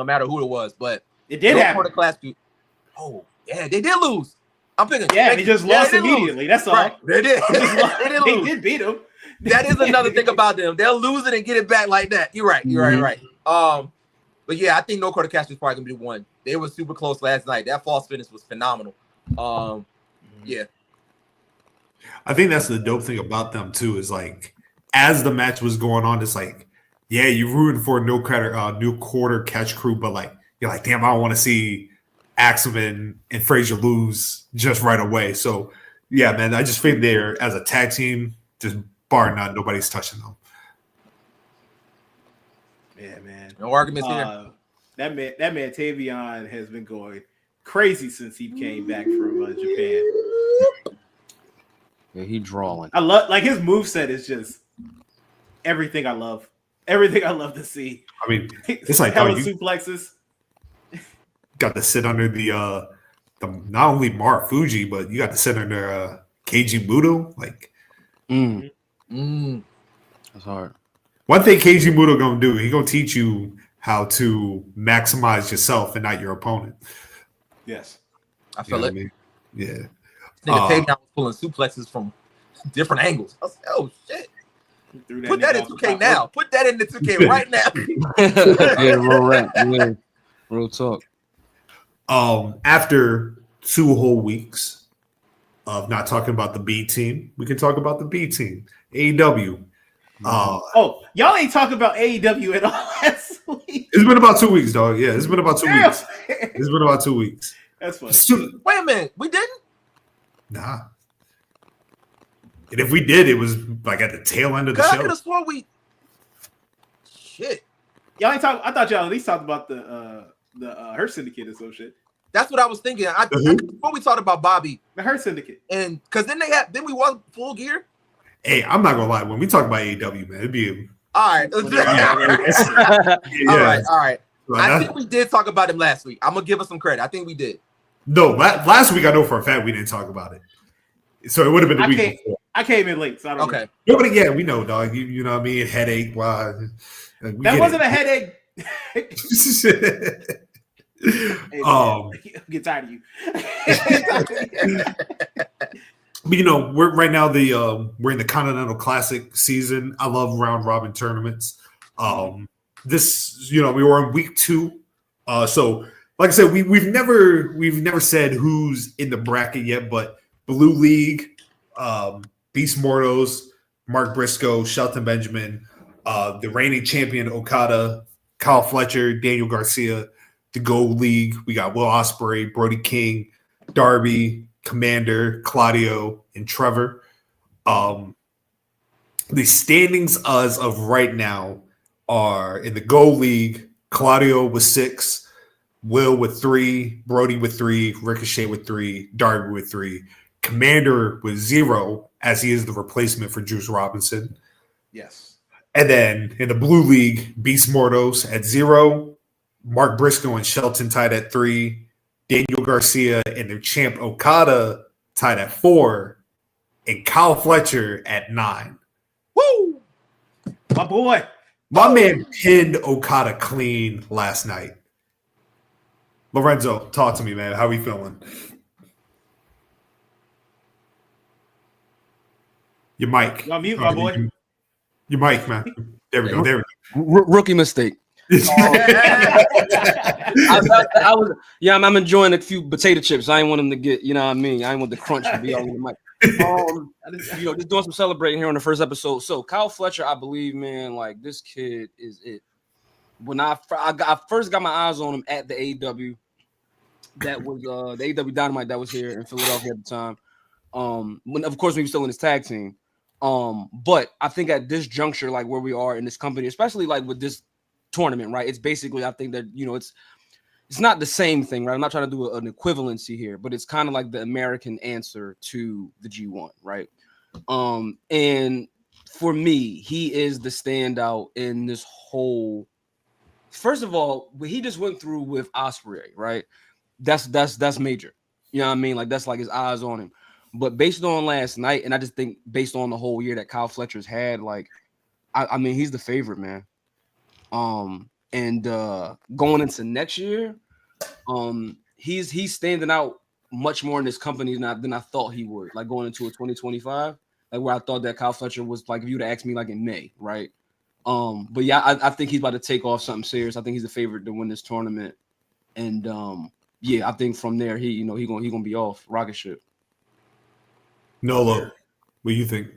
Speaker 4: matter who it was, but
Speaker 3: it did happen.
Speaker 4: The class. Oh yeah, they did lose. I'm picking.
Speaker 3: Yeah, they just lost immediately. That's all.
Speaker 4: Right. They did.
Speaker 3: They did beat them.
Speaker 4: That is another thing about them. They'll lose it and get it back like that. You're right. You're right. But yeah, I think No Quarter Cash is probably gonna be the one. They were super close last night. That false finish was phenomenal. Yeah.
Speaker 2: I think that's the dope thing about them too. Is like as the match was going on, it's like, yeah, you rooting for No Quarter Catch Crew, but like you're like, damn, I don't want to see Axelman and Frazier lose just right away. So yeah, man, I just think they're as a tag team, just bar none, nobody's touching them.
Speaker 3: Yeah, man.
Speaker 4: No arguments here.
Speaker 3: That man Tavion has been going crazy since he came back from Japan.
Speaker 1: Yeah, he drawing.
Speaker 3: I love like his moveset is just everything I love. Everything I love to see.
Speaker 2: I mean, it's like
Speaker 3: hella suplexes.
Speaker 2: Got to sit under the not only Mar Fuji, but you got to sit under Keiji Muto. Like,
Speaker 1: that's hard.
Speaker 2: One thing Keiji Muto gonna do, he gonna teach you how to maximize yourself and not your opponent.
Speaker 3: Yes,
Speaker 4: I feel it.
Speaker 2: I mean? Yeah,
Speaker 4: nigga Tavion was pulling suplexes from different angles. I was like, oh shit. Put that in 2K now. Put that in the 2K right now.
Speaker 1: Yeah, real rap. Yeah. Real talk.
Speaker 2: After 2 whole weeks of not talking about the B team, we can talk about the B team, AEW.
Speaker 3: Y'all ain't talking about AEW at all last week.
Speaker 2: It's been about 2 weeks, dog. Yeah, it's been about 2 weeks. It's been about 2 weeks.
Speaker 3: That's funny.
Speaker 4: Wait a minute, we didn't?
Speaker 2: Nah. And if we did, it was like at the tail end of the show.
Speaker 4: I could have sworn we. Shit.
Speaker 3: Y'all ain't talking. I thought y'all at least talked about the Hurt Syndicate or some shit.
Speaker 4: That's what I was thinking. Before we talked about Bobby,
Speaker 3: the Hurt Syndicate,
Speaker 4: and because then we was Full Gear.
Speaker 2: Hey, I'm not gonna lie. When we talk about AEW, man, it'd be
Speaker 4: all right.
Speaker 2: Yeah.
Speaker 4: All right. I think we did talk about him last week. I'm gonna give us some credit. I think we did.
Speaker 2: No, last week I know for a fact we didn't talk about it. So it would have been the week before.
Speaker 3: I came in late, so I don't know.
Speaker 2: Nobody, yeah, we know, dog. You know what I mean? Headache. Wow.
Speaker 3: That wasn't a headache.
Speaker 2: I'm
Speaker 3: get tired of you.
Speaker 2: But we're right now we're in the Continental Classic season. I love round robin tournaments. This we were in week 2. So like I said, we've never said who's in the bracket yet, but Blue League, Beast Mortals, Mark Briscoe, Shelton Benjamin, the reigning champion Okada, Kyle Fletcher, Daniel Garcia. The Gold League, we got Will Ospreay, Brody King, Darby, Commander, Claudio, and Trevor. The standings as of right now are in the Gold League, Claudio with 6, Will with 3, Brody with 3, Ricochet with 3, Darby with 3, Commander with 0, as he is the replacement for Juice Robinson.
Speaker 3: Yes.
Speaker 2: And then in the Blue League, Beast Mortals at 0, Mark Briscoe and Shelton tied at 3, Daniel Garcia and their champ Okada tied at 4, and Kyle Fletcher at 9.
Speaker 3: Woo! My boy.
Speaker 2: My man pinned Okada clean last night. Lorenzo, talk to me, man. How we feeling? Your mic.
Speaker 3: I'll mute my boy.
Speaker 2: Your mic, man. There we go. There we
Speaker 1: Rookie mistake.
Speaker 2: go.
Speaker 1: I'm enjoying a few potato chips. I ain't want them to get, you know what I mean? I ain't want the crunch to be all in the mic. Just doing some celebrating here on the first episode. So Kyle Fletcher, I believe, man, like this kid is it. When I first got my eyes on him at the AEW, that was the AEW Dynamite that was here in Philadelphia at the time. When we were still in his tag team. But I think at this juncture, like where we are in this company, especially like with this tournament, right? It's basically, I think that, it's not the same thing, right? I'm not trying to do an equivalency here, but it's kind of like the American answer to the G1, right? And for me, he is the standout in this whole. First of all, what he just went through with Ospreay, right? That's major. You know what I mean? Like that's like his eyes on him. But based on last night, and I just think based on the whole year that Kyle Fletcher's had, like, I mean, he's the favorite, man. And going into next year, he's standing out much more in this company than I thought he would. Like going into a 2025, like where I thought that Kyle Fletcher was like if you'd asked me like in May, right? But yeah, I think he's about to take off something serious. I think he's the favorite to win this tournament, and I think from there he gonna be off rocket ship.
Speaker 2: Nolo, what do you think?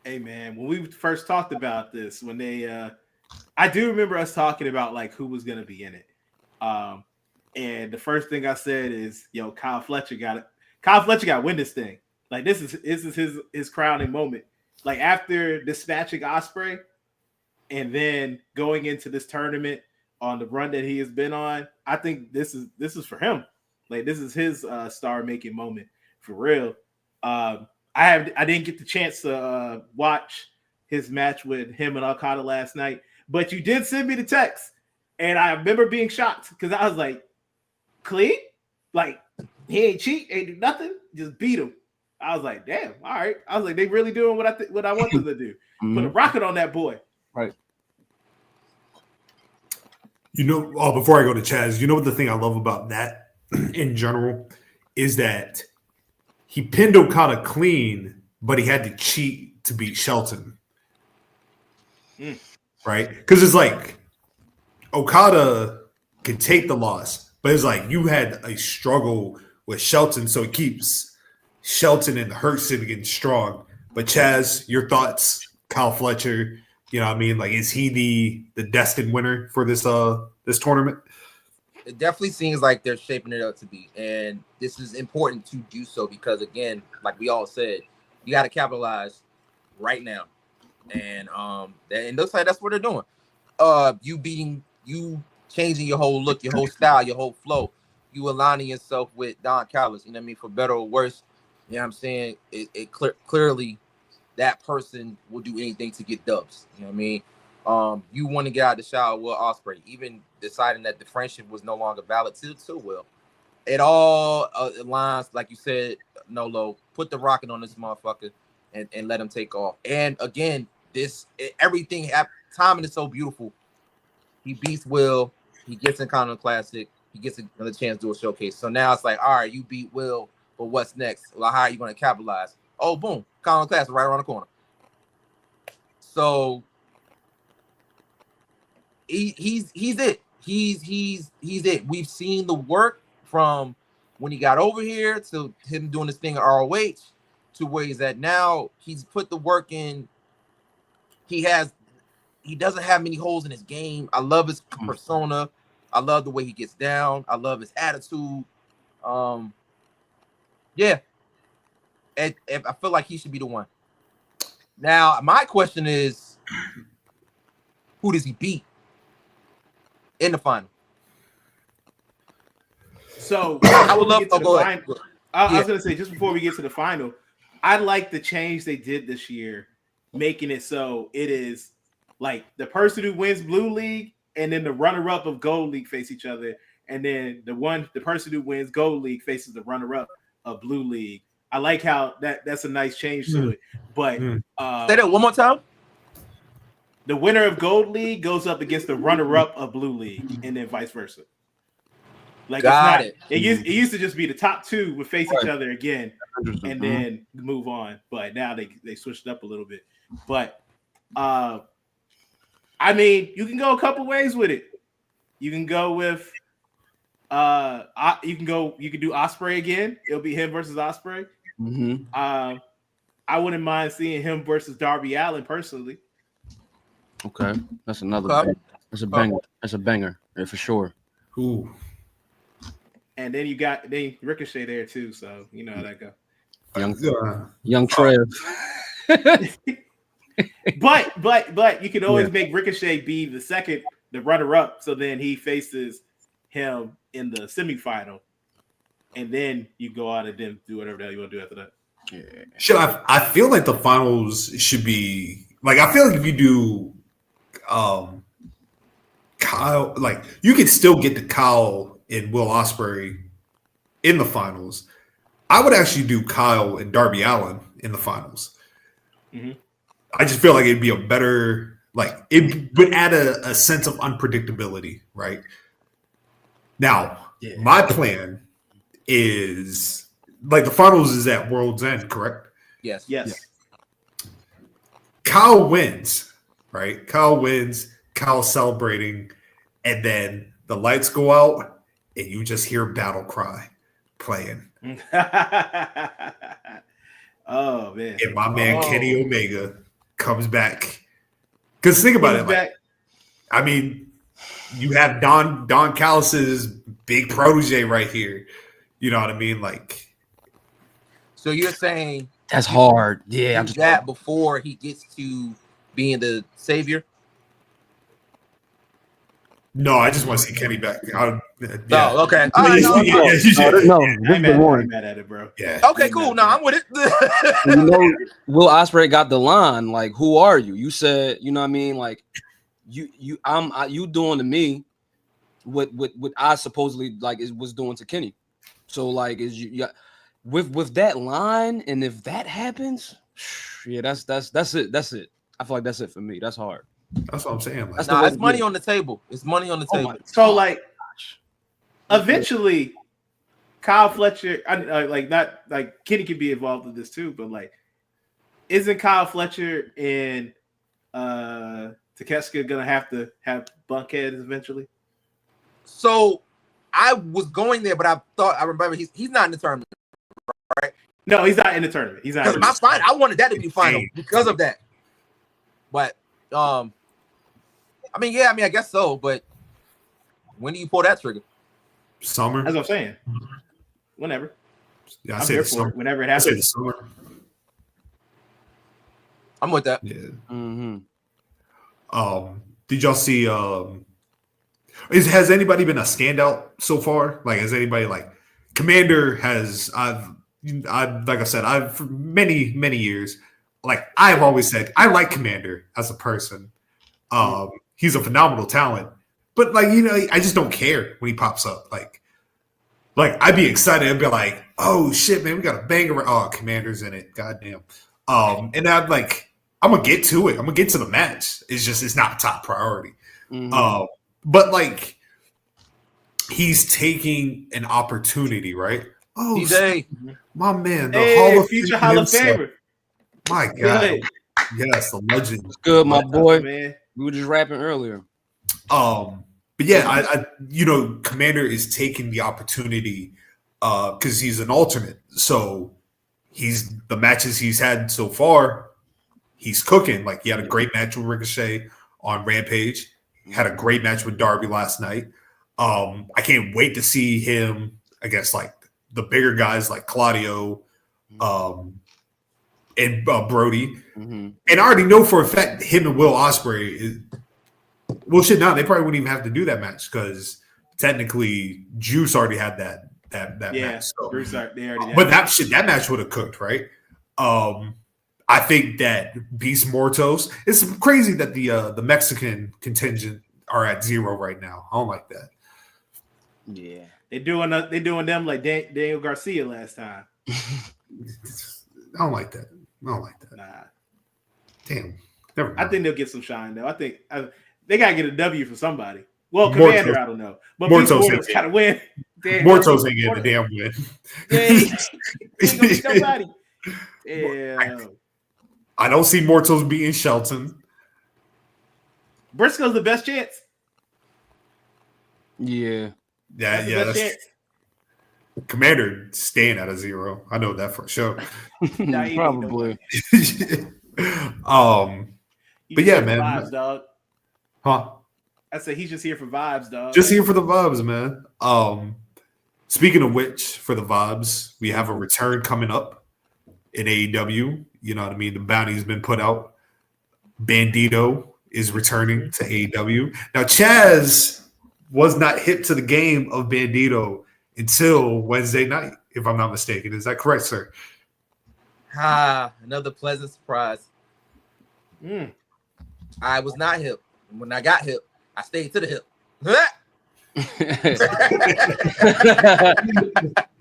Speaker 3: Hey man, when we first talked about this, when they I do remember us talking about like who was gonna be in it. And the first thing I said is, Kyle Fletcher got it. Kyle Fletcher got to win this thing. Like this is his crowning moment. Like after dispatching Ospreay and then going into this tournament on the run that he has been on, I think this is for him. Like this is his star making moment for real. I didn't get the chance to watch his match with him and Okada last night, but you did send me the text, and I remember being shocked because I was like, clean, like he ain't cheat, ain't do nothing, just beat him. I was like, damn, all right. I was like, they really doing what I want them to do. Put a rocket on that boy.
Speaker 1: Right.
Speaker 2: Before I go to Chaz, what the thing I love about that in general is that he pinned Okada clean, but he had to cheat to beat Shelton. Right? Because it's like Okada could take the loss, but it's like you had a struggle with Shelton, so it keeps Shelton and Hurt getting strong. But Chaz, your thoughts, Kyle Fletcher, you know what I mean? Like, is he the destined winner for this tournament?
Speaker 4: It definitely seems like they're shaping it up to be, and this is important to do so because, again, like we all said, you got to capitalize right now, and it looks like that's what they're doing. You changing your whole look, your whole style, your whole flow, you aligning yourself with Don Callis. You know what I mean? For better or worse, you know what I'm saying? Clearly, that person will do anything to get dubs. You know what I mean? You want to get out of the shower with Ospreay, even deciding that the friendship was no longer valid too well. It all aligns, like you said, Nolo, put the rocket on this motherfucker and let him take off. And again, everything timing is so beautiful. He beats Will, he gets in Continental Classic, he gets another chance to do a showcase. So now it's like, all right, you beat Will, but what's next? Well, how are you going to capitalize? Oh, boom, Continental Classic right around the corner. So he's it. He's it. We've seen the work from when he got over here to him doing this thing at ROH to where he's at now. He's put the work in. He doesn't have many holes in his game. I love his persona. I love the way he gets down. I love his attitude. Yeah. And I feel like he should be the one. Now, my question is, who does he beat in the final?
Speaker 3: So
Speaker 4: I would love to
Speaker 3: go
Speaker 4: ahead.
Speaker 3: I was going to say, just before we get to the final, I like the change they did this year, making it so it is like the person who wins Blue League and then the runner-up of Gold League face each other, and then the person who wins Gold League faces the runner-up of Blue League. I like how that's a nice change to it. But
Speaker 4: say that one more time.
Speaker 3: The winner of Gold League goes up against the runner-up of Blue League, and then vice versa. Like it used to just be the top two would face each other again, and then move on. But now they switched it up a little bit. But I mean, you can go a couple ways with it. You can go with you can do Ospreay again. It'll be him versus Ospreay.
Speaker 1: Mm-hmm.
Speaker 3: I wouldn't mind seeing him versus Darby Allin personally.
Speaker 1: Okay, that's another. Banger. That's a banger. That's a banger, yeah, for sure.
Speaker 2: Ooh.
Speaker 3: And then you got Ricochet there too, so you know how that go.
Speaker 1: Young Trev.
Speaker 3: but you can always make Ricochet be the runner-up, so then he faces him in the semifinal, and then you go out and then do whatever the hell you want to do after that.
Speaker 2: Yeah. I feel like the finals should be like, I feel like if you do Kyle, like you could still get the Kyle and Will Ospreay in the finals. I would actually do Kyle and Darby Allin in the finals.
Speaker 3: Mm-hmm.
Speaker 2: I just feel like it'd be a better, like it would add a sense of unpredictability, right? Now, my plan is like the finals is at World's End, correct?
Speaker 4: Yes.
Speaker 2: Kyle wins, right? Kyle wins, Kyle celebrating, and then the lights go out and you just hear Battle Cry playing.
Speaker 3: Oh man.
Speaker 2: And my man Kenny Omega comes back. Because think about it, like, I mean, you have Don Callis's big protege right here. You know what I mean? Like,
Speaker 4: so you're saying
Speaker 1: that's hard. Yeah, I'm just
Speaker 4: that before he gets to being the savior.
Speaker 2: no, I just want to see Kenny back.
Speaker 4: Oh, okay.
Speaker 1: No, this is the one.
Speaker 3: I'm mad at it, bro.
Speaker 2: Yeah.
Speaker 4: Okay, cool. No, I'm with it.
Speaker 1: You know, Will Ospreay got the line like, "Who are you?" You said, you know what I mean, like you doing to me what I supposedly like was doing to Kenny. So like, is you with that line, and if that happens, yeah, that's it. That's it. I feel like that's it for me. That's hard.
Speaker 2: That's what I'm saying. Like,
Speaker 4: it's money on the table. It's money on the table.
Speaker 3: So like, eventually, Kyle Fletcher, like not like Kenny could be involved in this too, but like, isn't Kyle Fletcher and Takeshita gonna have to have bunkheads eventually?
Speaker 4: So I was going there, but I remember he's not in the tournament, right?
Speaker 3: No, he's not in the tournament. He's not.
Speaker 4: Because my final, I wanted that to be final because of that. But I guess so. But when do you pull that trigger?
Speaker 2: Summer.
Speaker 3: That's what I'm saying. Whenever.
Speaker 2: Yeah, I
Speaker 3: I'm
Speaker 2: say
Speaker 3: here
Speaker 2: the
Speaker 3: for
Speaker 2: summer.
Speaker 3: it. Whenever it
Speaker 2: I say the
Speaker 3: happens.
Speaker 2: summer.
Speaker 4: I'm with that.
Speaker 2: Yeah.
Speaker 1: Mm-hmm.
Speaker 2: Did y'all see? Has anybody been a standout so far? Like, has anybody like Commander has? I've like I said, I've for many years. Like I've always said, I like Commander as a person. He's a phenomenal talent, but like I just don't care when he pops up. Like I'd be excited. I'd be like, oh shit, man, we got a banger. Oh, Commander's in it. Goddamn. And I'm gonna get to it. I'm gonna get to the match. It's not a top priority.
Speaker 1: Mm-hmm.
Speaker 2: But like he's taking an opportunity, right? Oh,
Speaker 4: DJ.
Speaker 2: my man, the
Speaker 3: future Hall of Famer.
Speaker 2: My God, yes, the legend.
Speaker 1: Good, my boy.
Speaker 3: Man.
Speaker 1: We were just rapping earlier.
Speaker 2: But yeah, I Commander is taking the opportunity because he's an alternate. So the matches he's had so far, he's cooking. Like he had a great match with Ricochet on Rampage. He had a great match with Darby last night. I can't wait to see him against like the bigger guys like Claudio and Brody.
Speaker 1: Mm-hmm.
Speaker 2: And I already know for a fact him and Will Ospreay they probably wouldn't even have to do that match because technically Juice already had that match. So. But that match would have cooked, right? I think that Beast Mortos. It's crazy that the Mexican contingent are at 0 right now. I don't like that.
Speaker 3: Yeah, they're doing them like Daniel Garcia last time.
Speaker 2: I don't like that. Nah. Damn. Never mind.
Speaker 3: I think they'll get some shine though. I think they gotta get a W from somebody. Well, Commander, I don't know, but Mortos gotta win.
Speaker 2: Mortos ain't getting a damn win.
Speaker 3: He ain't gonna beat nobody. Yeah.
Speaker 2: I don't see Mortos beating Shelton.
Speaker 3: Briscoe's the best chance.
Speaker 1: Yeah.
Speaker 3: That's the best chance.
Speaker 2: Commander staying at a 0. I know that for sure.
Speaker 1: Probably.
Speaker 2: But yeah, man.
Speaker 3: Vibes, dog.
Speaker 2: Huh?
Speaker 3: I said he's just here for vibes, dog.
Speaker 2: Just here for the vibes, man. Speaking of which, for the vibes, we have a return coming up in AEW. You know what I mean? The bounty's been put out. Bandito is returning to AEW. Now, Chaz was not hip to the game of Bandito until Wednesday night, if I'm not mistaken. Is that correct, sir?
Speaker 4: Another pleasant surprise. I was not hip. When I got hip, I stayed to the hip.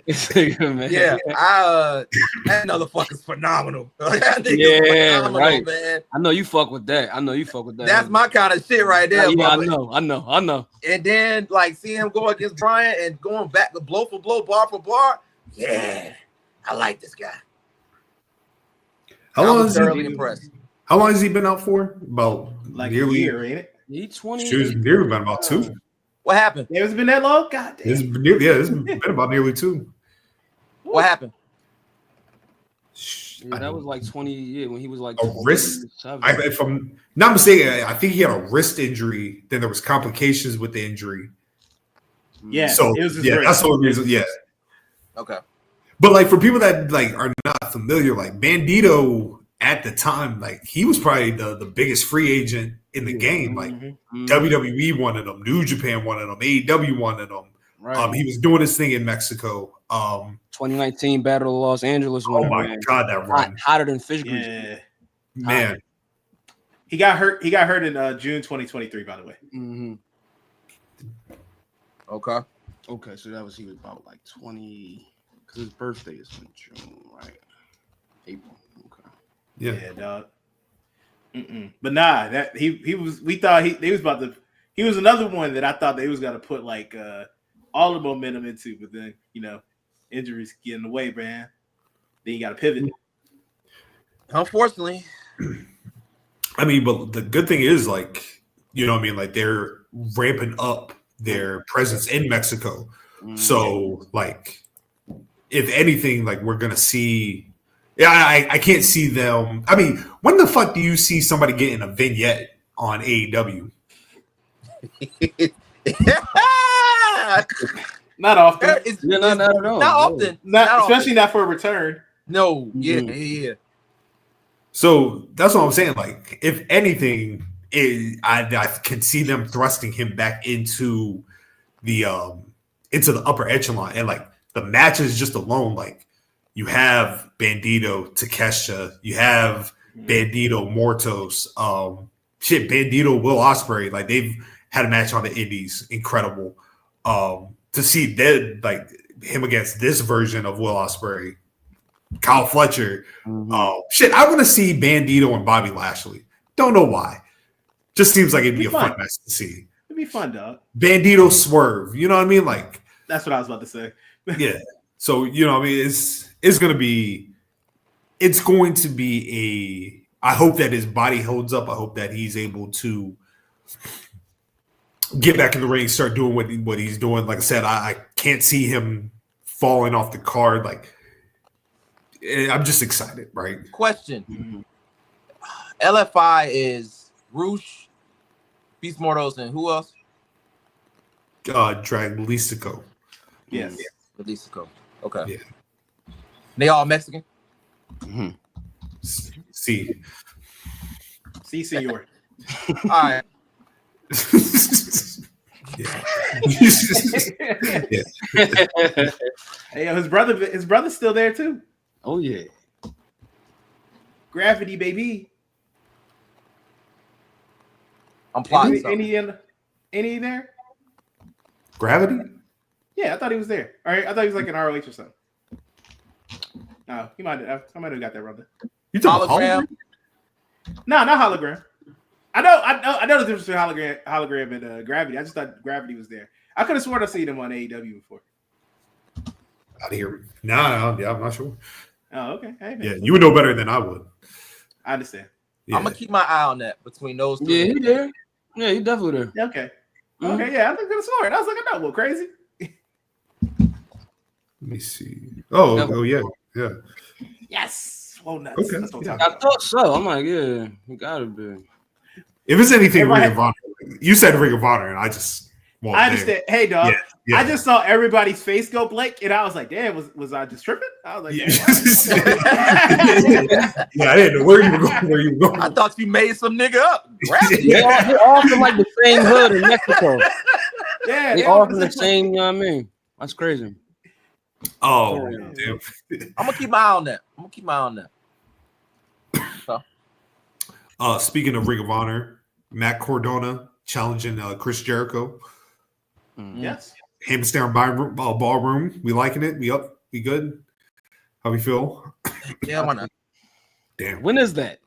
Speaker 4: Yeah, that motherfucker's phenomenal.
Speaker 1: Phenomenal, right,
Speaker 4: man.
Speaker 1: I know you fuck with that.
Speaker 4: That's my kind of shit right there.
Speaker 1: Yeah, I know.
Speaker 4: And then like seeing him go against Bryan and going back to blow for blow, bar for bar. Yeah, I like this guy.
Speaker 2: How long has he been out for? About
Speaker 3: like
Speaker 2: nearly
Speaker 3: a year, ain't it?
Speaker 1: He's 20.
Speaker 2: It's nearly been about 2.
Speaker 4: What happened?
Speaker 3: It's been that long? God damn.
Speaker 2: It's been about nearly 2.
Speaker 4: What happened?
Speaker 1: Yeah, that was like 20 years when he was like
Speaker 2: a wrist. If I'm not mistaken, I think he had a wrist injury. Then there was complications with the injury.
Speaker 3: Yeah,
Speaker 2: so
Speaker 3: it was his
Speaker 2: that's the only reason. Yeah.
Speaker 4: Okay.
Speaker 2: But like for people that like are not familiar, like Bandito at the time, like he was probably the biggest free agent in the game. Like WWE wanted him, New Japan wanted him, AEW wanted him. Right. He was doing his thing in Mexico.
Speaker 1: 2019 Battle of Los Angeles.
Speaker 2: Oh my God, that run
Speaker 1: hotter than fish grease.
Speaker 3: Yeah.
Speaker 2: Man.
Speaker 3: He got hurt. He got hurt in June 2023. By the way.
Speaker 1: Okay. So that was he was about like 20. Because his birthday is in June, right? April. Okay.
Speaker 3: Yeah, dog. But nah, that he was. We thought he was about to. He was another one that I thought they was gonna put like all the momentum into, but then injuries get in the way, man. Then you got to pivot.
Speaker 4: Unfortunately,
Speaker 2: I mean, but the good thing is, like, you know what I mean? Like, they're ramping up their presence in Mexico. So, like, if anything, like, we're going to see. Yeah, I can't see them. I mean, when the fuck do you see somebody getting a vignette on AEW?
Speaker 3: Not often.
Speaker 1: Not at all.
Speaker 4: Not often.
Speaker 3: Especially not for a return.
Speaker 4: No. Yeah.
Speaker 2: So that's what I'm saying. Like, if anything, I can see them thrusting him back into the upper echelon, and like the matches just alone, like you have Bandito, Takeshita, you have Bandito, Mortos, Bandito, Will Ospreay. Like they've had a match on the Indies, incredible. To see that, like him against this version of Will Ospreay, Kyle Fletcher. I want to see Bandito and Bobby Lashley. Don't know why. Just seems like it'd be a fun match to see.
Speaker 3: It'd be fun, dog.
Speaker 2: Bandito Swerve. You know what I mean? Like
Speaker 3: that's what I was about to say.
Speaker 2: Yeah. So you know, what I mean, it's going to be a. I hope that his body holds up. I hope that he's able to get back in the ring, start doing what he's doing. Like I said, I can't see him falling off the card. Like, I'm just excited, right?
Speaker 4: Question. LFI is Roosh, Beast Mortals, and who else?
Speaker 2: Draglicico.
Speaker 3: Yes.
Speaker 4: Draglicico. Okay.
Speaker 2: Yeah.
Speaker 4: They all Mexican?
Speaker 2: See,
Speaker 3: senor.
Speaker 4: All right.
Speaker 2: Yeah.
Speaker 3: Hey, his brother's still there too.
Speaker 1: Oh yeah.
Speaker 3: Gravity, baby.
Speaker 4: I'm plotting.
Speaker 3: Any there?
Speaker 2: Gravity?
Speaker 3: Yeah, I thought he was there. All right, I thought he was like an ROH or something. No, I might have got that wrong.
Speaker 2: You talking
Speaker 4: hologram?
Speaker 3: No, not hologram. I know the difference between hologram and Gravity. I just thought Gravity was there. I could have sworn I've seen him on AEW before.
Speaker 2: Out of here. No, I'm not sure.
Speaker 3: Oh, okay. Hey, man.
Speaker 2: Yeah, you would know better than I would.
Speaker 3: I understand.
Speaker 2: Yeah.
Speaker 4: I'm gonna keep my eye on that between those two.
Speaker 1: Yeah, he there. Yeah, he definitely there.
Speaker 3: Okay. Okay, yeah, I think that's smart. I was like, I'm not a little crazy.
Speaker 2: Let me see. Oh, yeah.
Speaker 3: Yes. Whoa, nuts.
Speaker 2: Okay,
Speaker 3: That's what I'm
Speaker 2: yeah.
Speaker 3: talking
Speaker 1: I
Speaker 3: about.
Speaker 1: thought so. I'm like, yeah, he gotta be.
Speaker 2: If it's anything
Speaker 3: Everybody-
Speaker 2: Ring of Honor, you said Ring of Honor, and I just won't.
Speaker 3: I understand. Hey, dog.
Speaker 2: Yeah.
Speaker 3: I just saw everybody's face go blank, and I was like, "Damn, was I just tripping?" I was like,
Speaker 2: Yeah.
Speaker 3: "Damn."
Speaker 2: Yeah, I didn't know where you were going.
Speaker 4: I thought you made some nigga up.
Speaker 1: They're all from like the same hood in Mexico.
Speaker 3: Yeah,
Speaker 1: They all from the same. You know what I mean? That's crazy.
Speaker 2: Oh, damn.
Speaker 4: I'm gonna keep my eye on that.
Speaker 2: Speaking of Ring of Honor, Matt Cardona challenging Chris Jericho.
Speaker 3: Yes.
Speaker 2: Hammerstein ballroom. We liking it? We up? We good? How we feel?
Speaker 4: Yeah, why not?
Speaker 2: Damn.
Speaker 1: When is that?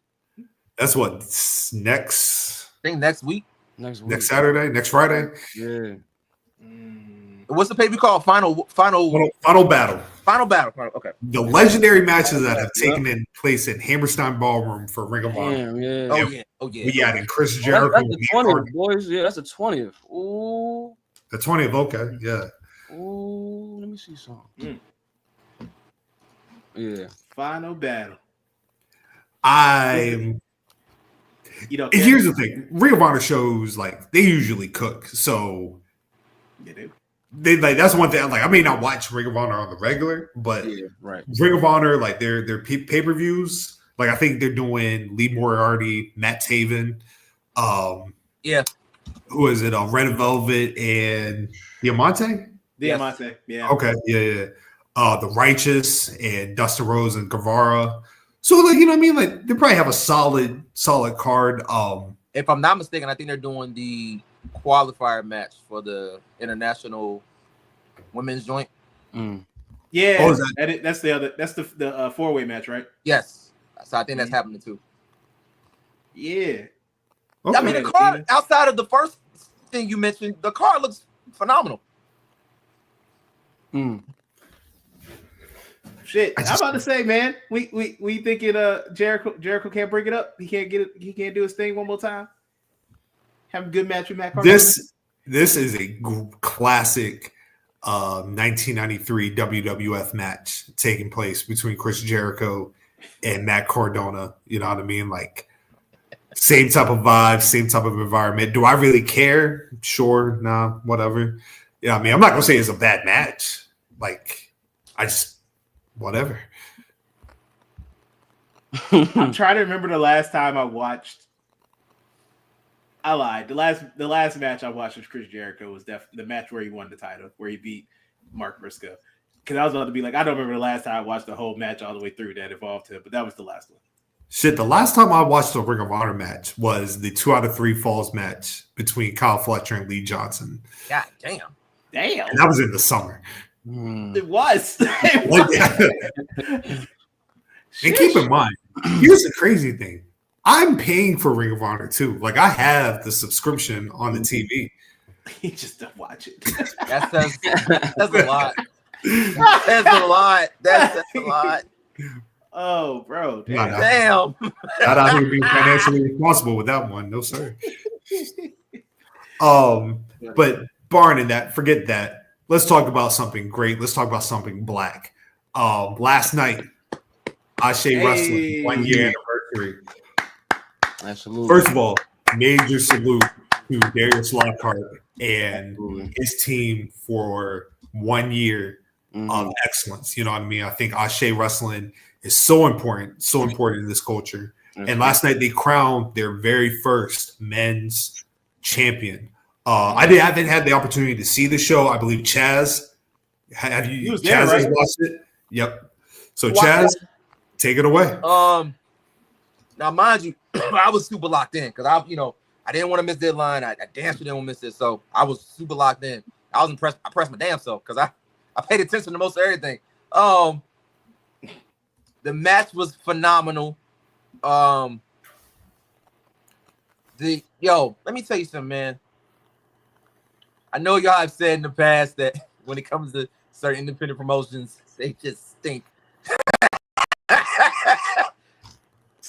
Speaker 2: That's what next.
Speaker 4: I think next week.
Speaker 2: Next Saturday. Next Friday.
Speaker 1: Yeah.
Speaker 4: What's the pay-per-view called? Final
Speaker 2: Battle.
Speaker 4: Okay.
Speaker 2: The legendary matches that have taken in place in Hammerstein Ballroom for Ring of Honor.
Speaker 1: Damn, yeah.
Speaker 4: Oh yeah.
Speaker 2: We added Chris
Speaker 1: That's
Speaker 2: Jericho.
Speaker 1: the 20th, boys. Yeah, that's the 20th. Ooh.
Speaker 2: The 20th. Okay. Yeah.
Speaker 1: Ooh. Let me see something. Yeah.
Speaker 3: Final battle.
Speaker 2: You know, here's the thing: Ring of Honor shows like they usually cook, so
Speaker 3: They do.
Speaker 2: They like that's one thing. Like I may not watch Ring of Honor on the regular, but Ring of Honor like their pay-per-views. Like I think they're doing Lee Moriarty, Matt Taven, who is it? Red Velvet and Diamante.
Speaker 3: Diamante, yeah.
Speaker 2: Okay, yeah. The Righteous and Dustin Rhodes and Guevara. So like you know what I mean? Like they probably have a solid card.
Speaker 4: If I'm not mistaken, I think they're doing the qualifier match for the international women's joint.
Speaker 3: Yeah, that's the four-way match, right?
Speaker 4: Yes, so I think that's happening too.
Speaker 3: Yeah,
Speaker 2: okay.
Speaker 4: I mean the card outside of the first thing you mentioned, the card looks phenomenal.
Speaker 3: Shit, I'm about to say, man, we thinking Jericho can't bring it up. He can't get it. He can't do his thing one more time. Have a good match with Matt Cardona.
Speaker 2: This is a classic 1993 WWF match taking place between Chris Jericho and Matt Cardona. You know what I mean? Like same type of vibe, same type of environment. Do I really care? Sure, nah, whatever. You know what I mean? I'm not gonna say it's a bad match. Like I just whatever.
Speaker 3: I'm trying to remember the last time I watched. I lied. The last match I watched with Chris Jericho was definitely the match where he won the title, where he beat Mark Briscoe. Because I was about to be like, I don't remember the last time I watched the whole match all the way through that involved him, but that was the last one.
Speaker 2: Shit, the last time I watched a Ring of Honor match was the 2 out of 3 falls match between Kyle Fletcher and Lee Johnson.
Speaker 4: God damn.
Speaker 2: And that was in the summer.
Speaker 3: It was.
Speaker 2: And keep in mind, here's the crazy thing. I'm paying for Ring of Honor too. Like I have the subscription on the TV.
Speaker 3: You just don't watch it.
Speaker 4: That's a lot. That's a lot. That's a lot.
Speaker 3: Oh, bro.
Speaker 4: Damn.
Speaker 2: Not out here being financially responsible with that one. No, sir. But barring that, forget that. Let's talk about something great. Let's talk about something black. Last night, Ashe Wrestling 1 year anniversary.
Speaker 1: Absolutely.
Speaker 2: First of all, major salute to Darius Lockhart and his team for 1 year of excellence. You know what I mean? I think Ashe Wrestling is so important in this culture. And last night they crowned their very first men's champion. I haven't had the opportunity to see the show. I believe Chaz. Have you? Chaz has watched it. Yep. So Chaz, take it away.
Speaker 4: Now, mind you, I was super locked in because I didn't want to miss Deadline. I damn sure didn't want to miss it. So I was super locked in. I was impressed. I pressed my damn self because I paid attention to most of everything. The match was phenomenal. Let me tell you something, man. I know y'all have said in the past that when it comes to certain independent promotions, they just stink.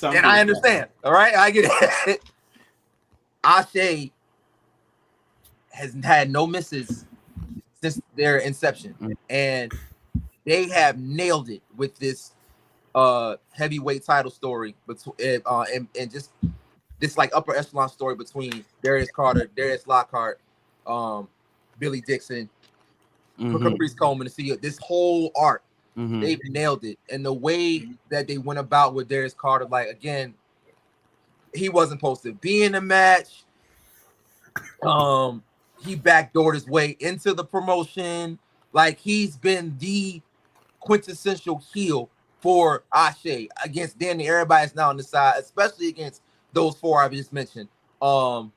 Speaker 4: And I understand. All right, I get it. Ashe has had no misses since their inception, and they have nailed it with this heavyweight title story, and just this like upper echelon story between Darius Carter, Darius Lockhart, Billy Dixon, Caprice Coleman. To see this whole arc, they've nailed it, and the way that they went about with Darius Carter, like again, he wasn't supposed to be in the match. He backdoored his way into the promotion. Like he's been the quintessential heel for Ashe against Danny. Everybody's now on the side, especially against those four I just mentioned. And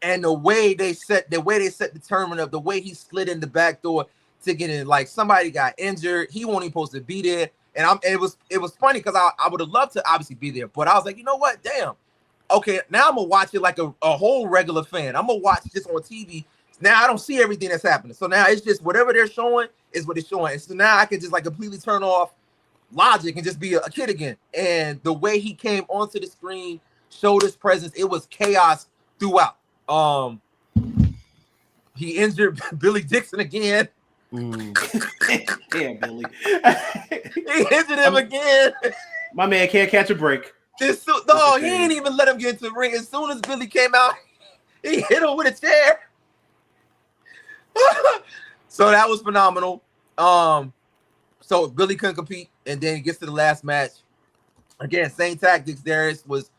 Speaker 4: the way they set the tournament up, the way he slid in the back door to get in, like somebody got injured, he wasn't even supposed to be there. And it was funny because I would have loved to obviously be there, but I was like, you know what? Damn. Okay, now I'm gonna watch it like a whole regular fan. I'm gonna watch this on TV. Now I don't see everything that's happening. So now it's just whatever they're showing is what it's showing. And so now I can just like completely turn off logic and just be a kid again. And the way he came onto the screen, showed his presence, it was chaos throughout. He injured Billy Dixon again.
Speaker 3: Damn, Billy.
Speaker 4: He injured him again.
Speaker 3: My man can't catch a break.
Speaker 4: He ain't even let him get into the ring. As soon as Billy came out, he hit him with a chair. So that was phenomenal. So Billy couldn't compete, and then he gets to the last match. Again, same tactics. Darius was,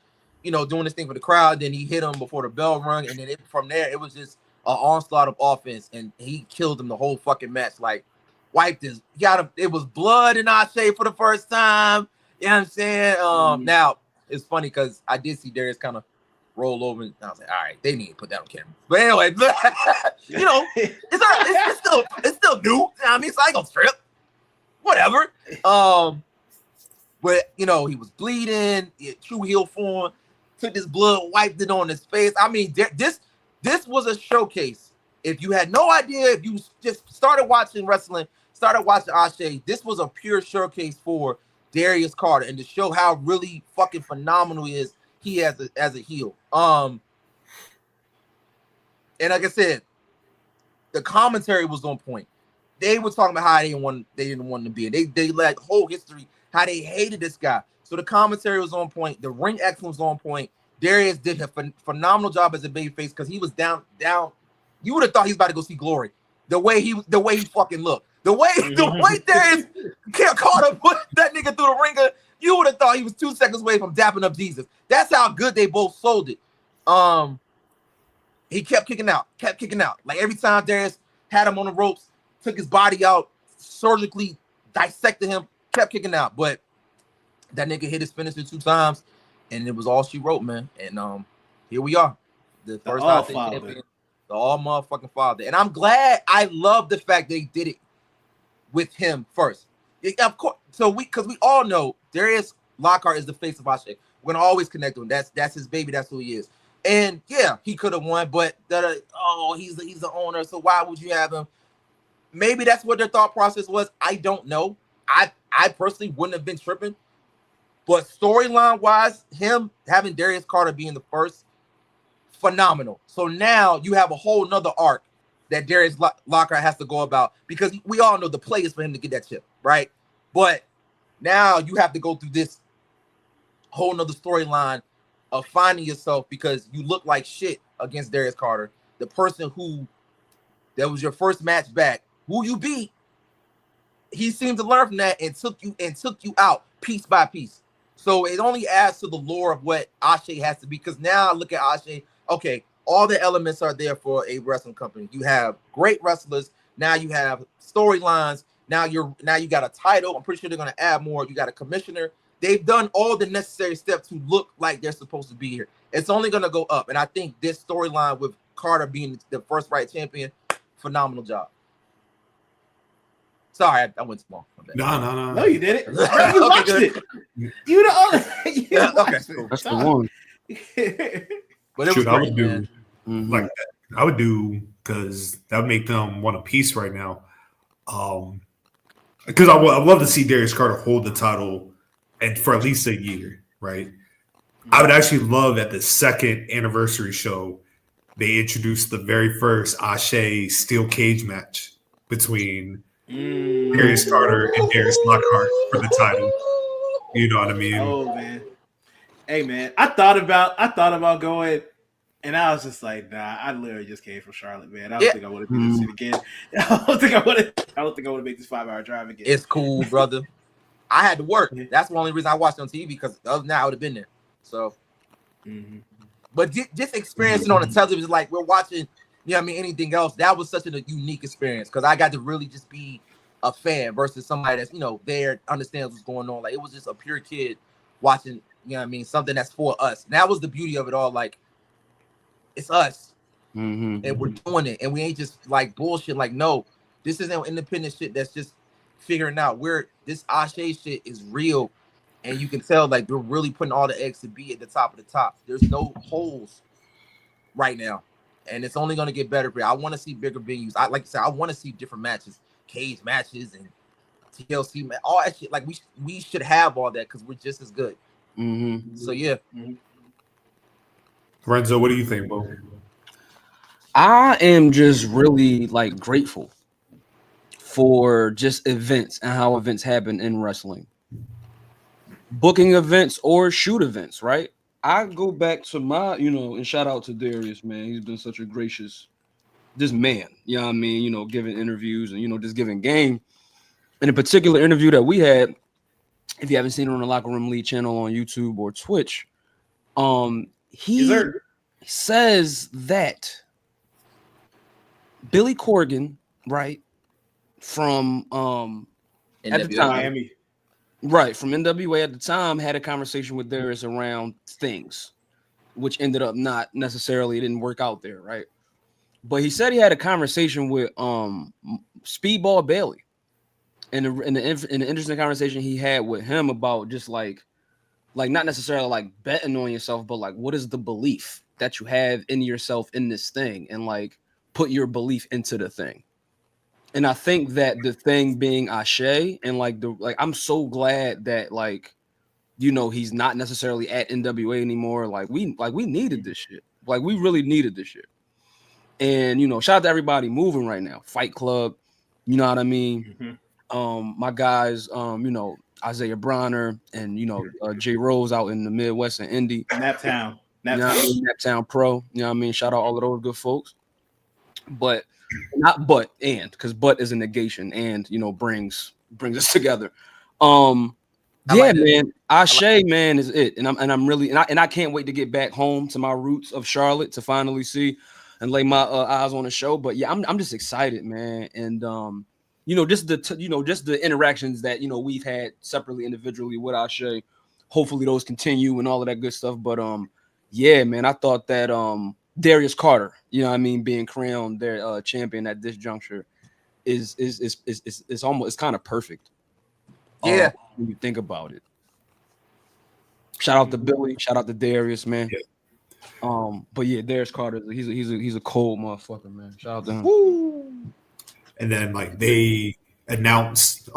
Speaker 4: doing this thing for the crowd. Then he hit him before the bell rung, and then from there it was just an onslaught of offense, and he killed him the whole fucking match. Like wiped his, got him. It was blood in Ashe for the first time. You know what I'm saying? Now it's funny because I did see Darius kind of roll over, and I was like, all right, they need to put that on camera. But anyway, it's still new. I mean, so I ain't gonna trip. Whatever. But he was bleeding, true heel form, took his blood, wiped it on his face. I mean, this was a showcase. If you had no idea, if you just started watching wrestling, started watching Ashe, this was a pure showcase for Darius Carter, and to show how really fucking phenomenal he is as a heel. And like I said, the commentary was on point. They were talking about how they didn't want to be. They like whole history, how they hated this guy. So the commentary was on point. The ring excellence was on point. Darius did a phenomenal job as a babyface because he was down. You would have thought he was about to go see Glory. The way he fucking looked. The way Darius Carter put that nigga through the ringer, you would have thought he was 2 seconds away from dapping up Jesus. That's how good they both sold it. He kept kicking out. Like every time Darius had him on the ropes, took his body out, surgically dissected him, kept kicking out. But that nigga hit his finisher 2 times, and it was all she wrote, man. And here we are. The first champion, the all motherfucking father. And I'm glad. I love the fact they did it with him first. Of course. So because we all know Darius Lockhart is the face of Ashe. We're gonna always connect with him. That's his baby. That's who he is. And yeah, he could have won, but he's the owner. So why would you have him? Maybe that's what their thought process was. I don't know. I personally wouldn't have been tripping. But storyline wise, him having Darius Carter being the first, phenomenal. So now you have a whole nother arc that Darius Lockhart has to go about, because we all know the play is for him to get that chip, right? But now you have to go through this whole nother storyline of finding yourself, because you look like shit against Darius Carter, the person that was your first match back, who you beat. He seemed to learn from that and took you out piece by piece. So it only adds to the lore of what Ashe has to be, because now I look at Ashe, okay, all the elements are there for a wrestling company. You have great wrestlers. Now you have storylines. Now you got a title. I'm pretty sure they're going to add more. You got a commissioner. They've done all the necessary steps to look like they're supposed to be here. It's only going to go up. And I think this storyline with Carter being the first right champion, phenomenal job. Sorry, I went small.
Speaker 2: No.
Speaker 3: No, you did it. You watched it. You
Speaker 4: watched it.
Speaker 1: That's the one.
Speaker 4: But it was great, man.
Speaker 2: Like that. I would do, because that would make them want a piece right now. Because I love to see Darius Carter hold the title and for at least a year, right? I would actually love at the second anniversary show they introduced the very first Ashe steel cage match between Darius Carter and Darius Lockhart for the title. You know what I mean?
Speaker 3: Oh man. Hey man, I thought about going, and I was just like, nah, I literally just came from Charlotte, man. I don't think I want to do this shit again. I don't think I want to make this 5-hour drive again.
Speaker 4: It's cool, brother. I had to work. That's the only reason I watched on TV, because other than that, I would have been there. So, but just experiencing on the television, like we're watching, you know what I mean, anything else, that was such a unique experience, because I got to really just be a fan versus somebody that's, you know, there, understands what's going on. Like, it was just a pure kid watching, you know what I mean, something that's for us. And that was the beauty of it all. Like, it's us, and we're doing it, and we ain't just like bullshit. Like, no, this isn't independent shit that's just figuring out where this Ashe shit is real, and you can tell like we're really putting all the eggs to be at the top of the top. There's no holes right now, and it's only going to get better. I want to see bigger venues. Like I said, I want to see different matches, cage matches, and TLC, all that shit. Like we should have all that, because we're just as good. So yeah.
Speaker 2: Renzo, what do you think, Bo?
Speaker 1: I am just really like grateful for just events and how events happen in wrestling. Booking events or shoot events, right? I go back to my, and shout out to Darius, man. He's been such a gracious, this man, you know what I mean? Giving interviews and, just giving game. In a particular interview that we had, if you haven't seen it on the Locker Room Lead channel on YouTube or Twitch, he says that Billy Corgan, right, from at the time,
Speaker 3: Miami.
Speaker 1: Right, from NWA at the time, had a conversation with Darius around things, which ended up not necessarily, it didn't work out there, right? But he said he had a conversation with Speedball Bailey, and in the interesting conversation he had with him about just like not necessarily like betting on yourself, but like what is the belief that you have in yourself in this thing, and like put your belief into the thing. And I think that the thing being Ashe, and I'm so glad that he's not necessarily at NWA anymore. Like we needed this shit. Like we really needed this shit. And shout out to everybody moving right now. Fight Club, you know what I mean? My guys, Isaiah Bronner and Jay Rose out in the Midwest and Indy.
Speaker 3: Naptown.
Speaker 1: Naptown Pro. You know what I mean? Shout out all of those good folks. But not but, and because but is a negation and brings us together. Man, Ashe, man, is it. And I'm really and I can't wait to get back home to my roots of Charlotte to finally see and lay my eyes on the show. But yeah, I'm just excited, man. And just the interactions that we've had separately, individually with Ashe. Hopefully those continue and all of that good stuff. But yeah, man, I thought that Darius Carter, being crowned their champion at this juncture is almost kind of perfect.
Speaker 4: Yeah,
Speaker 1: when you think about it. Shout out to Billy, shout out to Darius, man. Yeah. But yeah, Darius Carter, he's a cold motherfucker, man. Shout out to him.
Speaker 2: Woo. And then they announced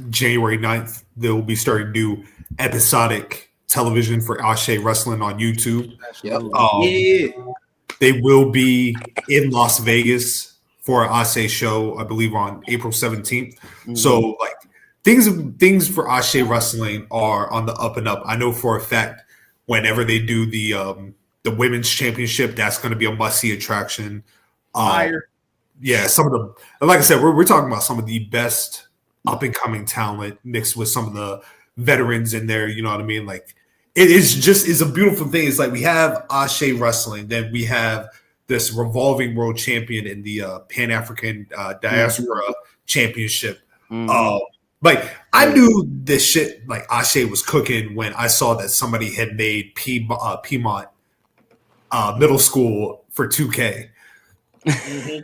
Speaker 2: January 9th they'll be starting to do episodic television for Ashe Wrestling on YouTube. They will be in Las Vegas for an Ashe show, I believe, on April 17th. So things for Ashe Wrestling are on the up and up. I know for a fact whenever they do the women's championship, that's going to be a must-see attraction. Yeah, some of the, like I said, we're talking about some of the best up-and-coming talent mixed with some of the veterans in there. You know what I mean? It's a beautiful thing. It's like we have Ashe Wrestling, then we have this revolving world champion in the Pan-African Diaspora Championship. I knew this shit like Ashe was cooking when I saw that somebody had made Piedmont middle school for 2K.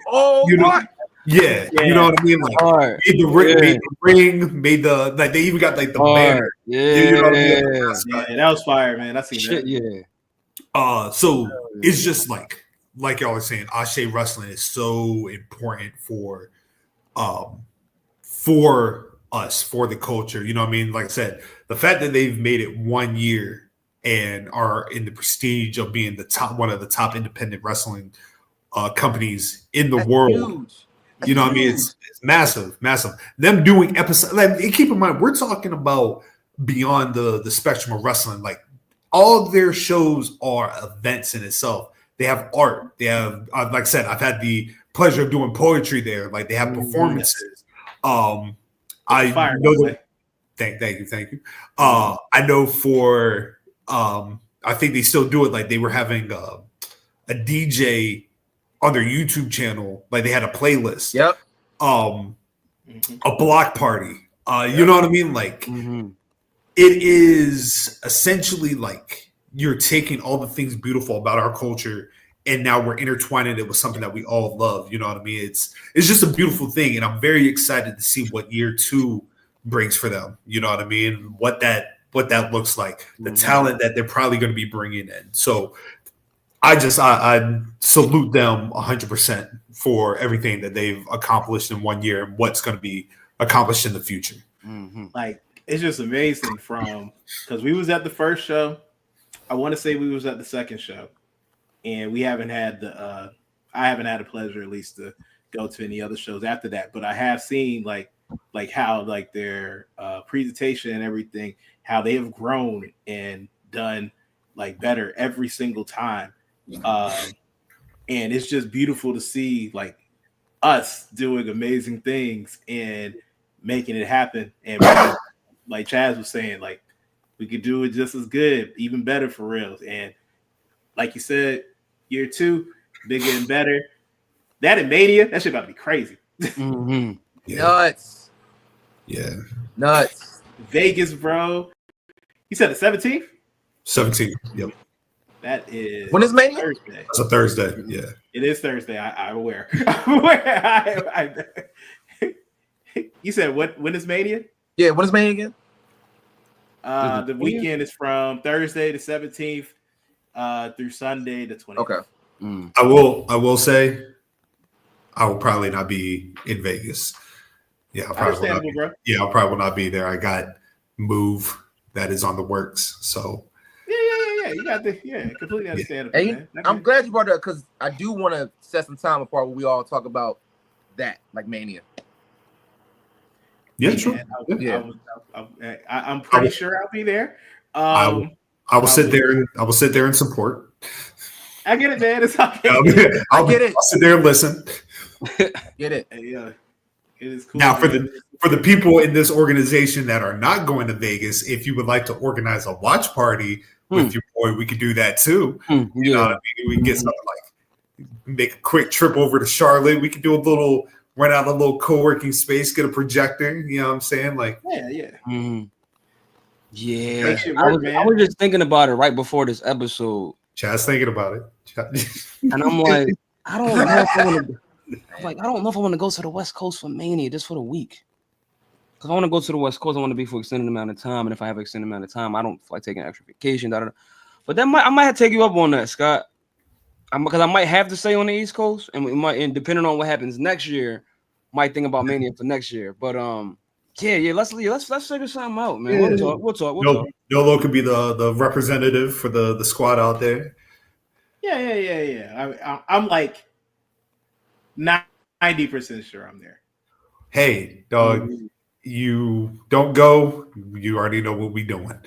Speaker 4: Oh, what?
Speaker 2: Yeah, you know what I mean. Made the ring, made the they even got the banner.
Speaker 1: Yeah,
Speaker 2: you know what I mean?
Speaker 3: That was fire, man. I seen
Speaker 1: shit,
Speaker 3: that.
Speaker 2: Yeah. So it's just like y'all were saying, Ashe Wrestling is so important for us, for the culture. You know what I mean? Like I said, the fact that they've made it 1 year and are in the prestige of being one of the top independent wrestling companies in the world.
Speaker 4: Huge.
Speaker 2: You know what I mean? It's massive. Them doing episodes. Like, keep in mind, we're talking about beyond the spectrum of wrestling. Like, all of their shows are events in itself. They have art. They have, like I said, I've had the pleasure of doing poetry there. Like, they have performances. I know that. Thank you. I know for I think they still do it. Like, they were having a DJ on their YouTube channel. Like, they had a playlist.
Speaker 4: Yep.
Speaker 2: A block party. You know what I mean? Like, it is essentially like you're taking all the things beautiful about our culture, and now we're intertwining it with something that we all love. You know what I mean? It's just a beautiful thing, and I'm very excited to see what year 2 brings for them. You know what I mean? What that looks like, the talent that they're probably going to be bringing in. So I salute them 100% for everything that they've accomplished in 1 year and what's going to be accomplished in the future.
Speaker 3: Like, it's just amazing because we was at the first show. I want to say we was at the second show, and we haven't had I haven't had the pleasure, at least, to go to any other shows after that. But I have seen like how like their presentation and everything, how they have grown and done like better every single time. And it's just beautiful to see like us doing amazing things and making it happen. And like Chaz was saying, like, we could do it just as good, even better for real. And like you said, year 2, bigger and better. That in Mania, that shit about to be crazy.
Speaker 2: Yeah.
Speaker 4: Nuts.
Speaker 2: Yeah.
Speaker 4: Nuts.
Speaker 3: Vegas, bro. You said the 17th?
Speaker 2: 17th. Yep.
Speaker 3: That is
Speaker 4: when is Mania?
Speaker 3: Thursday.
Speaker 2: It's a Thursday. Yeah.
Speaker 3: It is Thursday. I'm aware. I'm aware. You said when is Mania?
Speaker 4: Yeah, when is Mania again?
Speaker 3: The weekend is from Thursday the 17th through Sunday the 20th.
Speaker 4: Okay.
Speaker 2: I will say I will probably not be in Vegas. Yeah, I'll probably will not be there. I got move that is on the works. So
Speaker 3: yeah. You got completely understandable.
Speaker 4: Hey, I'm glad you brought that because I do want to set some time apart where we all talk about that, like Mania.
Speaker 2: Yeah, true.
Speaker 3: I'm pretty sure I'll be there.
Speaker 2: I will sit there. I will sit there and support.
Speaker 3: I get it, man. It's okay.
Speaker 2: I get it. I'll sit there and listen.
Speaker 4: Get it?
Speaker 3: Yeah, it is cool.
Speaker 2: Now, for the people in this organization that are not going to Vegas, if you would like to organize a watch party with your boy, we could do that too. You know what I mean? We can get something like make a quick trip over to Charlotte. We could do rent out a little co-working space, get a projector. You know what I'm saying? Like,
Speaker 3: yeah.
Speaker 1: Yeah, I was just thinking about it right before this episode.
Speaker 2: Chaz thinking about it,
Speaker 1: and I'm like, I don't know if I want to. I don't know if I want to go to the West Coast for Mania just for the week. Because I want to go to the West Coast, I want to be for an extended amount of time, and if I have an extended amount of time, I don't feel like taking extra vacation. But I might have to take you up on that, Scott. Because I might have to stay on the East Coast, and depending on what happens next year, might think about Mania for next year. But let's figure something out, man.
Speaker 2: Yeah.
Speaker 1: We'll talk.
Speaker 2: Nolo could be the representative for the squad out there.
Speaker 3: Yeah. I'm like 90% sure I'm there.
Speaker 2: Hey, dog, you don't go. You already know what we doing.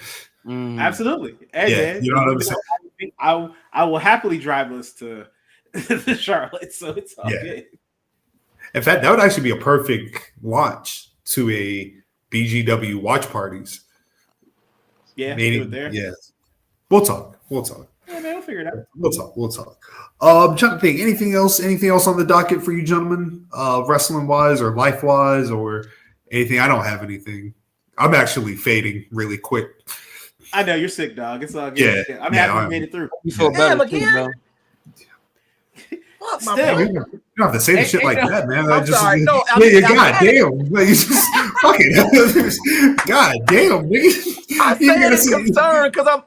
Speaker 3: Absolutely. Hey, man,
Speaker 2: you know what I'm saying?
Speaker 3: I will happily drive us to Charlotte, so it's all good.
Speaker 2: In fact, that would actually be a perfect launch to a BGW watch parties.
Speaker 3: Yeah, do it there.
Speaker 2: Yes. We'll talk.
Speaker 3: Yeah, man, we'll figure it out.
Speaker 2: We'll talk. I'm trying to think. Anything else on the docket for you gentlemen? Wrestling wise or life wise or anything? I don't have anything. I'm actually fading really quick.
Speaker 3: I know you're sick, dog. It's all good.
Speaker 2: Yeah,
Speaker 3: I'm happy you made it through.
Speaker 1: You feel better too, bro.
Speaker 3: Still,
Speaker 2: you don't have to say shit like that, man.
Speaker 4: I'm sorry. No,
Speaker 2: goddamn. Like, you just fucking goddamn, nigga.
Speaker 4: I say it in concern because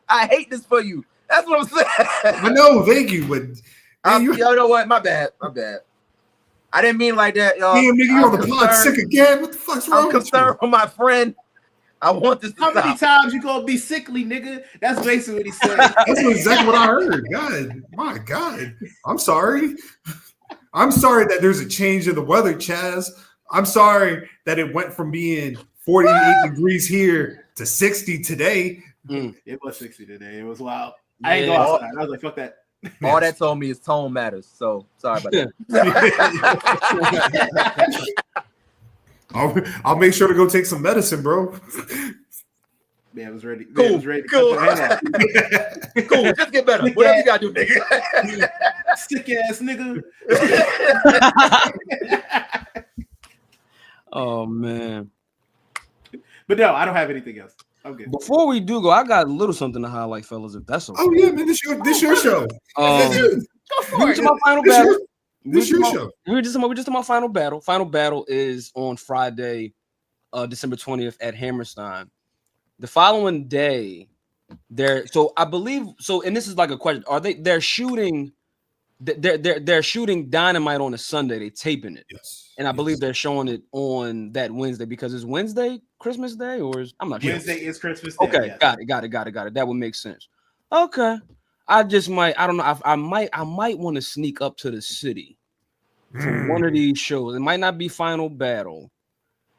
Speaker 4: I hate this for you. That's what I'm saying.
Speaker 2: I know, thank you, but
Speaker 4: you know what? My bad. I didn't mean like that, y'all.
Speaker 2: Damn, nigga, you on the pod sick again? What the fuck's wrong?
Speaker 4: I'm concerned for my friend. I want this to
Speaker 3: How many
Speaker 4: stop.
Speaker 3: times you gonna be sickly, nigga? That's basically what he said.
Speaker 2: That's exactly what I heard. God, my God. I'm sorry. I'm sorry that there's a change in the weather, Chaz. I'm sorry that it went from being 48 degrees here to 60 today.
Speaker 3: It was 60 today. It was wild. I ain't go outside. I was like, fuck that.
Speaker 4: All that told me is tone matters. So sorry about that.
Speaker 2: I'll make sure to go take some medicine, bro.
Speaker 3: Man, I was ready.
Speaker 4: Cool.
Speaker 3: Man, was ready to
Speaker 4: Cool.
Speaker 3: cut your hand off.
Speaker 4: Cool. Just get better. Whatever you gotta do, nigga.
Speaker 3: Sick ass nigga.
Speaker 1: Oh man.
Speaker 3: But no, I don't have anything else. I'm good.
Speaker 1: Before we do go, I got a little something to highlight, fellas, if that's okay.
Speaker 2: Oh yeah, man, this your show.
Speaker 3: Go for
Speaker 1: We
Speaker 3: it.
Speaker 1: just my final battle.
Speaker 2: This your show.
Speaker 1: We just talking about final battle. Final battle is on Friday, December 20th at Hammerstein. The following day, so I believe so, and this is like a question: they're shooting Dynamite on a Sunday? They taping it,
Speaker 2: Yes,
Speaker 1: and I believe they're showing it on that Wednesday because it's Wednesday Christmas Day, or I'm not sure.
Speaker 3: Wednesday is Christmas Day.
Speaker 1: Okay,
Speaker 3: yes.
Speaker 1: got it. That would make sense. Okay, I don't know. I might want to sneak up to the city for one of these shows. It might not be Final Battle,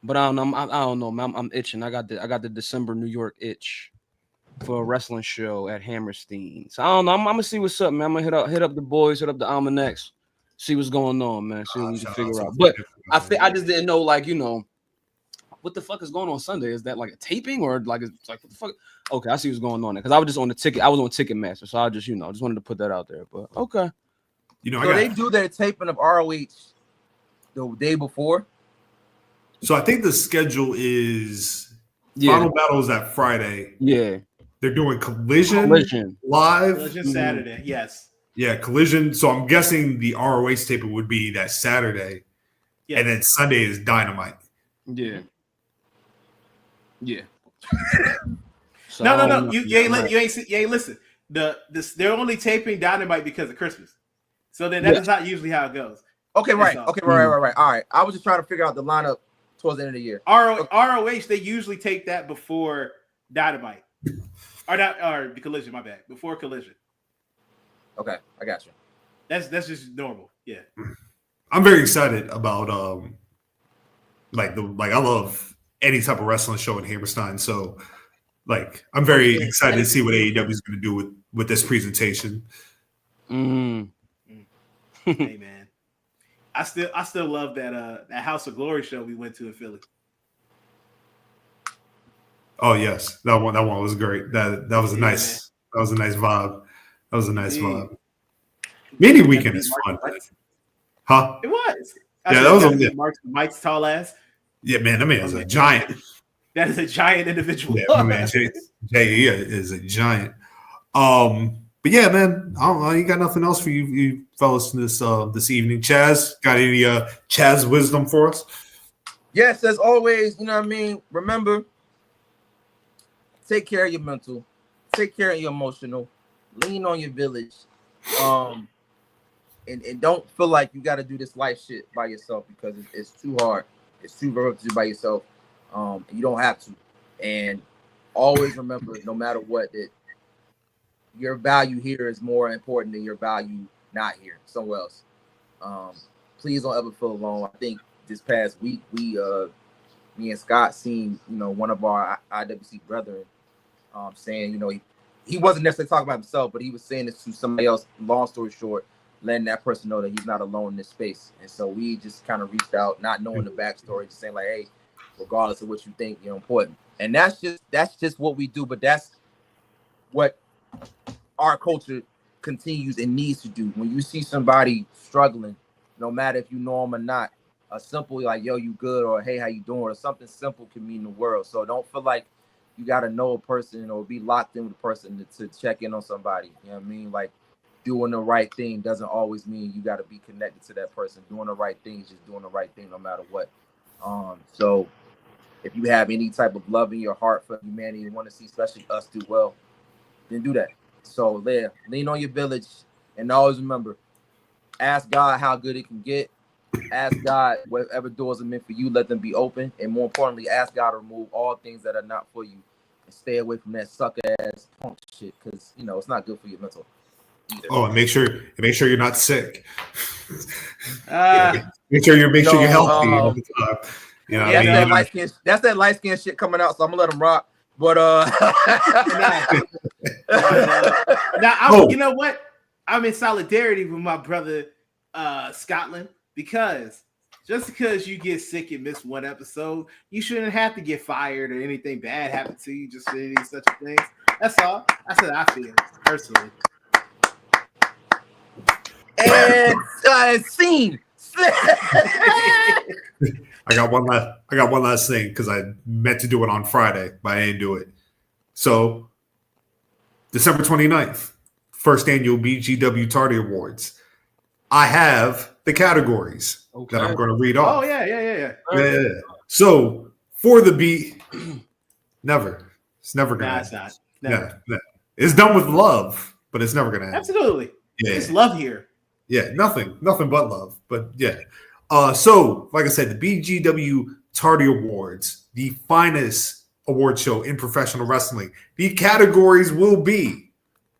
Speaker 1: but I don't know. I'm itching. I got the December New York itch for a wrestling show at Hammerstein. So I don't know. I'm gonna see what's up, man. I'm gonna hit up the boys, hit up the Almanacs, see what's going on, man. See what we can figure out. But I just didn't know, like, what the fuck is going on Sunday? Is that like a taping or like it's like what the fuck? Okay, I see what's going on there because I was just on the ticket. I was on Ticketmaster, so I just just wanted to put that out there. But okay,
Speaker 4: So they do their taping of ROH the day before.
Speaker 2: So I think the schedule is Final Battle is that Friday.
Speaker 1: Yeah,
Speaker 2: they're doing Collision live.
Speaker 3: Collision Saturday, yes.
Speaker 2: Yeah, Collision. So I'm guessing the ROH taping would be that Saturday, and then Sunday is Dynamite.
Speaker 1: Yeah. So,
Speaker 3: No. You ain't listen. They're only taping Dynamite because of Christmas. So then that is not usually how it goes.
Speaker 4: Okay, right. Okay, right. All right. I was just trying to figure out the lineup towards the end of the year.
Speaker 3: ROH, they usually take that before Dynamite. Or the Collision, my bad. Before Collision.
Speaker 4: Okay, I got you.
Speaker 3: That's just normal. Yeah.
Speaker 2: I'm very excited about I love any type of wrestling show in Hammerstein. So I'm very excited to see what AEW is going to do with this presentation.
Speaker 3: Hey man. I still love that House of Glory show we went to in Philly.
Speaker 2: Oh yes, that one was great. That was a nice vibe. That was a nice vibe. Mini weekend is fun, huh?
Speaker 3: It was.
Speaker 2: That was
Speaker 3: Mike's tall ass.
Speaker 2: Yeah, man, that man is a giant.
Speaker 3: That is a giant individual.
Speaker 2: Yeah, my man, Jay is a giant. But yeah, man, I don't know. You got nothing else for you fellas this evening? Chaz, got any Chaz wisdom for us?
Speaker 4: Yes, as always. You know what I mean. Remember, take care of your mental, take care of your emotional, lean on your village, and don't feel like you got to do this life shit by yourself because it's too hard. It's too rough to do by yourself. And you don't have to. And always remember, no matter what, that your value here is more important than your value not here, somewhere else. Please don't ever feel alone. I think this past week, me and Scott seen, one of our IWC brethren saying, he wasn't necessarily talking about himself, but he was saying this to somebody else. Long story short, letting that person know that he's not alone in this space. And so we just kind of reached out, not knowing the backstory, just saying like, hey, regardless of what you think, you're important. And that's just what we do. But that's what our culture continues and needs to do. When you see somebody struggling, no matter if you know them or not, a simple like, yo, you good, or hey, how you doing, or something simple can mean the world. So don't feel like you got to know a person or be locked in with a person to check in on somebody. You know what I mean? Like, doing the right thing doesn't always mean you got to be connected to that person. Doing the right thing is just doing the right thing no matter what. So if you have any type of love in your heart for humanity and want to see especially us do well, then do that. So lean on your village, and always remember, ask God how good it can get, Ask God whatever doors are meant for you, let them be open, and more importantly, ask God to remove all things that are not for you, and stay away from that sucker ass punk shit, because it's not good for your mental either.
Speaker 2: Oh, and make sure you're not sick. Make sure you're healthy all the time.
Speaker 4: That's that light skin shit coming out, so I'm gonna let him rock. But
Speaker 3: now you know what? I'm in solidarity with my brother Scotland, because just because you get sick and miss one episode, you shouldn't have to get fired or anything bad happen to you just for any such things. That's all. That's what I feel personally.
Speaker 4: And scene.
Speaker 2: I got one last thing, because I meant to do it on Friday, but I didn't do it. So December 29th, first annual BGWPod Awards. I have the categories that I'm going to read off.
Speaker 3: Oh yeah.
Speaker 2: So for the never. It's never going to happen.
Speaker 3: It's not. Never.
Speaker 2: Yeah. It's done with love, but it's never going to happen.
Speaker 3: Absolutely.
Speaker 2: Yeah.
Speaker 3: It's love here.
Speaker 2: Yeah, nothing but love. But yeah. So like I said, the BGWPod Awards, the finest award show in professional wrestling. The categories will be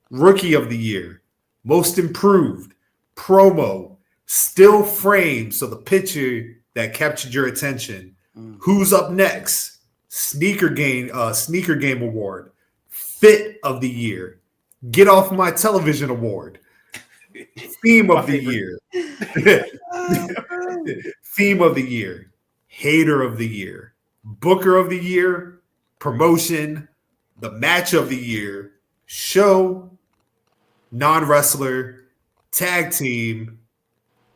Speaker 2: Rookie of the Year, Most Improved, Promo, Still Frame, so the picture that captured your attention. Who's Up Next? Sneaker Game Award, Fit of the Year, Get Off My Television Award, Theme of the Year, Theme of the Year, Hater of the Year, Booker of the Year, Promotion, the Match of the Year, Show, Non-Wrestler, Tag Team,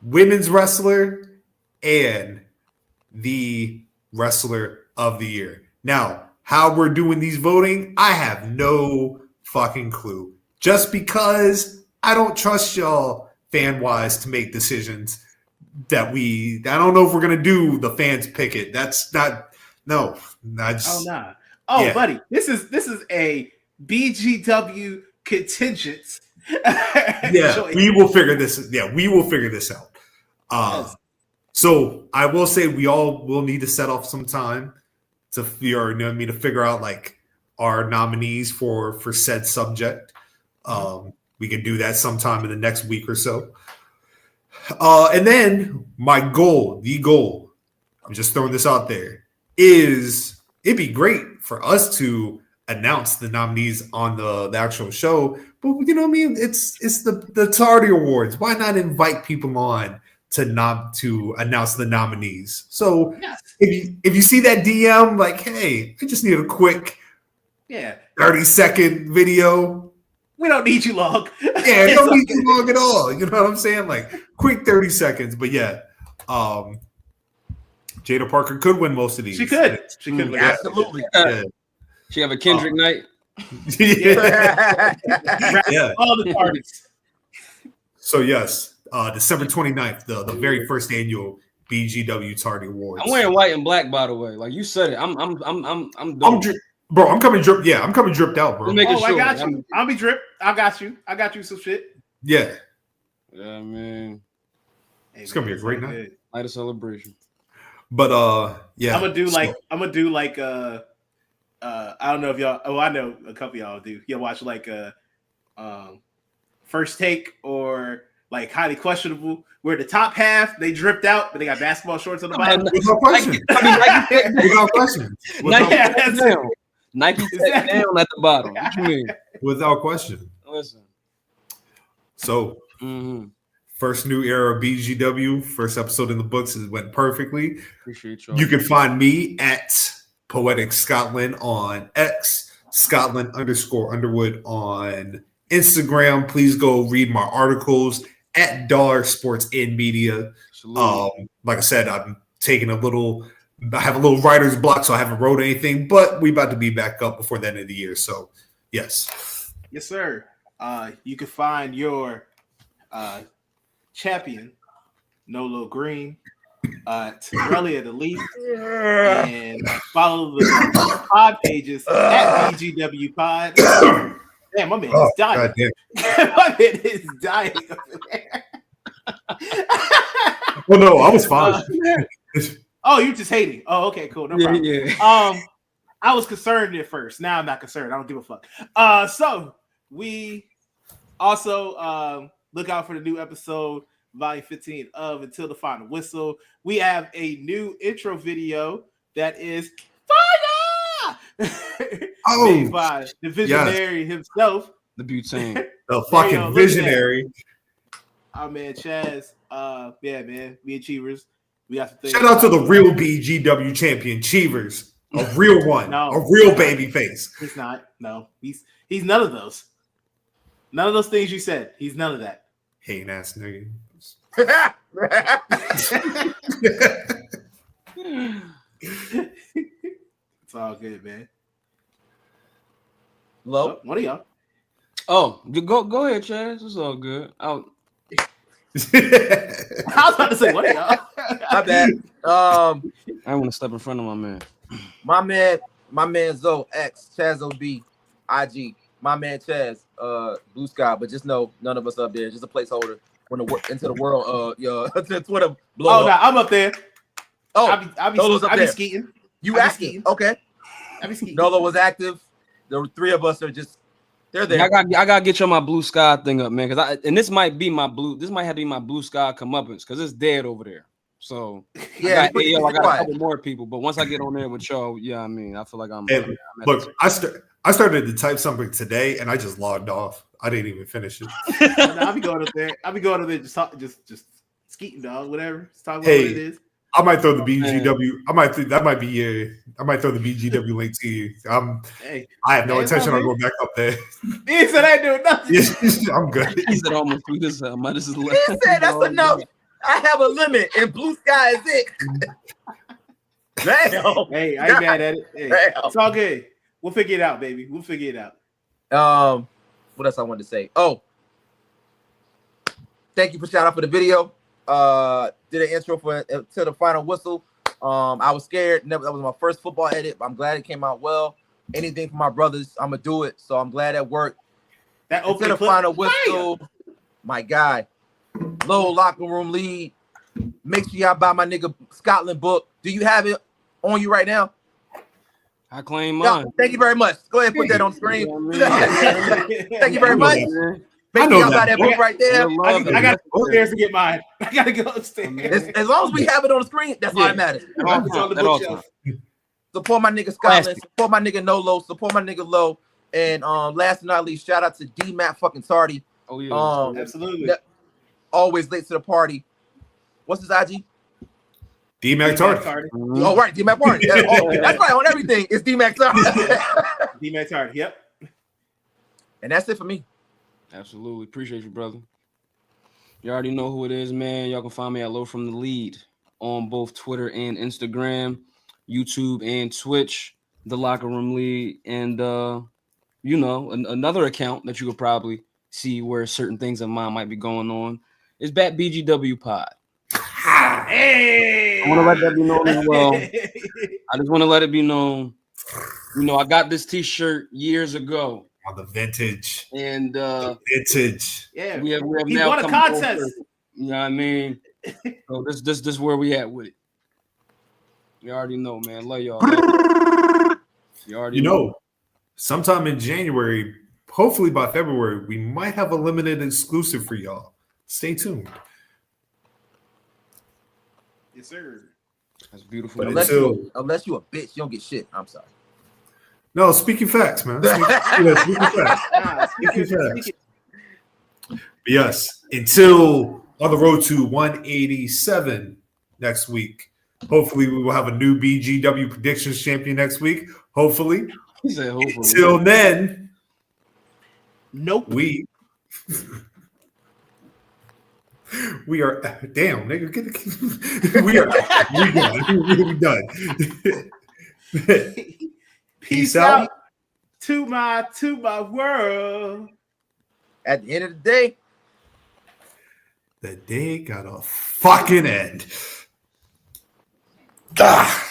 Speaker 2: Women's Wrestler, and the Wrestler of the Year. Now, how we're doing these voting, I have no fucking clue. Just because I don't trust y'all fan-wise to make decisions I don't know if we're going to do the fans pick it. That's not, no.
Speaker 3: Buddy, this is a BGW contingent.
Speaker 2: We will figure this out.
Speaker 3: Yes.
Speaker 2: So I will say we all will need to set off some time to figure out like our nominees for said subject. We can do that sometime in the next week or so. And then the goal, I'm just throwing this out there, is it'd be great for us to announce the nominees on the actual show. But you know what I mean? It's the Tardy Awards. Why not invite people on to announce the nominees? So if you see that DM, like, hey, I just need a quick 30-second video.
Speaker 3: We don't need you long.
Speaker 2: Yeah, don't need you long at all. You know what I'm saying? Like, quick 30 seconds. But yeah, Jada Parker could win most of these.
Speaker 3: She could win.
Speaker 4: Absolutely.
Speaker 2: Yeah.
Speaker 1: She have a Kendrick night.
Speaker 2: Yeah.
Speaker 3: All the parties.
Speaker 2: So yes, December 29th, the very first annual BGWPod Awards.
Speaker 1: I'm wearing white and black, by the way. Like you said it. I'm
Speaker 2: Bro, I'm coming dripped out, bro.
Speaker 3: I got you. I'll be dripped. I got you some shit.
Speaker 2: Yeah.
Speaker 1: Yeah, man.
Speaker 2: It's gonna be a great night.
Speaker 1: Night of celebration.
Speaker 2: But yeah.
Speaker 3: I'm gonna do like I don't know if y'all. Oh, I know a couple of y'all do. You'll watch like First Take or like Highly Questionable, where the top half they dripped out, but they got basketball shorts on the bottom.
Speaker 2: Without question. Without question.
Speaker 1: Nike set down at the bottom. What you mean?
Speaker 2: Without question.
Speaker 1: Listen.
Speaker 2: So, first new era of BGW, first episode in the books. It went perfectly.
Speaker 1: Appreciate y'all.
Speaker 2: You can find me at PoeticScotland on X, Scotland_Underwood on Instagram. Please go read my articles at Dollar Sports and Media. Like I said, I'm taking I have a little writer's block, so I haven't wrote anything, but we about to be back up before the end of the year. So, yes.
Speaker 3: Yes, sir. You can find your champion, Nolo Green, Raleoftheleaf, and follow the pod pages at BGWPod. Damn, my man is dying. My man is dying over there.
Speaker 2: Well, no, I was fine.
Speaker 3: Oh, you just hating. Oh, okay, cool. No problem.
Speaker 1: Yeah.
Speaker 3: I was concerned at first. Now I'm not concerned. I don't give a fuck. So we also look out for the new episode, volume 15 of Until the Final Whistle. We have a new intro video that is fire! Made by the visionary himself.
Speaker 1: The butane.
Speaker 2: The fucking visionary.
Speaker 3: Our man Chaz. Yeah, man. We Achievers. We got some things.
Speaker 2: Shout out to the real BGW champion, Cheevers. A real one. A real baby face.
Speaker 3: He's not. No. He's none of those. None of those things you said. He's none of that.
Speaker 2: Hating ass nigga.
Speaker 3: It's all good, man.
Speaker 4: Low.
Speaker 3: What are y'all?
Speaker 1: Oh, go ahead, Chaz. It's all good.
Speaker 3: I was about to say, what are y'all?
Speaker 4: My bad.
Speaker 1: I want to step in front of my man.
Speaker 4: My man Zoe X Chaz OB IG. My man Chaz, Blue Sky, but just know none of us up there. Just a placeholder when into the world. To Twitter blow.
Speaker 3: Oh, no, I'm up there.
Speaker 4: Oh,
Speaker 3: I be skeeting.
Speaker 4: You active? Okay.
Speaker 3: I be skeeting.
Speaker 4: Nolo was active. The three of us are just they're there.
Speaker 1: I gotta get you on my Blue Sky thing up, man. This might have to be my Blue Sky comeuppance because it's dead over there. So
Speaker 4: yeah,
Speaker 1: I got a couple more people, but once I get on there with y'all, yeah, I mean, I feel like I'm.
Speaker 2: Look, I started to type something today, and I just logged off. I didn't even finish it.
Speaker 3: I'll be going up there. Just skeeting, dog. Whatever. Just talk about what it is.
Speaker 2: I might throw the BGW. I might throw the BGW link to you. I have no intention on going back up there.
Speaker 3: He said I ain't doing nothing.
Speaker 2: I'm good.
Speaker 1: He said almost through this. I might just
Speaker 4: he said that's enough. I have a limit, and Blue Sky is it. Damn.
Speaker 3: Hey, I ain't mad at it. Hey, it's all good. We'll figure it out, baby. We'll figure it out.
Speaker 4: What else I wanted to say? Oh, thank you for shout out for the video. Did an intro to the final whistle. I was scared. That was my first football edit, but I'm glad it came out well. Anything for my brothers, I'm gonna do it. So I'm glad that worked.
Speaker 3: That open
Speaker 4: the final whistle, my guy, low locker room lead. Make sure y'all buy my nigga Scotland book. Do you have it on you right now?
Speaker 1: I claim mine.
Speaker 4: Thank you very much. Go ahead and put that on screen. Thank you very much. Make sure y'all buy that book right there.
Speaker 3: I got to go upstairs to get mine. I got to go upstairs.
Speaker 4: As long as we have it on the screen, that's all that matters.
Speaker 3: It's on the bookshelf.
Speaker 4: Support my nigga Scotland. Support my nigga Nolo. Support my nigga Low. And last but not least, shout out to DMacTardy.
Speaker 1: Oh yeah,
Speaker 3: absolutely.
Speaker 4: Always late to the party. What's his IG?
Speaker 2: DMacTardy.
Speaker 4: Oh right, DMacTardy. That's right. On everything, it's DMacTardy.
Speaker 3: DMacTardy. Yep.
Speaker 4: And that's it for me.
Speaker 1: Absolutely. Appreciate you, brother. You already know who it is, man. Y'all can find me at LOfrmTHELEAD on both Twitter and Instagram, YouTube and Twitch, The Locker Room Lead, and another account that you could probably see where certain things of mine might be going on is bgwpod.
Speaker 3: Hey!
Speaker 1: I want to let that be known as well. I just want to let it be known. I got this T-shirt years ago.
Speaker 2: On the vintage.
Speaker 1: And
Speaker 2: vintage.
Speaker 3: Yeah.
Speaker 1: We have
Speaker 3: he
Speaker 1: now
Speaker 3: won a contest.
Speaker 1: You know what I mean? So this where we at with it. You already know, man. Love y'all. You already know.
Speaker 2: Sometime in January, hopefully by February, we might have a limited exclusive for y'all. Stay tuned.
Speaker 3: Yes, sir.
Speaker 1: That's beautiful.
Speaker 4: Unless you a bitch, you don't get shit. I'm sorry.
Speaker 2: No, speaking facts, man. Speaking facts. Yes. Until on the road to 187 next week. Hopefully, we will have a new BGW predictions champion next week. Hopefully.
Speaker 1: He said hopefully.
Speaker 2: Until then,
Speaker 3: nope.
Speaker 2: We are damn nigga. We done.
Speaker 3: Peace out to my world.
Speaker 4: At the end of the
Speaker 2: day got a fucking end. Ah.